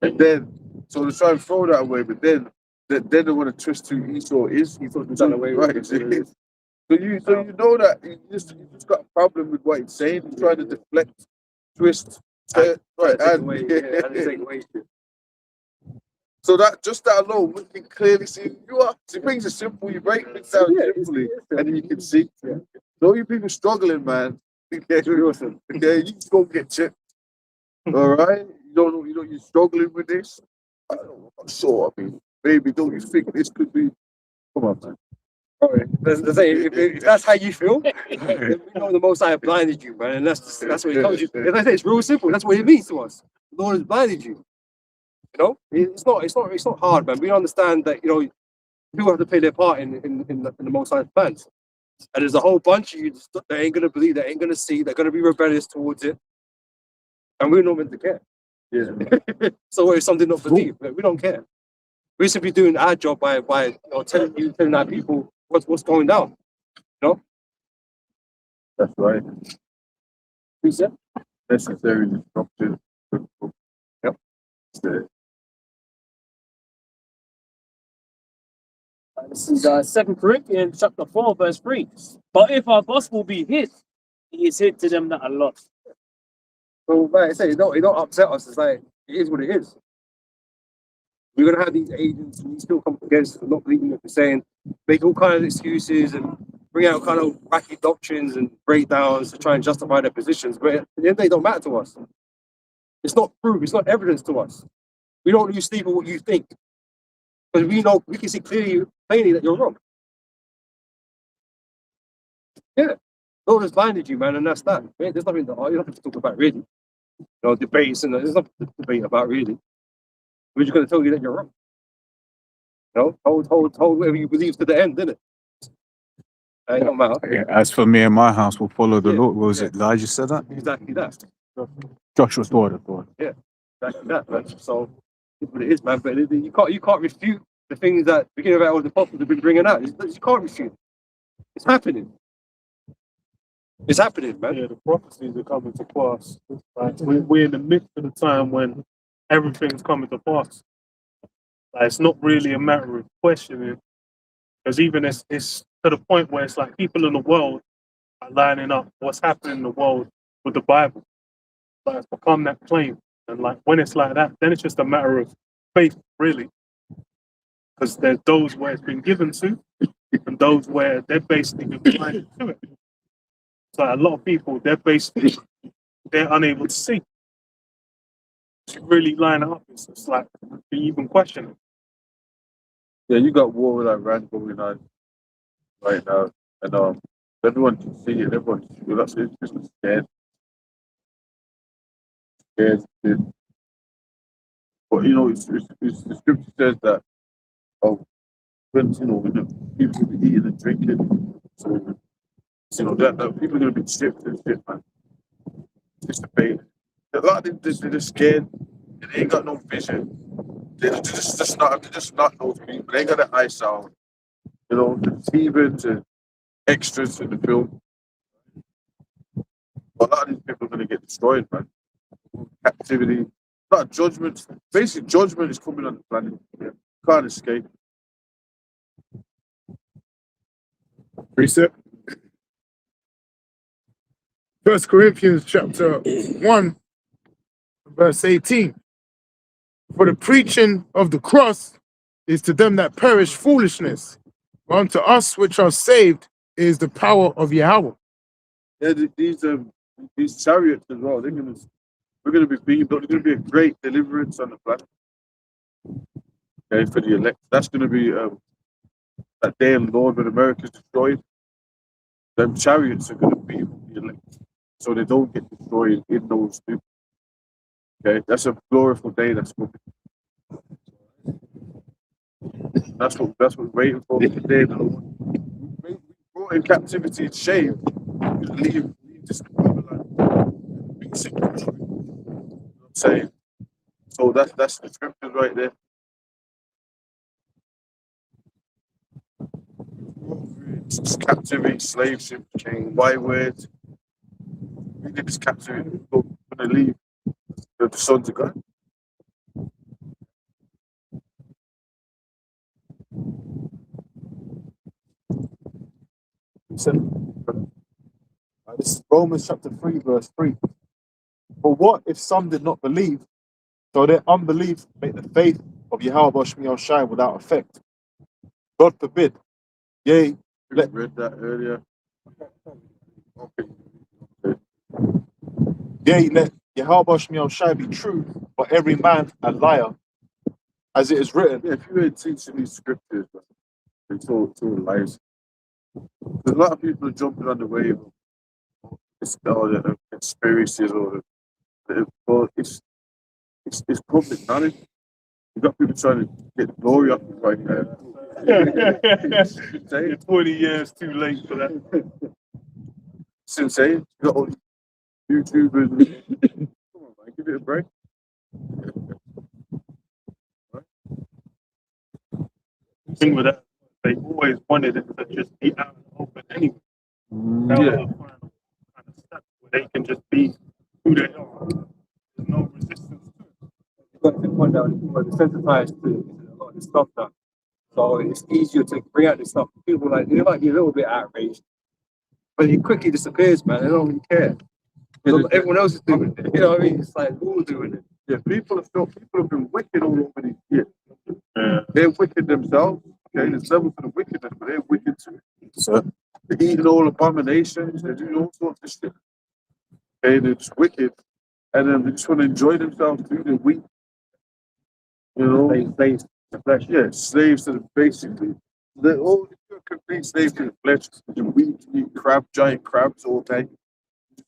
And then, so they try and throw that away, but then they want to twist who Esau is. Esau's done away, right? So you know that you just got a problem with what he's saying. He's trying to deflect, twist, right? So that just that alone, we can clearly see who you are. So things are simple. You break things down simply, and then you can see. So you people struggling, man. Okay, you just go get chipped. All right, you're struggling with this. I don't know. I'm sure. I mean, maybe don't you think this could be? Come on, man. All right. If that's how you feel, then we know the Most High blinded you, man, and that's what He tells you. As I say, it's real simple. That's what it means to us. The Lord has blinded you. You know, it's not hard, man. We understand that people have to play their part in the Most High's plans, and there's a whole bunch of you that ain't gonna believe, that ain't gonna see, they're gonna be rebellious towards it, and we're not meant to care. Yeah. So it's something not believe. We don't care. We're simply doing our job by telling our people what's going down. You know. That's right. Who said? Necessary destruction. Yep. This is 2 Corinthians chapter 4, verse 3. But if our gospel be hid, he is hid to them that are lost. So like I say, it don't upset us. It's like it is what it is. We're gonna have these agents and these still come against not believing what we're saying, make all kinds of excuses and bring out kind of wacky doctrines and breakdowns to try and justify their positions. But at the end of the day, it don't matter to us. It's not proof, it's not evidence to us. We don't lose sleep on what you think. Because we can see plainly that you're wrong. Yeah. Lord has blinded you, man, and that's that. There's nothing to talk about really. Debates and there's nothing to debate about really. We're just gonna tell you that you're wrong. Hold whatever you believe to the end, didn't it? It don't matter. Yeah, as for me and my house, we'll follow the Yeah, Lord. What was yeah. it? Elijah said that? Exactly that. Joshua's daughter. Exactly that, man. So it's what it is, man. But you can't refute the things that beginning of all the apostles have been bringing out. You can't refute. It's happening. It's happening, man. Yeah, the prophecies are coming to pass. Like, we're in the midst of the time when everything's coming to pass. Like, it's not really a matter of questioning, because even it's to the point where it's like people in the world are lining up what's happening in the world with the Bible. Like, it's become that plain. And like when it's like that, then it's just a matter of faith, really. Because there's those where it's been given to, and those where they're basically been blinded to it. So a lot of people, they're unable to see. To really line it up, it's like, can you even question it? Yeah, you got war with Iran going on right now, and everyone can see it. Everyone can feel that. It's just scared. But it's the scripture says that when the people will be eating and drinking, so that people are going to be stripped and shit, man. It's the pain. A lot of them they're just scared. They ain't got no vision. They're just not those people. They ain't got an eye sound. The Stevens and extras in the film. A lot of these people are going to get destroyed, man. Captivity, Not judgment. Basic judgment is coming on the planet. Yeah. Can't escape. Precept. 1 Corinthians chapter 1, verse 18. For the preaching of the cross is to them that perish foolishness, but unto us which are saved is the power of Yahweh. Yeah, these chariots as well. We're gonna be being built. There's gonna be a great deliverance on the planet. Okay, for the elect. That's gonna be that day of the Lord when America's destroyed. Them chariots are gonna be the elect, so they don't get destroyed in those two. Okay, that's a glorious day. That's coming. That's what we're waiting for. The day of the Lord. We brought in captivity and shame. Leave this Babylon. Basically, you know what I'm saying. So that's the scriptures right there. It's captivity, slave ship, king, byword. We did this captivity. We're gonna leave the sons of God. This is Romans chapter 3, verse 3. For what if some did not believe? So their unbelief made the faith of Yahweh Shemiel shine without effect. God forbid. Yea, let read that earlier. Okay. Yea, let Yahweh Shemiel shine be true, but every man a liar, as it is written. Yeah, if you ain't teaching these scriptures, it's all lies. There's a lot of people jumping on the wave of the conspiracies or it's public knowledge. You got people trying to get glory off it right now. You're 20 years too late for that. It's insane. You got all these YouTubers. Come on, man, give it a break. The thing with that, they always wanted it to just be out in the open anyway. That was the final kind of step where they can just be who they are. There's no resistance to it. You've got to point out people are desensitized to a lot of this stuff now. So it's easier to bring out this stuff. People like they might be a little bit outraged, but it quickly disappears, man. They don't really care. Everyone else is doing it. You know what I mean? It's like we're all doing it. Yeah, people have been wicked all over these years. Yeah. They're wicked themselves. Okay, there's levels to the wickedness, but they're wicked too. So they're eating all abominations, they're doing all sorts of shit. Okay, they're just wicked, and then they just want to enjoy themselves through the week. You know, slaves to the flesh. Yeah, slaves to the basically. They're all complete slaves to the flesh. The weak, eat giant crabs all day.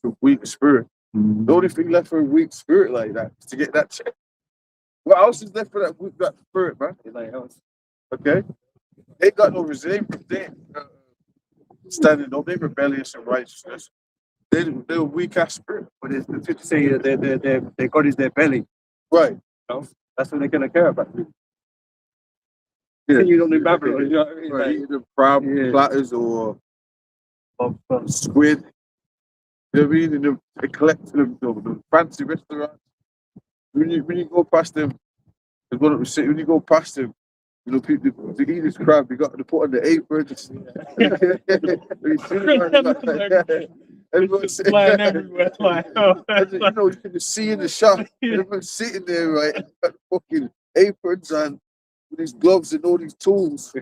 A weak spirit. The only thing left for a weak spirit like that is to get that check. What else is left for that weak spirit, man? Okay, they got no resentment. They standing up. They rebellious and righteousness. They're a weak ass spirit. But it's the to say that their God is their belly. Right. You know? That's what they're gonna care about. Yeah. You don't need Babylon. You know what I mean? Right. Either crab platters or squid. You know what I mean? In the collecting the fancy restaurants. When you go past them, when you go past them, you know, people to eat this crab, you got to put on the apron. Everyone's flying everywhere. Like, oh, you know, you can see in the shop, everyone's sitting there, right? Got fucking aprons and with these gloves and all these tools.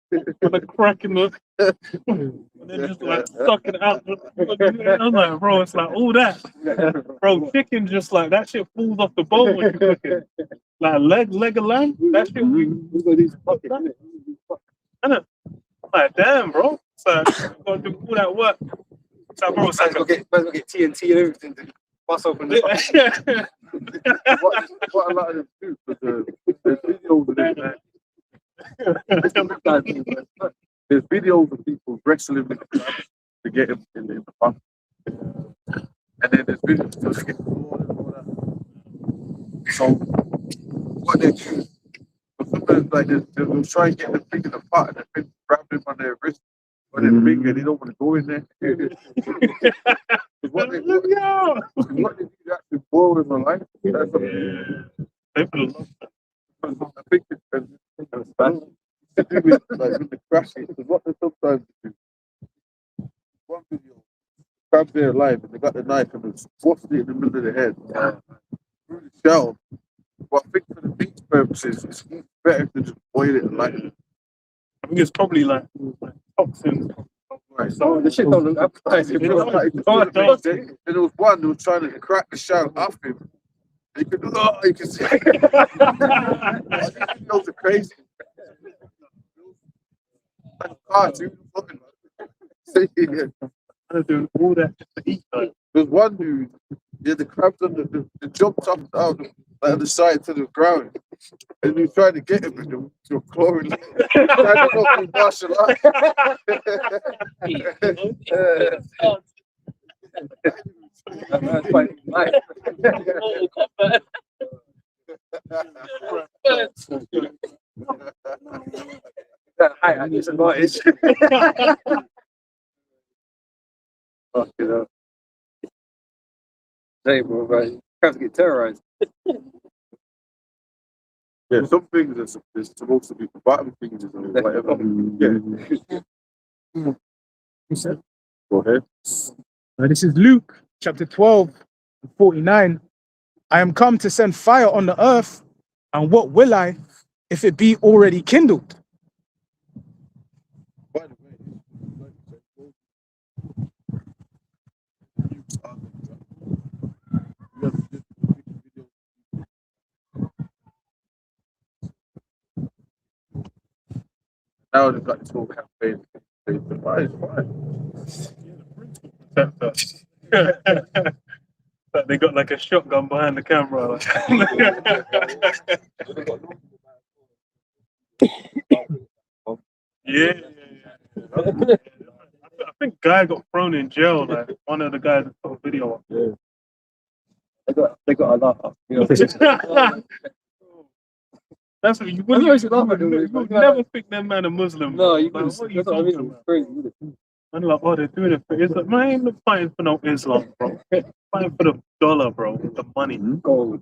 with a crack in the and they're just like sucking it out. I'm like, bro, it's like all that. Bro, chicken just like that shit falls off the bone when you're cooking. Like leg of lamb, that shit like damn, bro. So you gotta do all that work. So bro, Man's gonna get TNT and everything to bust open the what a lot of them do, because there's videos of them. There's videos of people wrestling with the crabs to get him in the pump. And then there's videos of them all that. So what they do, sometimes like they'll try and get the thing in the pot and then grab them on their wrist or their finger, they don't want to go in there. What they Yeah. what they do actually boil in my life. That's what I think it's to do with like with the crashing. Because what they sometimes do. One video, crabs there alive and they got the knife and they forced it in the middle of the head. Through the shell. But I think for the meat purposes, it's better to just boil it and light it. I think it's probably like toxins. Right. So the shit don't look appetizing. There was one who was trying to crack the shell off him. You can see. Those are crazy. Cartoon fucking. I'm doing all that just to eat. Like, There's one dude, yeah, the crabs on the jumped up out on the side to the ground, and he was trying to get him with the chlorine. I don't know if he martial art. That's quite nice. I need some noise. Fuck it up. Hey, bro, right? Crabs get terrorized. Yeah, some things are supposed to be for bottom things or whatever. Yeah. Go ahead. This is Luke chapter 12, 49. I am come to send fire on the earth, and what will I if it be already kindled? By the way, now they've got this whole campaign. Why is they got like a shotgun behind the camera. Like. Yeah. I think guy got thrown in jail. Like one of the guys that took a video up. Yeah. They got a lot. You know. That's what you would never think that man a Muslim. No, you like, couldn't. what are you That's what I talking mean. about? It's crazy. I'm like, oh, they're doing it for Islam. Man, I ain't not fighting for no Islam, bro. Fighting for the dollar, bro. The money. Gold.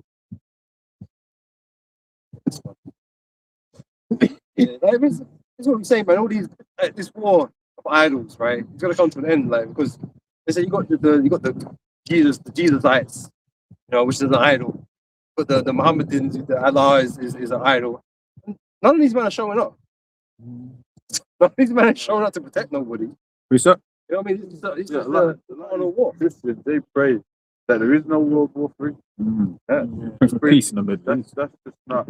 Yeah, like, this is what I'm saying, man. All these this war of idols, right? It's gonna come to an end, like because they say you got the Jesusites, you know, which is an idol, but the Mohammedans, the Allah is an idol. None of these men are showing up. None of these men are showing up to protect nobody. Who's that? You know what I mean? It's just Yeah, a lot of war. Christians, they pray that there is no World War III. Peace in the middle. That's just not.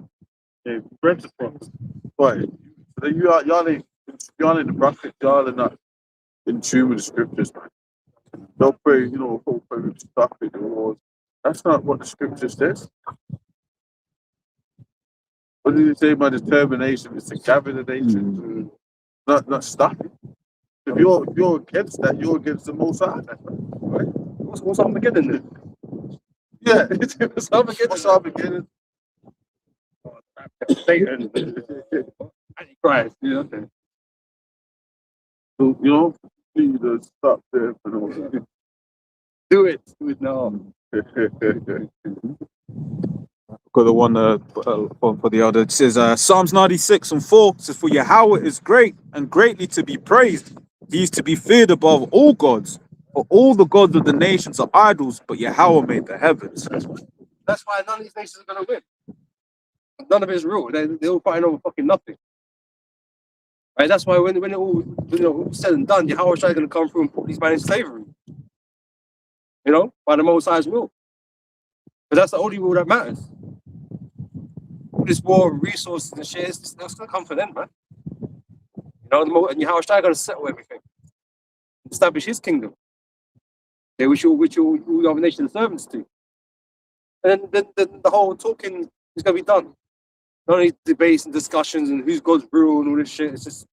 Yeah, bread to cross. Right. So then y'all ain't the prophets, y'all are not in tune with the scriptures, man. They'll pray, you know, hope for stuff in the wars. That's not what the scripture says. What did you say about determination? It's to gather the nation, not stop it. If you're against that, you're against the Most High, right? What's Armageddon then? Yeah, what's Armageddon? Satan, Antichrist, you know. So, you know, please stop there for no. Do it now. Got the one for the other. It says Psalms 96 and 4 says, "For Yahweh is great and greatly to be praised. He is to be feared above all gods. For all the gods of the nations are idols, but Yahweh made the heavens." That's why none of these nations are gonna win. None of it is real. They're all fighting over fucking nothing. Right? That's why when it all all said and done, Yahweh is gonna come through and put these men in slavery. You know, by the Most High's will. But that's the only rule that matters. All this war of resources and shares, that's gonna come for them, man. You know, and Yahweh is gonna settle everything, establish His kingdom. Yeah, which all other nations servants to. And then the whole talking is gonna be done. Not only debates and discussions and who's God's rule and all this shit. It's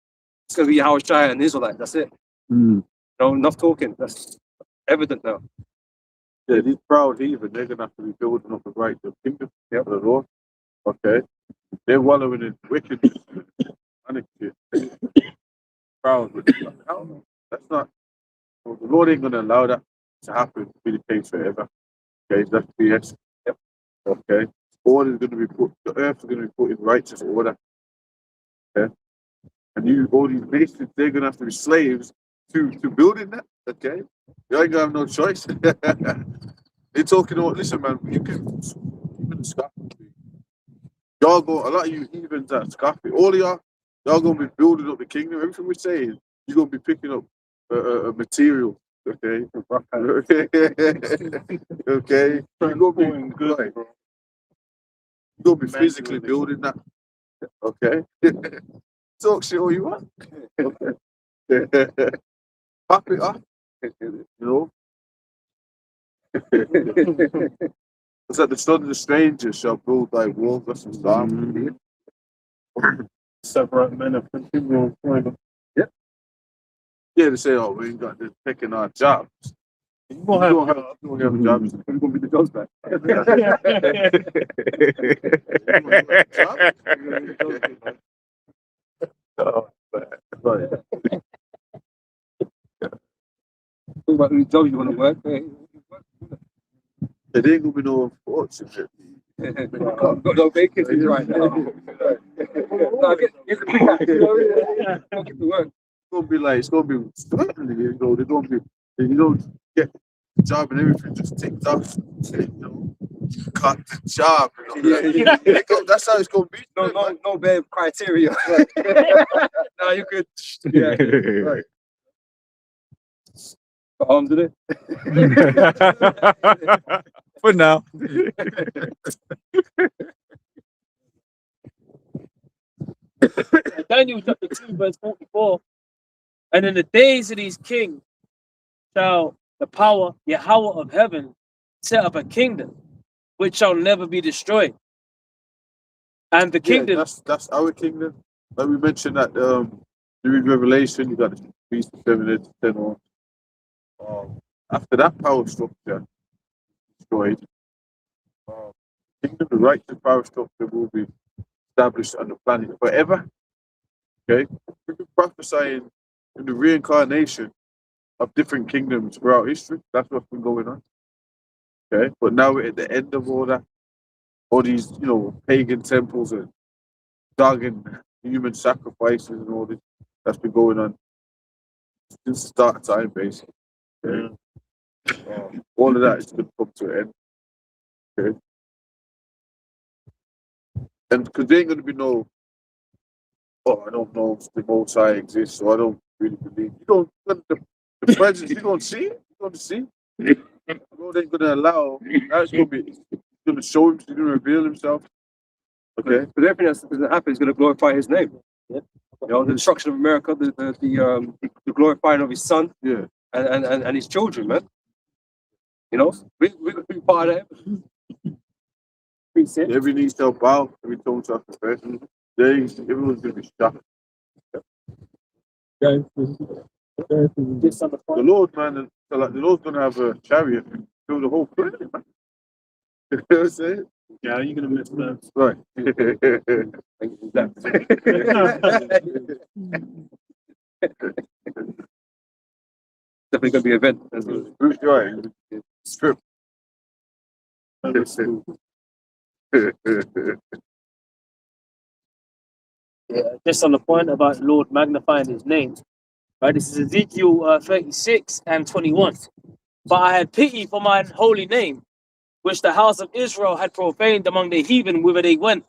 gonna be Yahweh Shai and Israelite. That's it. You know, enough talking. That's evident now. Yeah, these proud heathen, they're gonna have to be building up the right to the kingdom of the Lord. Okay, they're wallowing in wickedness, anarchy, proud. That's not. Well, the Lord ain't gonna allow that. to happen, be the case forever. Okay, that's BS. Okay, order is going to be put. The earth is going to be put in righteous order. Okay, and you, all these nations, they're going to have to be slaves to building that. Okay, you ain't gonna have no choice. They're talking about, listen, man, you can even scoff. Y'all go, a lot of you heathens that scoff it. All of y'all gonna be building up the kingdom. Everything we're saying, you're gonna be picking up material. Okay, okay. You're gonna be good. Right. You're gonna be physically building that. Okay. Talk shit all you want. Pop it up. You know. It's like the son of the stranger shall build thy walls. That's some Psalm. Separate men of continual employment. Yeah. Yeah, they say, oh, we ain't got this picking our jobs. You won't have a job. You're gonna be the ghost back. Oh, right. Think about who job you want to work. There ain't gonna be no unfortunate. Got no vacancies right now. Don't get to work. It's gonna be like, it's gonna be certainly, you know, they're gonna be, you don't get the job and everything just ticked off. You know, you got the job. You know, that's how it's gonna be. No bad criteria. No, you could. Yeah. Right. Got arms in it. For now. Daniel chapter 2, verse 44. And in the days of these kings shall the power Yahweh of heaven set up a kingdom which shall never be destroyed. And the kingdom, that's our kingdom. Like we mentioned that during Revelation, you got the beast of 7 heads, 10 horns. After that power structure destroyed, kingdom, the righteous power structure will be established on the planet forever. Okay, we've been prophesying in the reincarnation of different kingdoms throughout history. That's what's been going on. Okay, but now we're at the end of all that, all these, you know, pagan temples and dog and human sacrifices and all this that's been going on since the start of time, basically. Okay? All of that is going to come to an end. Okay, and because there ain't going to be no, oh, I don't know if the Most High exists, so I don't really believe. You don't, the presence, you don't see it. You don't see it. God ain't going to allow. That's going to be. He's going to show him. He's going to reveal himself. Okay. But everything that's going to happen is going to glorify His name. Yeah. You know, the destruction of America, the glorifying of His Son. Yeah. And His children, man. You know, we're going to be part of it. Every knee shall bow, every tongue shall confess. Everyone's going to be shocked. The Lord, man, so like the Lord's going to have a chariot and fill the whole planet, man. You know what I'm saying? Yeah, you're gonna miss that. Right. Definitely going to be an event. Right. Strip. just on the point about Lord magnifying His name, right? This is Ezekiel 36 and 21. But I had pity for my holy name, which the house of Israel had profaned among the heathen whither they went.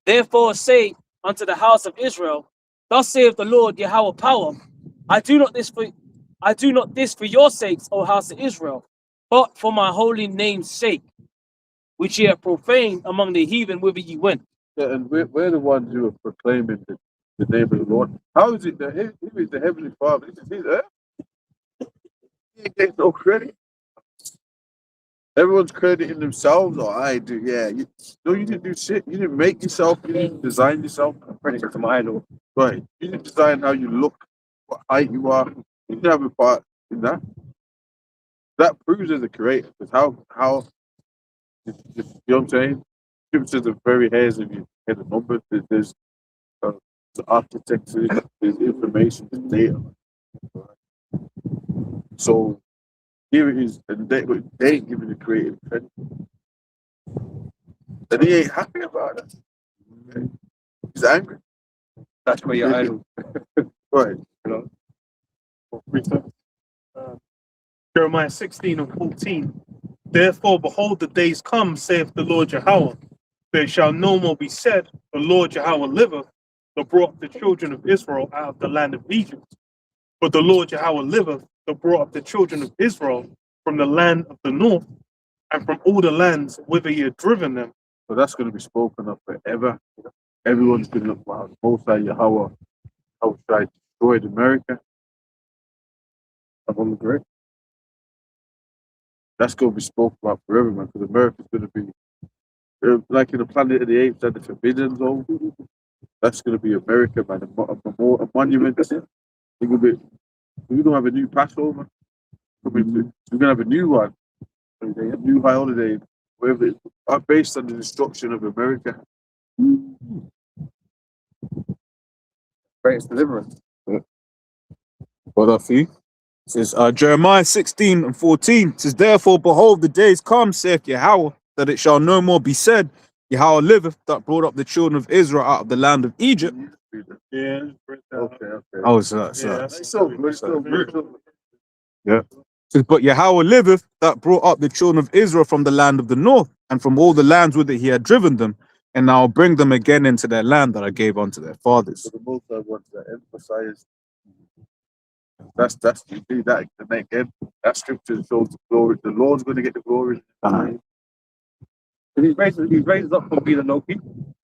Therefore say unto the house of Israel, thus saith the Lord Yahweh power, I do not this for your sakes, O house of Israel, but for my holy name's sake, which ye have profaned among the heathen whither ye went. Yeah, and we're the ones who are proclaiming the name of the Lord. How is it that He is the Heavenly Father? This is His earth. He ain't getting no credit. Everyone's crediting themselves, or I do. Yeah, you didn't do shit. You didn't make yourself. You didn't design yourself. Credit to my idol. Right. You didn't design how you look, what height you are. You didn't have a part in that. That proves as a creator. Because how you know what I'm saying? Scriptures are very hairs of your head and numbers. There's architecture, there's information, there's data. So Here it is, and they ain't giving the creative credit. And he ain't happy about it. Okay. He's angry. That's where you're idle. Right. You know. Jeremiah 16:14. Therefore, behold, the days come, saith the Lord Yahweh. There shall no more be said, the Lord Yahweh liveth, that brought the children of Israel out of the land of Egypt. But the Lord Yahweh liveth, that brought up the children of Israel from the land of the north, and from all the lands whither he had driven them. So that's going to be spoken of forever. Everyone's going to look, wow, the Most High Yahweh, how should I destroyed America? I'm great. That's going to be spoken about forever, man, because America's going to be like in the Planet of the Apes and the Forbidden Zone. That's going to be America, man. A monument. We're going to have a new Passover. We're going to have a new one. A new high holiday, whatever it are, based on the destruction of America. Greatest deliverance. What up, for you? It says Jeremiah 16:14 says, therefore, behold, the days come, saith Yahweh, that it shall no more be said, Yahweh liveth, that brought up the children of Israel out of the land of Egypt. Yeah. Okay. Oh, so. It's so good. Yeah. Says, but Yahweh liveth, that brought up the children of Israel from the land of the north, and from all the lands whither he had driven them, and now bring them again into their land that I gave unto their fathers. So the Most High wants to emphasize. That's you see that again. That scripture shows the glory. The Lord's going to get the glory. He's raised us up from being a no people.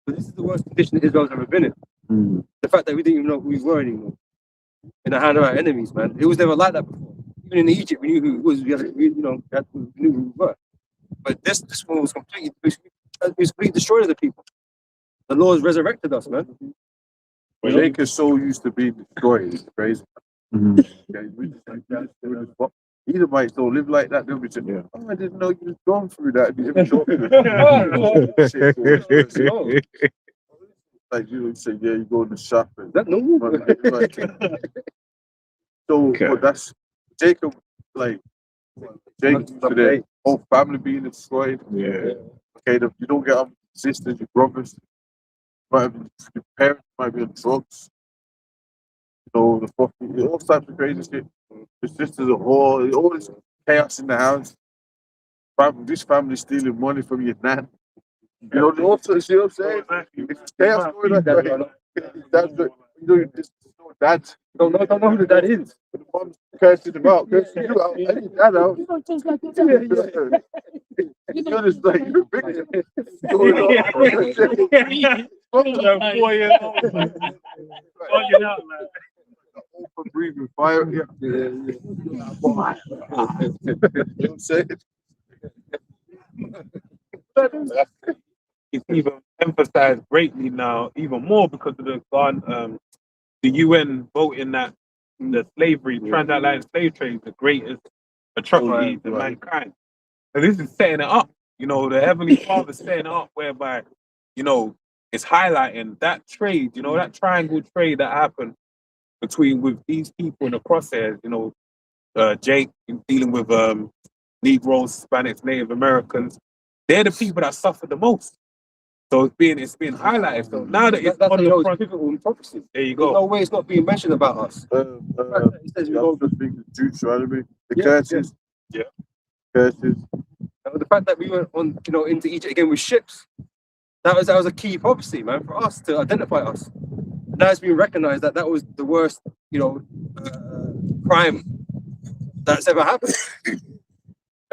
But this is the worst condition Israel's ever been in. The fact that we didn't even know who we were anymore. In the hand of our enemies, man. It was never like that before. Even in Egypt, we knew who it was. We knew who we were. But this one was completely destroyed the people. The Lord's resurrected us, man. When Jacob's so used to being destroyed, it's crazy. Edomites don't live like that. They'll be saying, oh, I didn't know you was going through that. Like you say, yeah, you go in the shop. And, that normal? But that's Jacob, like Jacob, their whole family being destroyed. Yeah. Okay, you don't get up sisters, your brothers, your parents might be on drugs. The fucking all types of crazy shit. The sisters are all this chaos in the house. This family stealing money from your nan. All sorts, you know what I'm saying? It's chaos going on. That's what dad. Don't know who the dad is. The mom's cursing him out, cursing you out. I need that out. You don't taste like your dad. You're just like you're big. Going on. Like 4 years old. Fucking out, man. Open breathing fire. Yeah. You know what I'm saying? It's even emphasized greatly now, even more because of the UN voting that the slavery, transatlantic slave trade, is the greatest atrocity to mankind. And this is setting it up. The Heavenly Father setting it up whereby, it's highlighting that trade, that triangle trade that happened with these people in the crosshairs, Jake dealing with Negroes, Hispanics, Native Americans. They're the people that suffer the most. So it's being highlighted. So now that it's on the front, pivotal in prophecy. there you go. There's no way it's not being mentioned about us. It says Deuteronomy, the curses. Yeah. Curses. The fact that we went on, into Egypt again with ships, that was a key prophecy, man, for us to identify us. Now it's been recognized that was the worst, crime that's ever happened. And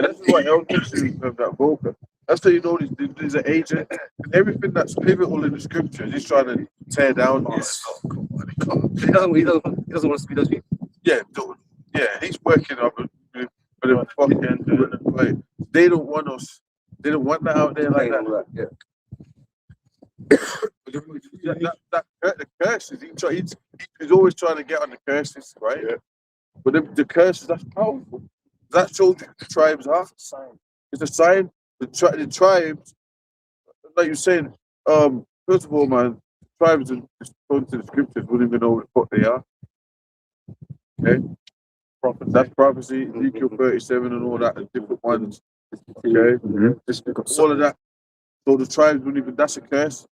that's what helped that Volker. That's how there's an agent. And everything that's pivotal in the scriptures, he's trying to tear down. He doesn't want to speak those people. Yeah, he's working on it. But fucking, they don't want us. They don't want that out there like that. Yeah. The curses. He's always trying to get on the curses, right? Yeah. But the curses, that's powerful. That shows you the tribes are. It's a sign. The tribes, like you're saying, first of all, man, tribes, according to the scriptures, wouldn't even know what they are. Okay? That's prophecy, Ezekiel 37 and all that, and different ones. Okay? Just all of that. So the tribes wouldn't even, that's a curse.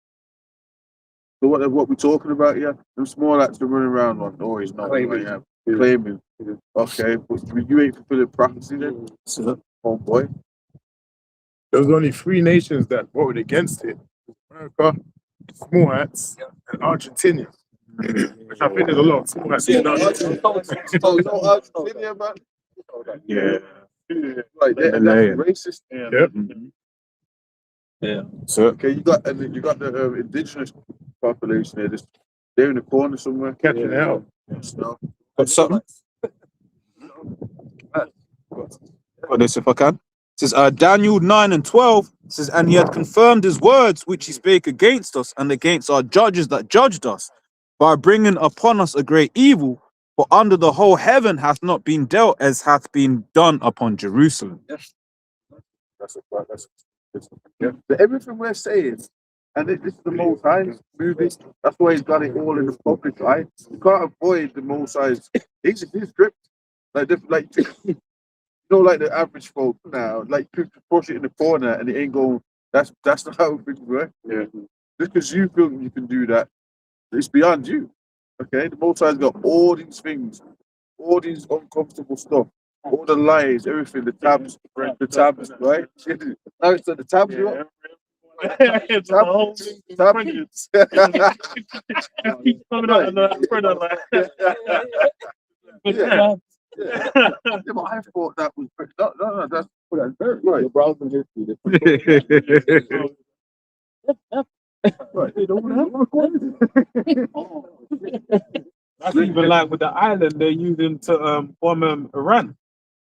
So what we're talking about here, them small acts are running around like, oh, he's not claiming. Okay, but you ain't fulfilling prophecy then? Oh boy. There was only 3 nations that voted against it: America, Small Hats, and Argentina. Which I think there's a lot of small hats in Argentina. Oh, you know Argentina, man? Yeah. Like, that's racist. Yep. Yeah. So Okay, you got the indigenous population there. They're in the corner somewhere. Catching hell. So, got something. Got this if I can. It says Daniel 9 and 12 says, and he had confirmed his words which he spake against us and against our judges that judged us, by bringing upon us a great evil. For under the whole heaven hath not been dealt as hath been done upon Jerusalem. that's yeah. But everything we're saying, and this is the Most High's movie. That's why he's got it all in the public eye. You can't avoid the Most High's. He's script. Like you know, like the average folk now, like you push it in the corner and it ain't going. That's not how things work. Yeah. Just because you feel you can do that, it's beyond you. Okay, the Most High's got all these things, all these uncomfortable stuff, all the lies, everything, the tabs, right? Now it's the tabs, you know? It's the whole brilliance. It keeps coming out in the printer like. Yeah. Yeah, but I thought that was no, that's very right. Your browsing history. Right. They don't That's even like with the island they're using to bomb Iran.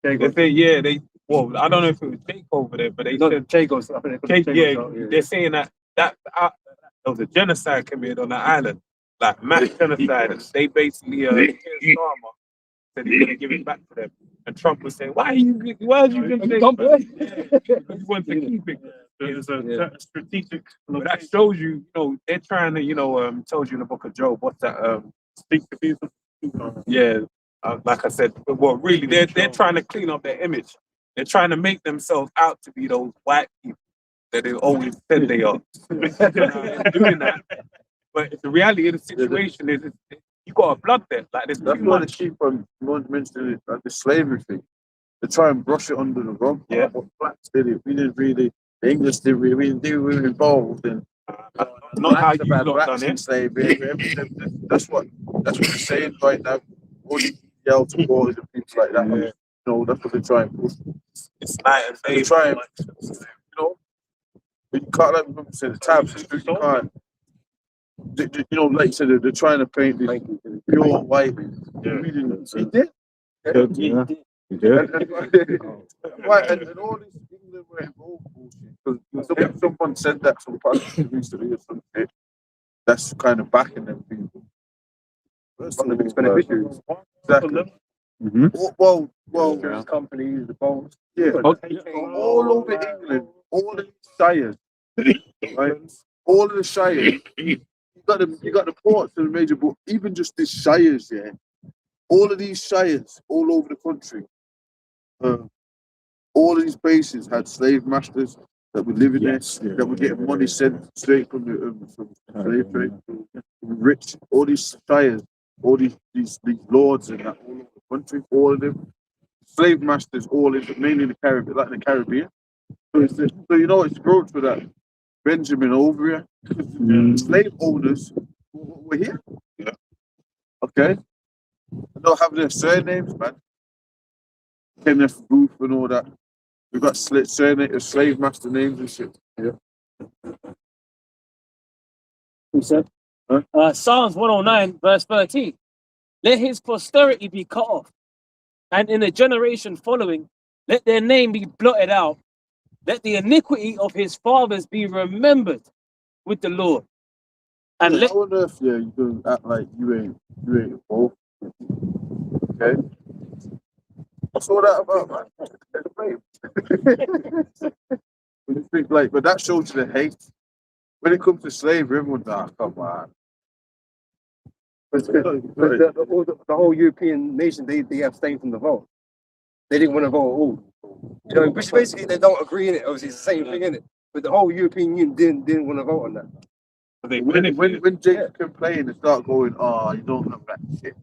They say, well, I don't know if it was takeover there, but they said Chagos. I think they call it Chagos, they're saying that there was a genocide committed on the island, like mass genocide. And they basically Keir Starmer said he's gonna give it back to them, and Trump was saying, why are you giving it? He wants to keep it. It's a strategic. But that shows you, they're trying to, told you in the book of Job, what's that? Speak to people. Yeah, like I said, well, really, they're trying to clean up their image. They're trying to make themselves out to be those white people that they always said they are. They're doing that, but the reality of the situation is you got a blood there. Like there's That's too why they much. keep on mentioning it, like the slavery thing. They try and brush it under the rug. Yeah. What blacks did it. We didn't really. The English didn't really. We were involved in. Not how you about lot blacks done in it. slavery. That's what they're saying right now. All these yells and boys and people like that. Yeah. That's what they try and push. It's night and They day. try and, but you can't let them say the tabs. You can't. Like you said, they're trying to paint this pure white. We didn't. He did. Yeah. Right, and all this England were involved bullshit. Because someone said that some politician recently or something. That's kind of backing them people. One of the biggest beneficiaries. Exactly. Well, Insurance companies, the bonds. yeah. All over England, all the shires, right? All of the shires. You got the ports and the major, but even just these shires, yeah. All of these shires, all over the country, all of these places had slave masters that were living there, that were getting money sent straight from the slave trade. Rich, all these shires, all these lords and that all over the country, all of them, slave masters, all in mainly in the Caribbean, like in the Caribbean. So it's growth for that. Benjamin over here, slave owners were here. Yeah. Okay. They don't have their surnames, man. Kenneth Booth and all that. We've got slave master names and shit. Yeah. Who said? Huh? Psalms 109, verse 13. Let his posterity be cut off, and in the generation following, let their name be blotted out. Let the iniquity of his fathers be remembered with the Lord. And let how on earth, you can act like you ain't involved. Okay? What's all that about, man? When you think but that shows you the hate. When it comes to slavery, everyone's like, come on. The whole European nation, they abstained from the vote. They didn't want to vote at all. You know, which basically they don't agree in it. Obviously, it's the same thing in it. But the whole European Union didn't want to vote on that. When Jake complain and start going, oh, you don't have that shit.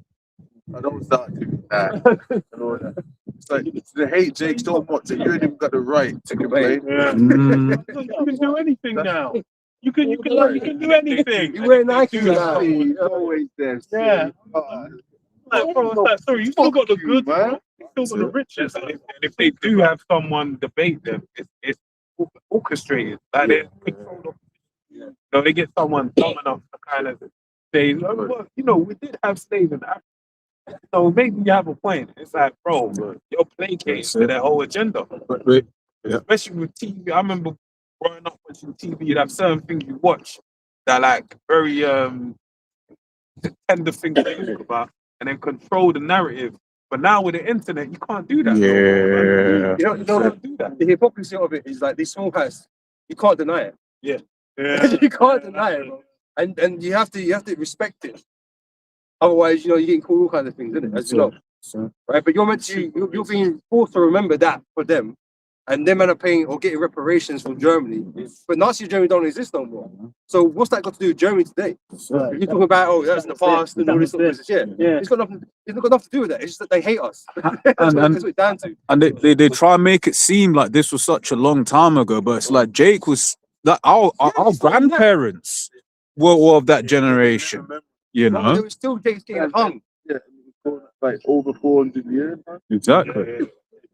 I don't start doing that. And all that. It's like they hate Jake so much that you ain't even got the right to complain. Yeah. Mm. You can do anything now. You can do anything. You wear Nike You now. see, always there. see. Yeah. Oh, Like, bro, it's like, sorry, you still got the you, goods, man. man. You still got the riches. And if they do have someone debate them, it's orchestrated. Like they control the, so they get someone dumb enough to kind of say, "Oh, well, you know, we did have slaves in Africa. So maybe you have a point." It's like, bro, you're placating to their whole agenda. Wait. Yeah. Especially with TV. I remember growing up watching TV, you'd have certain things you watch that like very tender things to talk about and then control the narrative. But now with the internet, you can't do that. Yeah. You know, can't do that. the hypocrisy of it is like these small hats. You can't deny it. Yeah. You can't deny it, bro. And you have to respect it. Otherwise, you know, you're getting called all kinds of things, isn't it? As you know, right? But you're meant to, you're being forced to remember that for them, and them men are paying or getting reparations from Germany. But Nazi Germany don't exist no more. So what's that got to do with Germany today? You're talking about, oh, that's in the past and all this stuff. Yeah, it's got nothing. It's not got nothing to do with that. It's just that they hate us. That's what it's down to. And they try and make it seem like this was such a long time ago, but it's like Jake was like our grandparents were of that generation, you There know? was still Jake's getting hung. Yeah, like over 400 years, man. Exactly.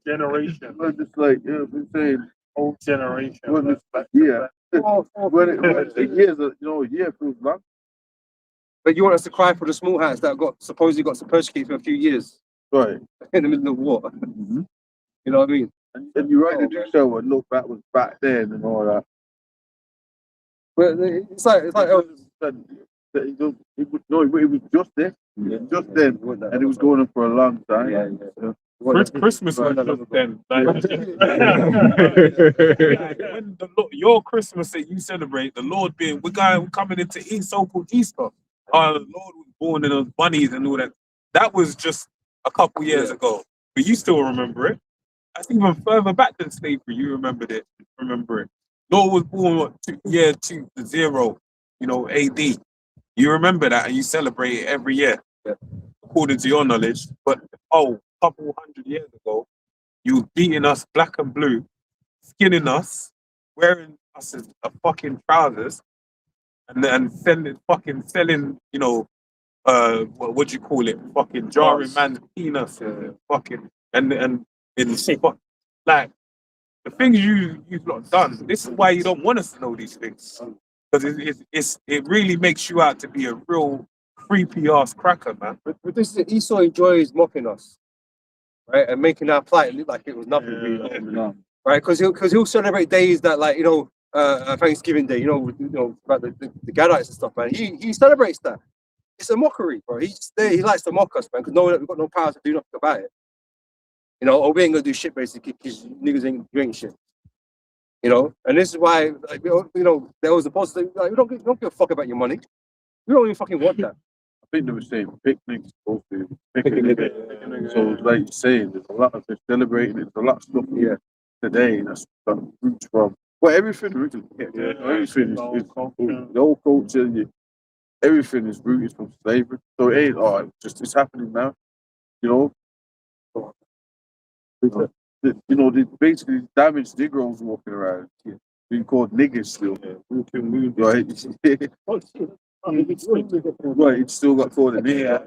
Generation. We're just like, yeah, we're saying, Whole generation. when it's yeah. When the years, you know, a year feels long. But you want us to cry for the small hats that supposedly got persecuted for a few years Right. in the middle of war. You know what I mean? And you're right to do so and look, that was back then and all that. But it's like It was just there. Just then. And it was going on for a long time. Christmas was just then. Like, when your Christmas that you celebrate, the Lord being, we're coming into East, so-called Easter. The Lord was born in those bunnies and all that. That was just a couple years ago, but you still remember it. That's even further back than slavery. You remember it. Lord was born year 20, you know, AD. You remember that and you celebrate it every year, according to your knowledge. But couple 100 years ago, you were beating us black and blue, skinning us, wearing us as a fucking trousers, and selling, you know, what do you call it? Fucking jarring man's peanuts, fucking and in like the things you've not done. This is why you don't want us to know these things, because it really makes you out to be a real creepy ass cracker, man. But this is Esau enjoys mocking us, right, and making our plight look like it was nothing, really, right? Because he'll celebrate days that, like, you know, Thanksgiving Day, you know about the Gadites and stuff, man. He celebrates that. It's a mockery, bro. He's there. He likes to mock us, man, because we've got no power to do nothing about it. You know, or we ain't gonna do shit basically because niggas ain't doing shit. You know, and this is why, like, you know, there was a positive. Like, we don't give a fuck about your money. We don't even fucking want that. I think they were saying picnics, picnic. So, like you're saying, there's a lot of celebrating. There's a lot of stuff here today that's roots from. Well, everything rooted. Everything is the whole culture. Everything is rooted from slavery. So it ain't it's happening now. You know. You know, basically damaged Negroes walking around, being called niggas still. Right? Right, it's still got called a nigger.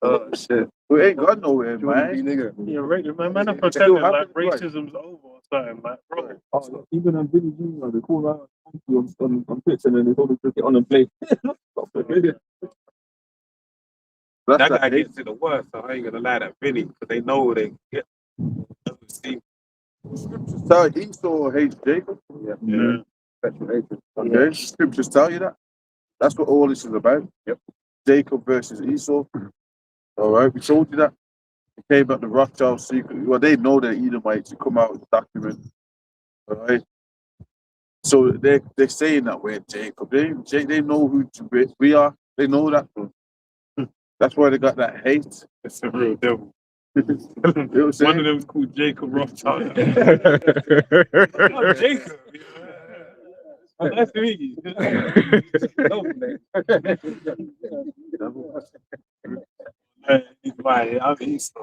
Oh shit. We ain't got nowhere, man. Yeah, right, man. I'm pretending like racism's over or something, like, bro. Even on Billy Jr., they call out on pitch and then they only took it on and play. That guy gets to the worst, so I ain't gonna lie, that Vinny, because they know they get. Scriptures tell Esau hates Jacob. Yeah. Okay, scriptures tell you that. That's what all this is about. Yep. Jacob versus Esau. All right, we told you that. It came out the Rothschild secret. Well, they know they're Edomites. You come out with the document. All right. So they're saying that we're Jacob. They know who we are. They know that. That's why they got that hate. It's a real devil. You know what I'm One of saying? them's called Jacob Rothschild. Oh, Jacob. Nice to meet you. He's right. I'm East.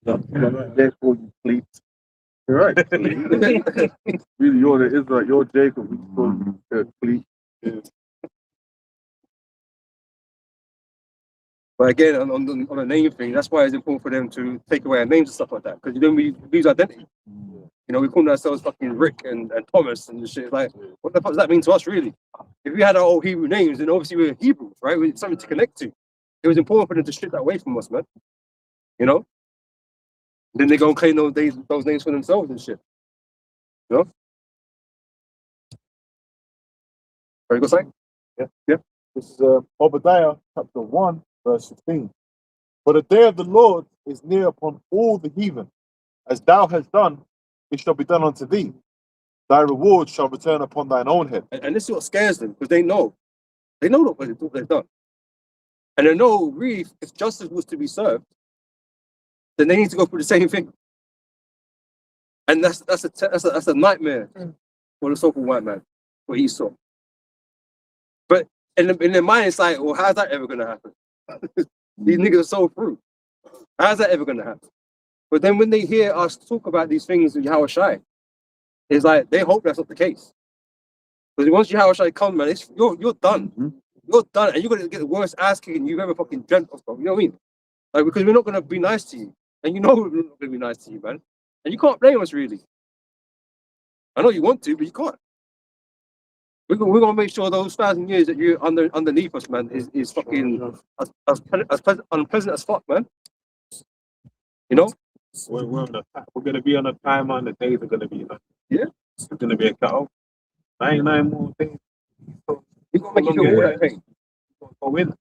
Therefore, you fleet. You're right. Really, you're the Israel. You're Jacob. We call you fleet. But again, on the name thing, that's why it's important for them to take away our names and stuff like that. Because then we lose identity. You know, we call ourselves fucking Rick and Thomas and shit. Like, what the fuck does that mean to us, really? If we had our old Hebrew names, then obviously we're Hebrews, right? We had something to connect to. It was important for them to strip that away from us, man. You know? Then they go and claim those names for themselves and shit. You know? Very good, saying? Yeah. This is Obadiah chapter 1, verse 15. For the day of the Lord is near upon all the heathen. As thou hast done, it shall be done unto thee. Thy reward shall return upon thine own head. And this is what scares them, because they know what they've done. And they know, really, if justice was to be served, then they need to go through the same thing. And that's a nightmare for the so-called white man, what he saw. But in their mind, it's like, well, how's that ever going to happen? These niggas are so through. How's that ever going to happen? But then when they hear us talk about these things with Yahweh Shai, it's like they hope that's not the case. Because once Yahweh Shai comes, man, you're done. You're done, and you're going to get the worst ass kicking you've ever fucking dreamt of, bro. You know what I mean? Like, because we're not going to be nice to you. And you know we're not going to be nice to you, man. And you can't blame us, really. I know you want to, but you can't. We're going to make sure those 1,000 years that you're underneath us, man, is fucking as unpleasant as fuck, man. You know? We're going to be on a timer, and the days are going to be like, yeah, it's going to be a cut-off. 99 more days. You're going to make you feel all that pain. Go win.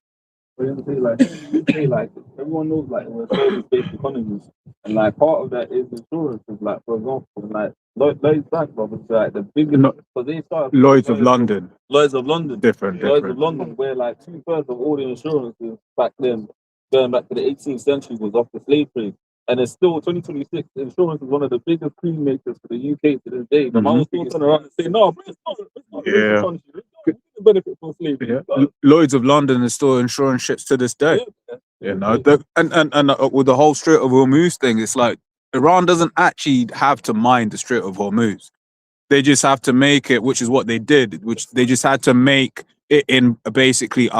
Like everyone knows, like we're service-based economies, and like part of that is insurance. Like for example, like Lloyd's Bank, bro, it's like the biggest. Because they started Lloyd's of London. Lloyd's of London. Different. Lloyd's of London, where like 2/3 of all the insurances back then, going back to the 18th century, was off the slave trade. And it's still 2026. Insurance is one of the biggest cream makers for the UK to this day. But man was still turning around and say, no, but it's not Yeah. a country. Benefit from slavery. Lloyd's of London is still insuring ships to this day. You know, and with the whole Strait of Hormuz thing, it's like Iran doesn't actually have to mine the Strait of Hormuz. They just have to make it, which is what they did, which they just had to make it in basically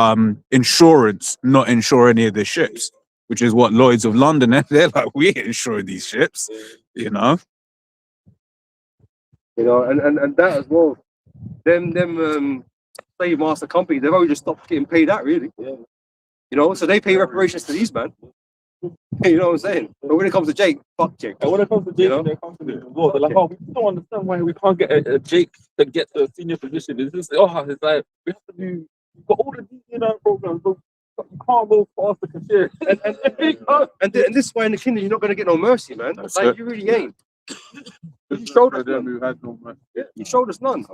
insurance, not insure any of the ships, which is what Lloyd's of London, they're like, we insure these ships, you know? You know, and that as well. Them slave master companies, they've already just stopped getting paid out, really. Yeah. You know, so they pay reparations to these man. You know what I'm saying? But when it comes to Jake, fuck Jake. And when it comes to Jake, you know? They're confident as well. They're like, oh, we don't understand why we can't get a Jake to get to a senior position. It's just, it's like, we have to do, we've got all the DNI programs, but you can't go past the cashier. And this is why in the kingdom you're not going to get no mercy, man. That's like, it. you really ain't. You showed us none. Who had no money. Yeah, you showed us none.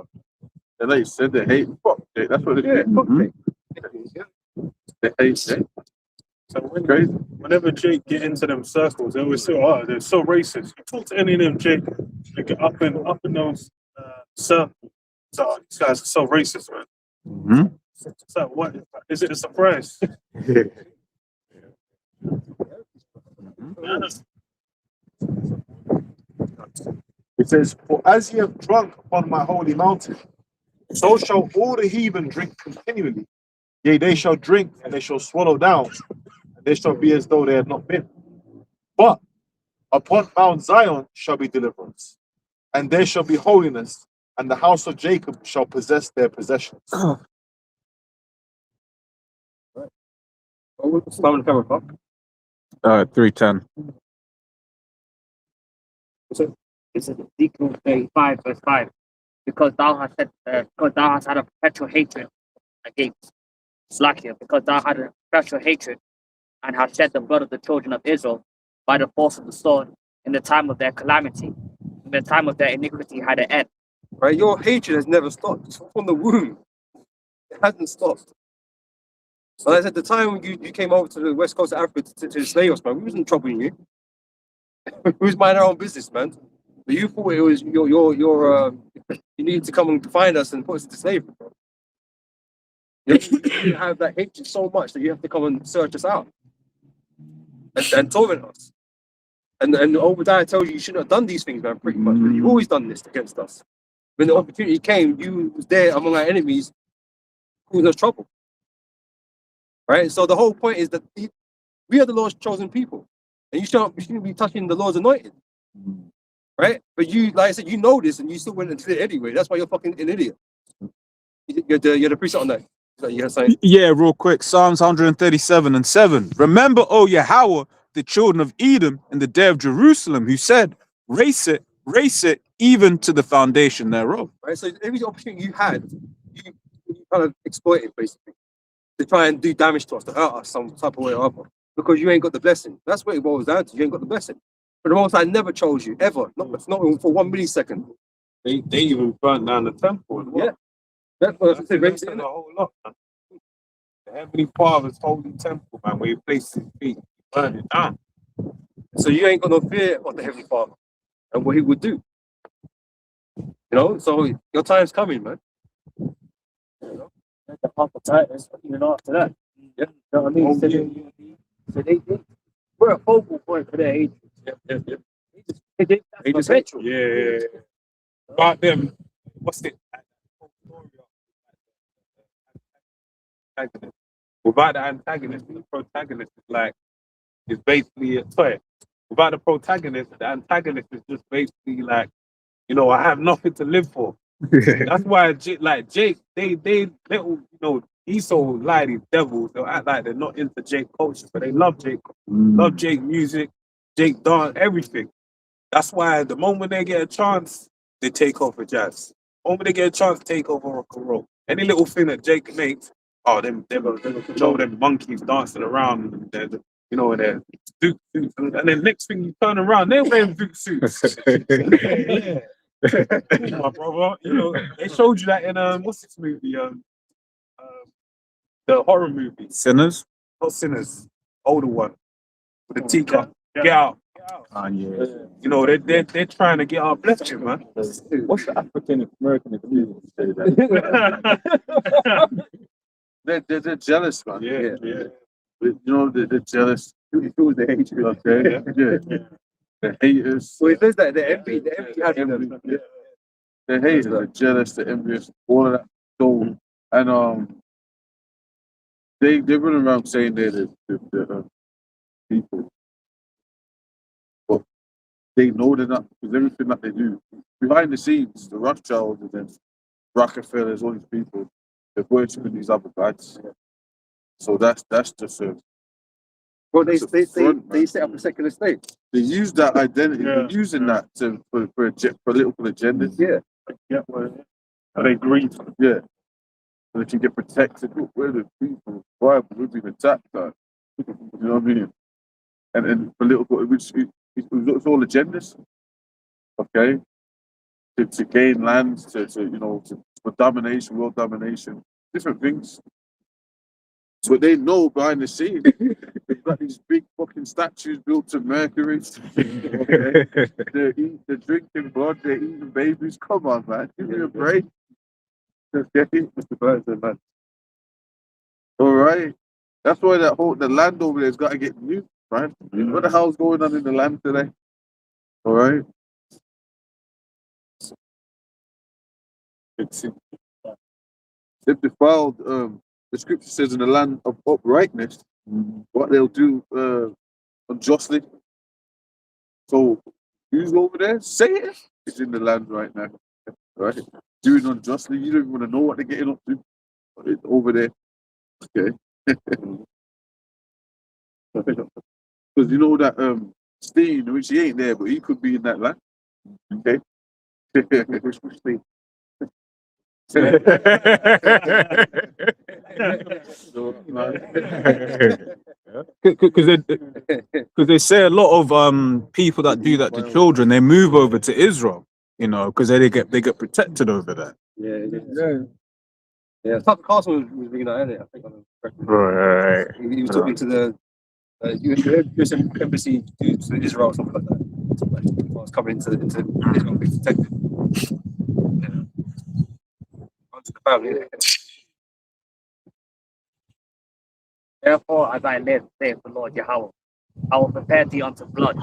And they said they hate fuck Jake. That's what they Fuck Jake. They hate Jake. So whenever Jake get into them circles, they always say, "Oh, they're so racist." You talk to any of them, Jake, they get up in those circles. So these guys are so racist, man. Mm-hmm. So what is it? A surprise? It says, for as ye have drunk upon my holy mountain, so shall all the heathen drink continually. Yea, they shall drink and they shall swallow down, and they shall be as though they had not been. But upon Mount Zion shall be deliverance, and there shall be holiness, and the house of Jacob shall possess their possessions. What's the camera, fuck? 310. This is Ezekiel 35, verse 5. Because thou hast said, because thou hast had a perpetual hatred against Slakia, because thou had a perpetual hatred and hast shed the blood of the children of Israel by the force of the sword, in the time of their calamity, in the time of their iniquity had an end. Right? Your hatred has never stopped. It's from the womb. It hasn't stopped. So as at the time when you came over to the west coast of Africa to enslave us, man, we wasn't troubling you. We was minding our own business, man. But you thought it was your you needed to come and find us and put us into slavery, bro. You have that hatred so much that you have to come and search us out and torment us. And Obadiah tells you shouldn't have done these things, man, pretty much. But you've always done this against us. When the opportunity came, you was there among our enemies, causing us trouble. Right? So the whole point is that we are the Lord's chosen people. And you shouldn't be touching the Lord's anointed. Right? But you, like I said, you know this and you still went and did it anyway. That's why you're fucking an idiot. You're the priest on that. You saying? Yeah, real quick. Psalms 137:7. Remember, O Yahweh, the children of Edom in the day of Jerusalem, who said, race it, even to the foundation thereof. Right? So every opportunity you had, you kind of exploited basically to try and do damage to us, to hurt us some type of way or other. Because you ain't got the blessing. That's what it boils down to. You ain't got the blessing. But the Most High never chose you, ever. Not even for 1 millisecond. They even burnt down the temple as well. Yeah. That's what I said. That's a whole lot, man. The Heavenly Father's holy temple, man, where he placed his feet, he burned it down. So you ain't got no fear of the Heavenly Father and what he would do. You know, so your time's coming, man. The Titus, even after that. Yeah. You know what I mean? So they we're a focal point for their hatred. They just hate you. Yeah. About them, what's it? Without the antagonist, the protagonist is basically a toy. Without the protagonist, the antagonist is just basically like, you know, I have nothing to live for. That's why, Jake, they little, you know, Esau lie, these devils. They'll act like they're not into Jake culture, but they love Jake, love Jake music, Jake dance, everything. That's why the moment they get a chance, they take over jazz. The moment they get a chance to take over rock and roll. Any little thing that Jake makes, oh, they're gonna control them monkeys dancing around, and they're, you know, they're zoot suits, and then next thing you turn around, they're wearing zoot suits. Yeah. My brother, you know, they showed you that in what's this movie? The horror movie. Sinners? Not Sinners. Older one. With the teacup. Get out. Yeah. You know, they're trying to get our blessing, man. What's the African American experience? They're jealous, man. Yeah. You know, they're jealous. It was the hatred. Okay. Yeah. The haters. So it says that the envy had in them. Yeah. The haters, the jealous, the envious, all of that. So, and they run around saying they're the people, but they know they're not, because everything that they do behind the scenes, the Rothschilds and then Rockefellers, all these people, they're worshiping these other gods. So that's just a. Well, they set up a secular state. They use that identity. They're using that for political agendas. Yeah. Are they greed? Yeah. So they can get protected. Look, we're the people. Bible, we've been attacked. You know what I mean? And political, it's all agendas. Okay. To gain land, for domination, world domination, different things. So they know behind the scenes. They've got these big fucking statues built to Mercury. Okay? They're drinking blood, they're eating babies. Come on, man. Give me a break. Okay, Mr. Burton, man. All right. That's why the land over there's got to get new, man. What the hell's going on in the land today? All right. If defiled, the scripture says in the land of uprightness, what they'll do unjustly. So who's over there? Satan is in the land right now, right? Doing unjustly. You don't even want to know what they're getting up to. But it's over there. Okay. Because you know that Steen, which he ain't there, but he could be in that land. Okay. Which Steen? Because Because they say a lot of people that do that to children, they move over to Israel, you know, because they get protected over there. Yeah. Tucker Carlson was reading that earlier, I think. Right. He was talking to the US embassy to Israel or something like that. Like, I was coming into Israel being protected. Onto the family. Therefore, as I live, saith the Lord Yahweh, I will prepare thee unto blood,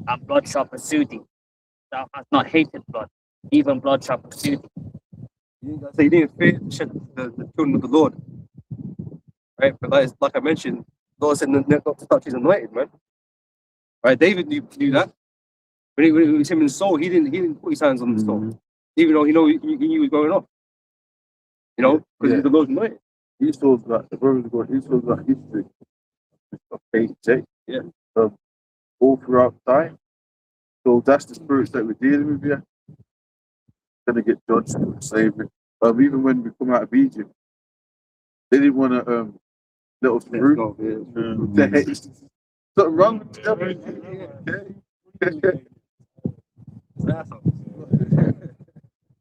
and blood shall pursue thee. Thou hast not hated blood, even blood shall pursue thee. So he didn't fear the children of the Lord. Right? But like I mentioned, the Lord said not to touch his anointed, man. Right? David knew that. When it was him and Saul, he didn't put his hands on the Saul. Even though he knew he was going off. You know, because he's the Lord's anointed. He shows that the brothers of God, he shows that history of faith, yeah. All throughout time. So that's the spirits that we're dealing with here. Gonna get judged for slavery. Even when we come out of Egypt, they didn't want to let us through. Something wrong with them.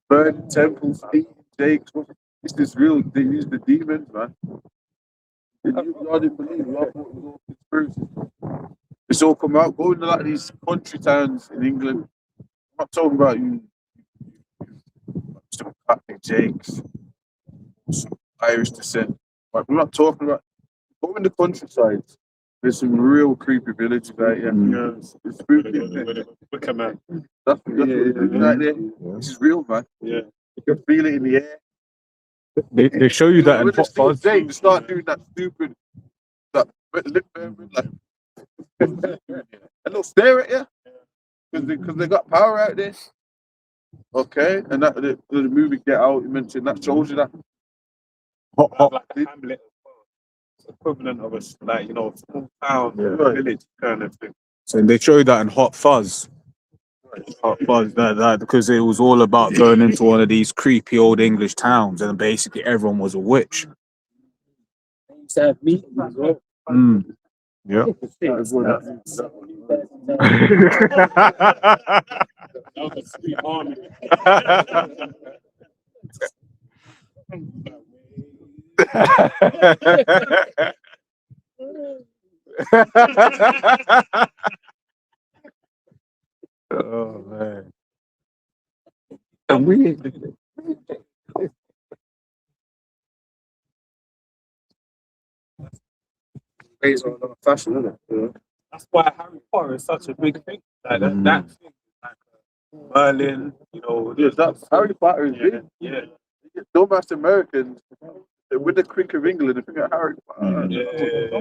Burning temples, eating jakes. It's this real. They use the demons, man. I didn't believe. I thought it was all conspiracy. It's all come out. Go into like these country towns in England. I'm not talking about you. Some Catholic Jakes, some Irish descent. Like, we're not talking about. Go in the countryside. There's some real creepy villages out here. It's spooky. Wicker Man. That's what it is right there. This is real, man. Yeah. You can feel it in the air. They show you that in When they Hot Fuzz. Jake start doing that stupid, that lip like, and they'll stare at you because they got power out there. Okay, and that the movie Get Out you mentioned that shows you that. Like a hamlet, equivalent of a like small town village kind of thing. So they show you that in Hot Fuzz. Hot Fuzz, that because it was all about going into one of these creepy old English towns, and basically everyone was a witch. Used to have meetings as well. Yeah. That was a sweet army. Oh man. And we Based on another fashion, isn't it? You know? That's why Harry Potter is such a big thing. Like that thing, like Merlin, yes, that's Harry Potter is big. Yeah. Dumbass Americans with the Crick of England, they think of Harry Potter. They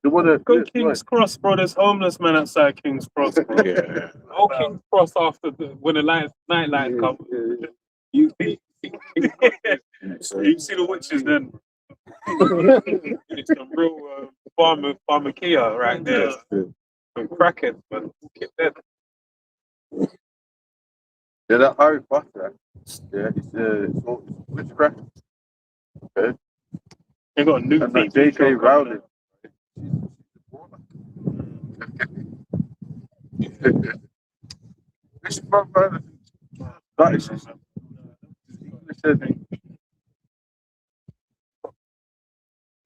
want to Go King's Cross, bro. There's homeless men outside King's Cross, bro. Go King's Cross after when the night light comes. You see the witches then. It's some real pharmakia right there. Some crackheads, man. Keep that. Yeah, that Harry Potter. Yeah, it's witchcraft. Okay. They got a new and that J.K. Rowling. This brother, that is just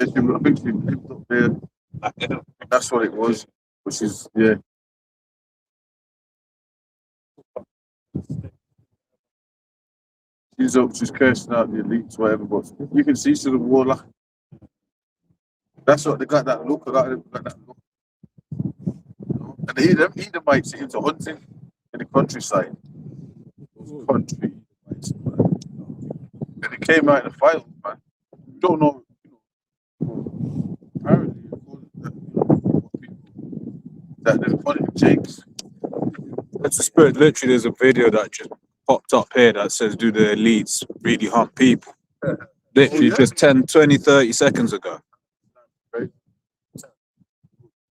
I think she lived up there. That's what it was. Which is she's cursing out the elites, whatever, but you can see to the warlock. That's what they got that look, And the Edomites into hunting in the countryside. Country. And it came out in the files, man. You don't know. Apparently, that they're hunting Jakes. That's the spirit. Literally, there's a video that just popped up here that says, do the elites really hunt people? Literally just 10, 20, 30 seconds ago.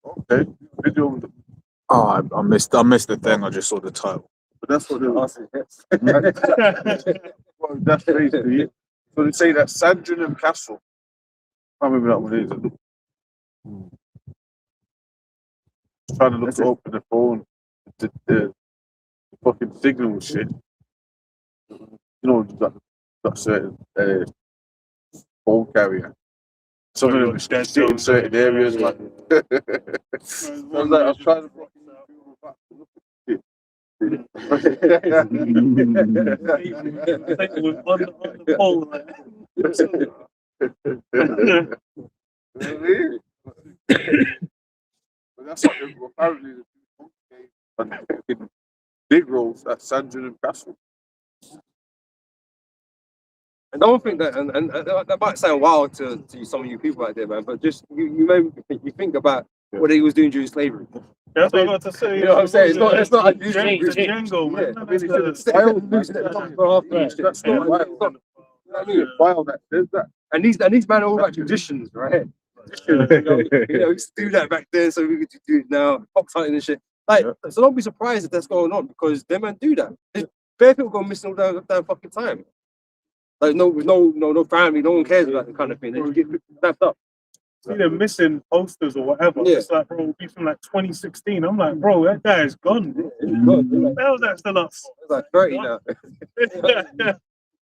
Okay. Video. Oh, I missed the thing. I just saw the title. But that's what they're asking. Well, that's crazy. So they say that Sandringham Castle. I can't remember that one is. trying to look to open the phone, the fucking signal shit. You know, you got certain phone carrier. Some of them Dead sit in zones, certain areas, like. I was like, I was trying to on the pole. But that's what apparently the big roles at Sandrin and Castle. And don't think that, and that might sound wild to some of you people out there, man. But just you think about what he was doing during slavery. That's what I got to say. You know what I'm saying? It's not unusual. Django, man. I mean, it's that's not wild. Wild that says that. And these men are all about traditions, right? Traditions, we used to do that back then, so we could do it now. Fox hunting and shit. Like, so don't be surprised if that's going on because them men do that. There's bare people go missing all the damn fucking time. Like no family, no one cares about the kind of thing. They just get snapped up. See them missing posters or whatever. Yeah. It's like, bro, be from like 2016. I'm like, bro, that guy is gone. Bro. God, How's that still up? it's like 30 now.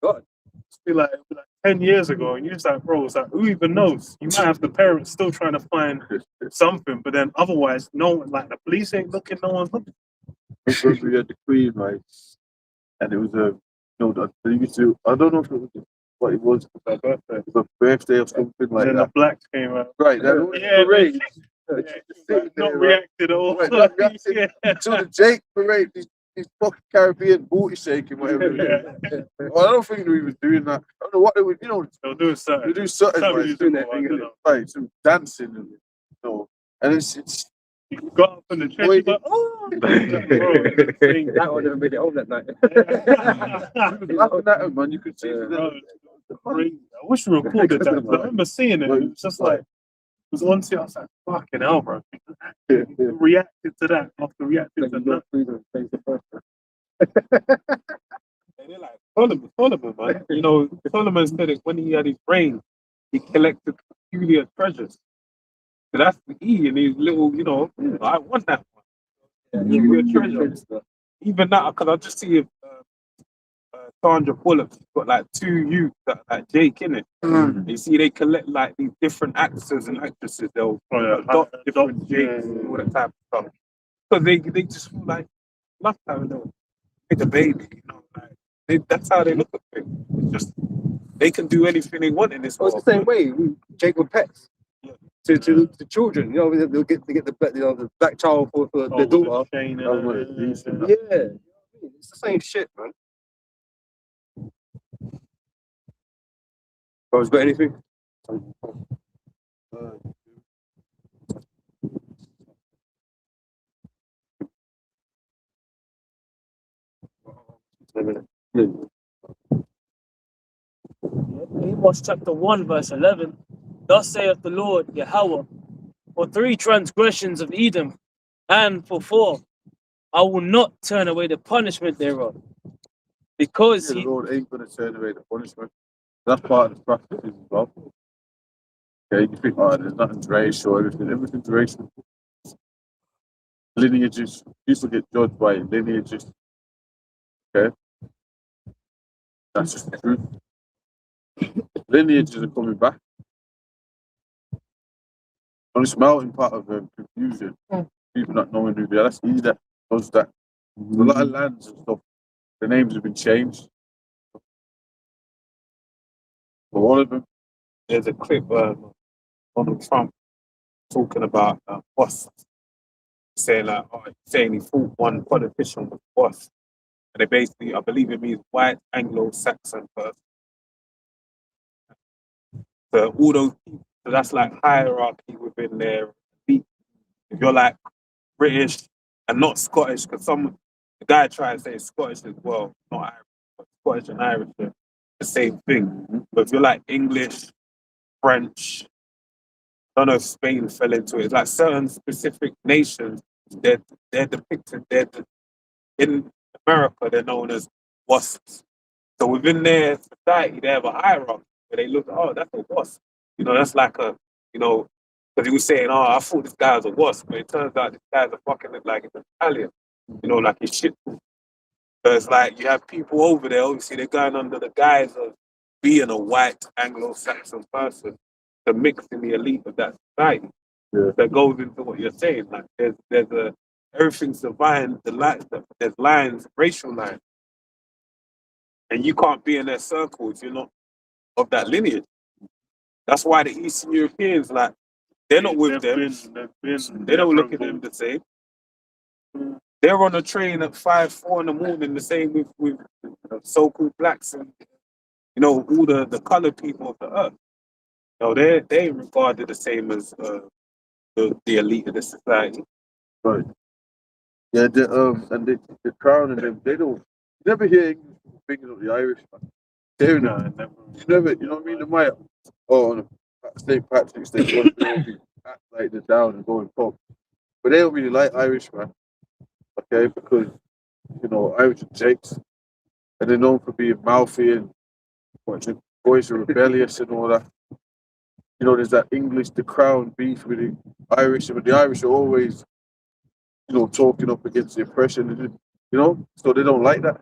God. It's be like 10 years ago, and you're just like, bro, it's like, who even knows? You might have the parents still trying to find something, but then otherwise, no one, like the police ain't looking, no one's looking. We had the Queen, right? And it was they used to, I don't know if it was what it was, it was a birthday or something like Then that. the blacks came out. Right, that Yeah, parade. Not reacted at all. Right, not reacted. Yeah. To the Jake parade, these fucking Caribbean booty shaking, whatever. Yeah. Well, I don't think we was doing that. I don't know what they would, They'll do something. they do something, Something right, you doing do, that I thing, don't innit? know. Right, some dancing, and it's You got up in the chest, you're like, oh, bro, That would have been it home that night. laughing at them, man. You could see them. crazy. I wish we recorded that. 'Cause I remember seeing it. It was just like, it was one scene. I was like, fucking hell, bro. Reacted to that after reacting to that. And they're like, Solomon, man. You know, Solomon said it when he had his brain, he collected peculiar treasures. So that's the E in his little, I want that one. Peculiar treasure. Even that, because I just see if Sandra Bullock's got like 2 youths that like Jake in it. You see, they collect like these different actors and actresses. They'll adopt different Jakes and all that type of stuff. Because they just feel like love having them make a baby. That's how they look at things. It's just they can do anything they want in this Well, world. it's the same way. Jake with pets. To the children, they'll get the black child for their daughter. Shane That was what and, it is. Yeah, it's the same shit, man. Bro's got anything? Amos chapter 1, verse 11. Thus saith the Lord Yahweh, for 3 transgressions of Edom, and for 4, I will not turn away the punishment thereof. Because The he Lord ain't going to turn away the punishment. That's part of the practice as well. Okay, you think, there's nothing's racial, everything's racial. Lineages, people get judged by lineages. Okay? That's just the truth. Lineages are coming back. On this melting pot of confusion, people not knowing who they are. That's he that does that. A lot of lands and stuff, the names have been changed. For all of them, there's a clip Donald Trump talking about bust, saying he fought one politician with bust, and they basically, I believe it means white Anglo-Saxon person. So all those people, so that's like hierarchy within their elite. If you're like British and not Scottish, because the guy tried to say Scottish as well, not Irish, but Scottish and Irish are the same thing. But if you're like English, French, I don't know if Spain fell into it. It's like certain specific nations, they're depicted. In America, they're known as wasps. So within their society, they have a hierarchy where they look, oh, that's a wasp. That's like a Because he was saying, "Oh, I thought this guy was a wasp, but it turns out this guy's a fucking like an Italian, you know, like he's shit." So it's like you have people over there. Obviously, they're going under the guise of being a white Anglo-Saxon person to mix in the elite of that society. Yeah. That goes into what you're saying. Like there's a everything's defined. There's lines, racial lines, and you can't be in their circle if you're not of that lineage. That's why the Eastern Europeans, like, they're not with them. They don't look at them the same. They're on a train at 5, 4 in the morning, the same with so-called blacks and you know all the colored people of the earth. No, they regarded the same as the elite of the society. Right. Yeah, and the crown and them, they don't, you never hear English people thinking of the Irish, man. They're Never. you never, you know what I mean? They might, on St. Patrick's Day, one day act like they're down and going pub. But they don't really like Irish, man. Okay, because, you know, Irish are jakes, and they're known for being mouthy and the boys are rebellious and all that. You know, there's that English, the crown beef with the Irish, but the Irish are always, you know, talking up against the oppression, you know, so they don't like that.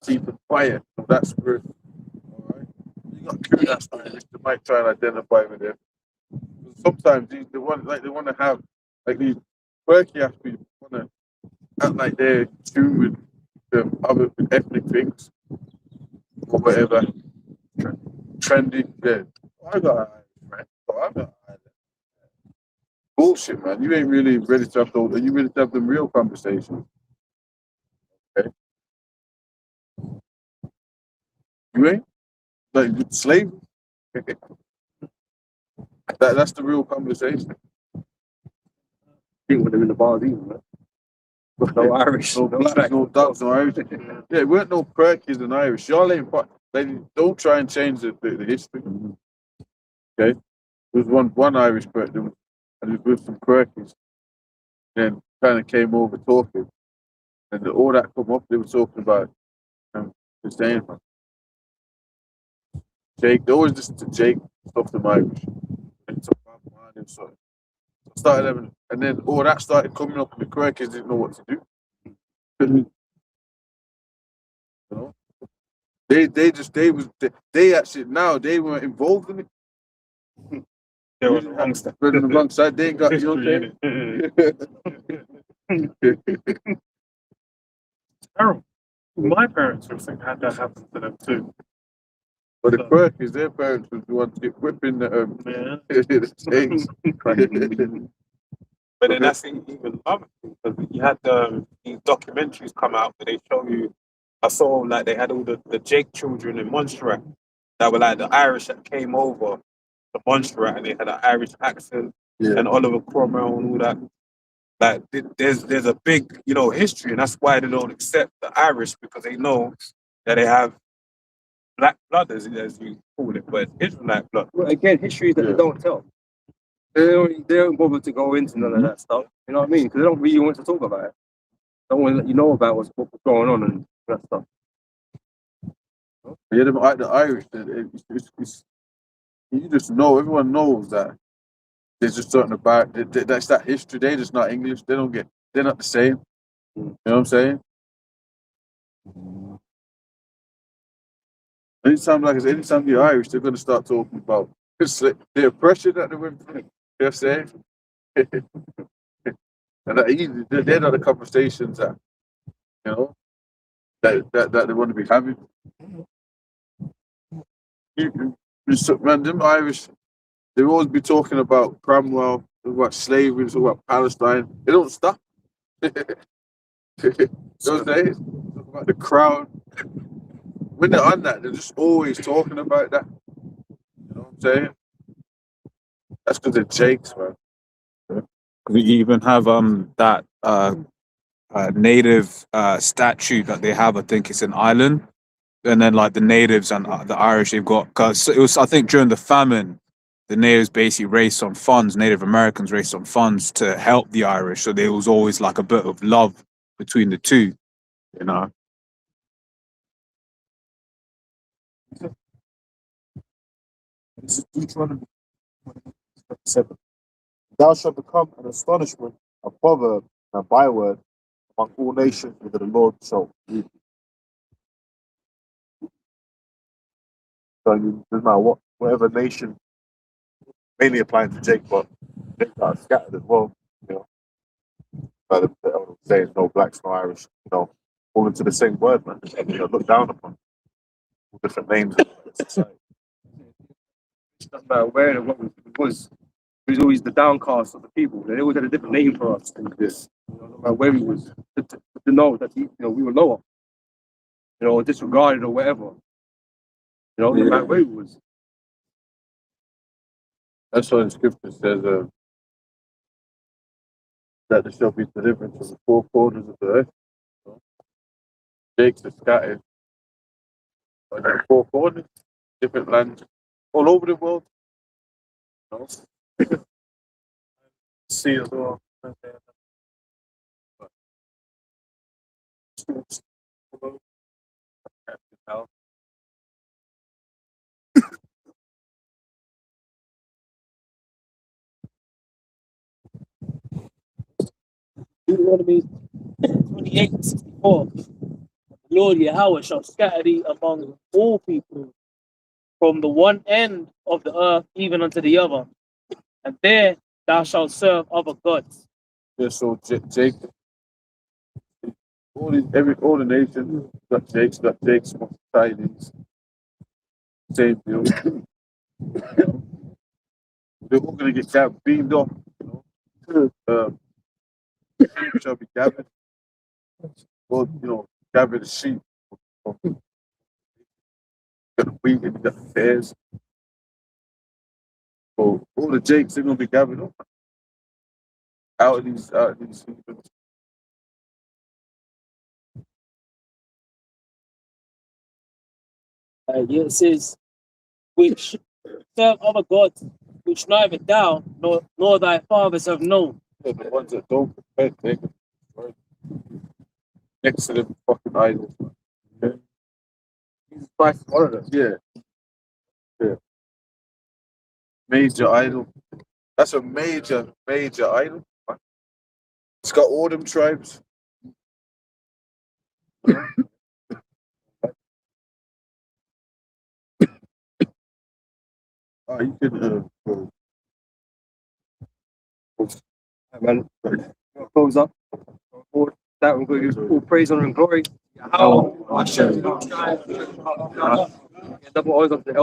Keep it quiet of that spirit. All right, you got curious Irish that might try and identify with them. Sometimes they want to have like these quirky ass people want to act like they're in tune with the other ethnic things or whatever. Trendy, yeah. I got an Irish friend. So I got an Irish. Bullshit, man. You ain't really ready to have those. Are you ready to have them real conversations? Okay. You ain't? Like slavery? That's the real conversation. Think when they're in the bars, even, man. No Irish, No blacks, no ducks, no Irish. Yeah, we weren't no Perkies and Irish. Y'all ain't like, don't try and change the history. Okay? There was one Irish person and he was with some Perkies. Then kind of came over talking. And all that come up, they were talking about the same. Jake, they always listen to Jake stuff to Irish. And so started having, and then all that started coming up, and the Quakers didn't know what to do. You know, they actually now they weren't involved in it. They were on the wrong side. On the wrong side, they ain't got you know what I'm saying? Terrible. My parents had that happen to them too. But the Quakers, their parents was the ones whipping the the snakes. But then that's even other thing, because you had these documentaries come out where they show you. I saw like they had all the Jake children in Montserrat that were like the Irish that came over to Montserrat and they had an Irish accent and Oliver Cromwell and all that. Like there's a big history, and that's why they don't accept the Irish, because they know that they have black blood, as you call it, but it's Israelite blood. Well, again, history that they don't tell. They don't bother to go into none of that stuff. You know what I mean? Because they don't really want to talk about it. They don't want to let you know about what's going on and that stuff. Yeah, the Irish, you just know, everyone knows that there's just something about that's that history. They're just not English. They're not the same. You know what I'm saying? Anytime the Irish, they're going to start talking about the oppression that they went through. You know what I'm saying? And they're not the conversations that, that they want to be having. Man, them Irish, they always be talking about Cromwell, about slavery, about Palestine. They don't stop. You know what I'm saying? Talk about the crown. When they're on that, they're just always talking about that. You know what I'm saying? That's because they're Jakes, man. We even have that native statue that they have. I think it's in Ireland, and then like the natives and the Irish, they've got, because it was, I think, during the famine, the natives basically raised some funds. Native Americans raised some funds to help the Irish, so there was always like a bit of love between the two, you know. This is Deuteronomy 7. Thou shalt become an astonishment, a proverb, and a byword among all nations, whither the Lord shall lead thee. So you doesn't matter whatever nation, mainly applying to Jake, but Jake are scattered as well. You know, like the elder was saying, no blacks, no Irish. You know, all into the same word, man. You know, look down upon all different names in society. It doesn't matter where and what it was. He was always the downcast of the people. They always had a different name for us. And this, you know, no matter where he was, to know that he, you know, we were lower, you know, or disregarded or whatever. You know, no matter where he was. That's what the scripture says, that there shall be deliverance from the four corners of the earth. You know? Jake's are scattered on the four corners, different lands, all over the world. You know? See as well. Deuteronomy 28:64. The Lord Yahweh shall scatter thee among all people, from the one end of the earth even unto the other, and there thou shalt serve other gods. Yeah, so Jacob, all the nations got Jake's Chinese, same deal. They're all gonna get beamed off, you know. Sheep shall be gathered. Well, you know, gather the sheep. You got the wheat and you got the bears. So all the Jakes are gonna be gathered up out of these heathens. Yeah, it says, which serve other gods, which neither thou nor thy fathers have known. Yeah, the ones that don't repent, they can destroy next to them fucking idols. Yeah. Jesus Christ is one of them. Yeah. Yeah. Major idol. That's a major idol. It's got all them tribes. You can Man, close up. That one good. All praise, honor, and glory. How? Double O's up to the